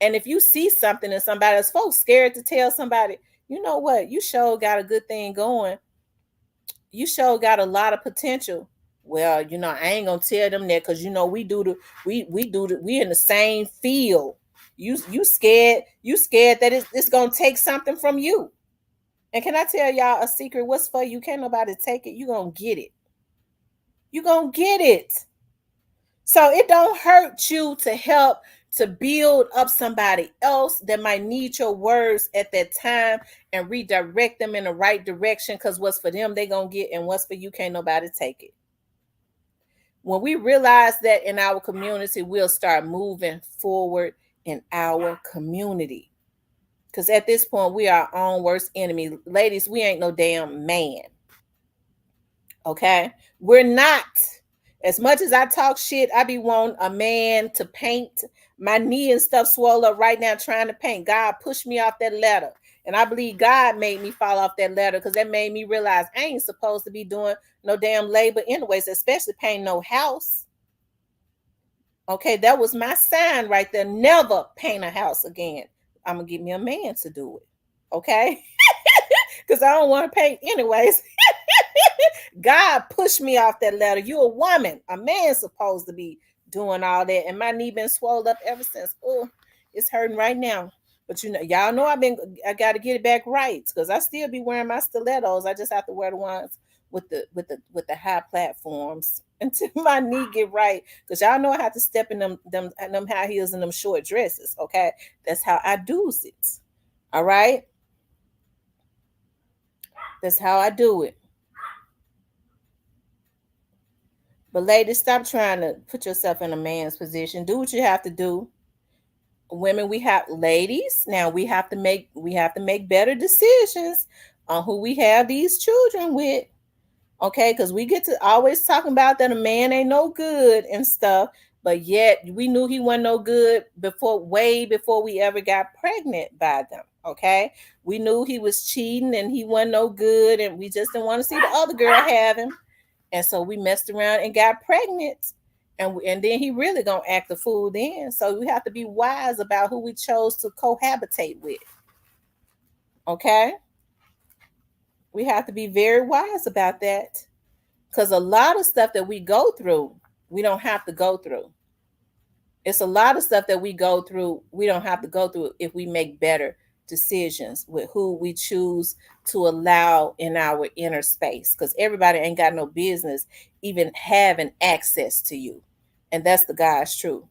And if you see something in somebody else, folks scared to tell somebody, you know what, you sure got a good thing going. You sure got a lot of potential. Well, you know, I ain't gonna tell them that because you know we in the same field. You scared that it's gonna take something from you. And can I tell y'all a secret? What's for you? Can't nobody take it. You gonna get it. You gonna get it. So it don't hurt you to help to build up somebody else that might need your words at that time and redirect them in the right direction, because what's for them they gonna get, and what's for you can't nobody take it. When we realize that in our community, we'll start moving forward in our community. Because at this point, we are our own worst enemy. Ladies, we ain't no damn man. Okay? We're not. As much as I talk shit, I be wanting a man to paint. My knee and stuff swell up right now trying to paint. God pushed me off that ladder. And I believe God made me fall off that ladder because that made me realize I ain't supposed to be doing no damn labor anyways, especially painting no house. Okay, that was my sign right there. Never paint a house again. I'm going to get me a man to do it. Okay? Because I don't want to paint anyways. God pushed me off that ladder. You're a woman. A man's supposed to be doing all that. And my knee been swelled up ever since. Oh, it's hurting right now. But you know, y'all know I got to get it back right because I still be wearing my stilettos. I just have to wear the ones with the high platforms until my knee get right. Because y'all know I have to step in them high heels and them short dresses. Okay, that's how I do it. All right, that's how I do it. But ladies, stop trying to put yourself in a man's position. Do what you have to do. Women, we have ladies. Now we have to make better decisions on who we have these children with. Okay, because we get to always talking about that a man ain't no good and stuff, but yet we knew he wasn't no good way before we ever got pregnant by them. Okay, we knew he was cheating and he wasn't no good, and we just didn't want to see the other girl have him, and so we messed around and got pregnant. And then he really gonna act a fool then. So we have to be wise about who we chose to cohabitate with. Okay? We have to be very wise about that. Because a lot of stuff that we go through, we don't have to go through. It's a lot of stuff that we go through, we don't have to go through if we make better decisions with who we choose to allow in our inner space. Because everybody ain't got no business even having access to you. And that's the God's truth.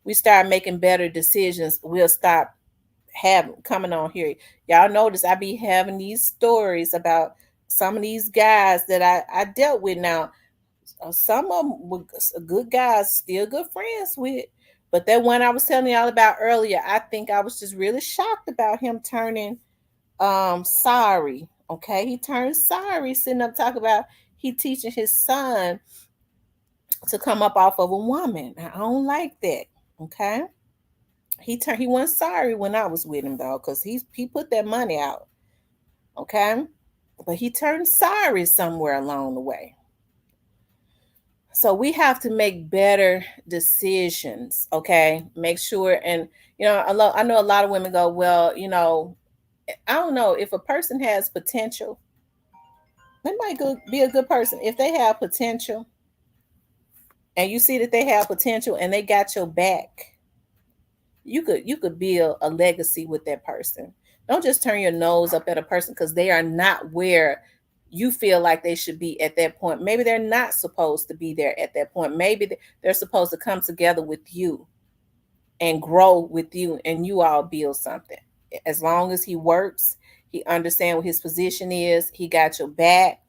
We start making better decisions, we'll stop coming on here. Y'all notice I be having these stories about some of these guys that I dealt with. Now, some of them were good guys, still good friends with. But that one I was telling y'all about earlier, I think I was just really shocked about him turning sorry. Okay, he turned sorry, sitting up talking about he teaching his son to come up off of a woman. I don't like that. Okay. He wasn't sorry when I was with him though, because he put that money out. Okay. But he turned sorry somewhere along the way. So we have to make better decisions. Okay. Make sure. And you know, I know a lot of women go, well, you know, I don't know if a person has potential. They might be a good person if they have potential. And you see that they have potential and they got your back, you could build a legacy with that person. Don't just turn your nose up at a person because they are not where you feel like they should be at that point. Maybe they're not supposed to be there at that point. Maybe they're supposed to come together with you and grow with you, and you all build something. As long as he works, he understands what his position is, he got your back,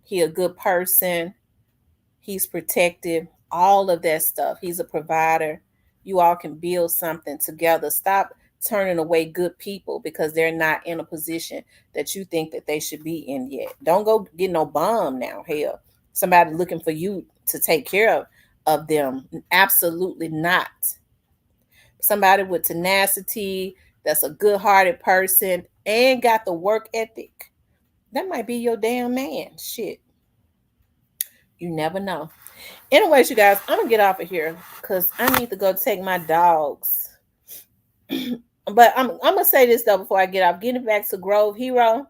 he a good person, he's protective, all of that stuff. He's a provider. You all can build something together. Stop turning away good people because they're not in a position that you think that they should be in yet. Don't go get no bum now. Hell, somebody looking for you to take care of them. Absolutely not. Somebody with tenacity, that's a good-hearted person and got the work ethic. That might be your damn man. Shit. You never know. Anyways, you guys, I'm gonna get off of here because I need to go take my dogs. But I'm gonna say this though before I get off. Getting back to Grove Hero.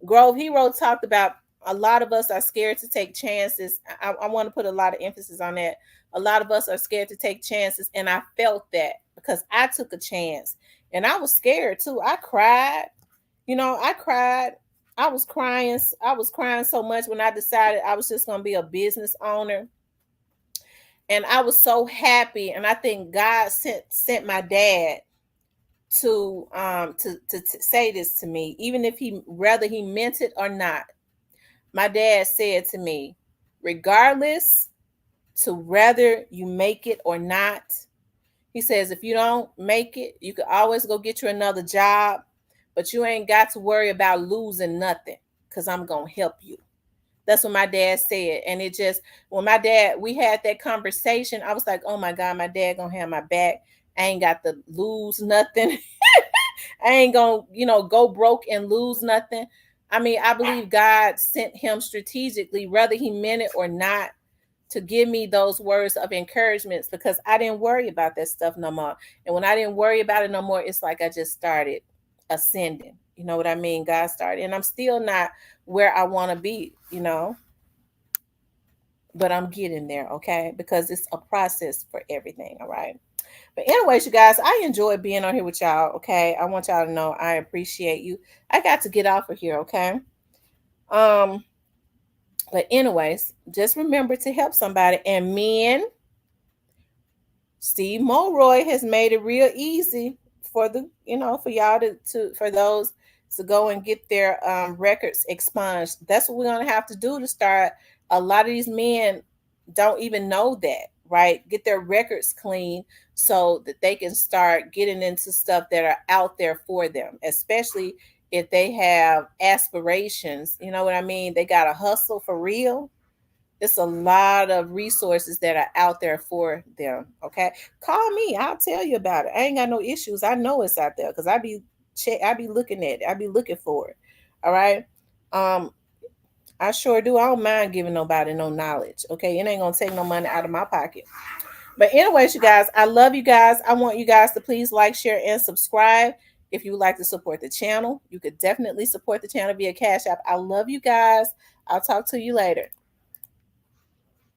Grove Hero talked about a lot of us are scared to take chances. I want to put a lot of emphasis on that. A lot of us are scared to take chances, and I felt that because I took a chance and I was scared too. I cried. I cried. I was crying so much when I decided I was just gonna be a business owner. And I was so happy, and I think God sent my dad to say this to me, even if whether he meant it or not. My dad said to me, regardless to whether you make it or not, he says, if you don't make it, you can always go get you another job, but you ain't got to worry about losing nothing because I'm going to help you. That's what my dad said. And it just, when we had that conversation, I was like, oh my God, my dad going to have my back. I ain't got to lose nothing. I ain't going to, go broke and lose nothing. I mean, I believe God sent him strategically, whether he meant it or not, to give me those words of encouragement because I didn't worry about that stuff no more. And when I didn't worry about it no more, it's like I just started ascending. You know what I mean? God started. And I'm still not where I want to be, but I'm getting there, okay? Because it's a process for everything, all right? But anyways, you guys, I enjoy being on here with y'all, okay? I want y'all to know I appreciate you. I got to get off of here, okay? But anyways, just remember to help somebody. And men, Steve Mulroy has made it real easy for for y'all for those to go and get their records expunged. That's what we're gonna have to do to start. A lot of these men don't even know that, right? Get their records clean so that they can start getting into stuff that are out there for them, especially if they have aspirations. You know what I mean? They got to hustle for real. It's a lot of resources that are out there for them. Okay. Call me. I'll tell you about it. I ain't got no issues. I know it's out there because I be looking at it. I be looking for it. All right. I sure do. I don't mind giving nobody no knowledge. Okay. It ain't gonna take no money out of my pocket. But anyways, you guys, I love you guys. I want you guys to please like, share, and subscribe. If you would like to support the channel, you could definitely support the channel via Cash App. I love you guys. I'll talk to you later.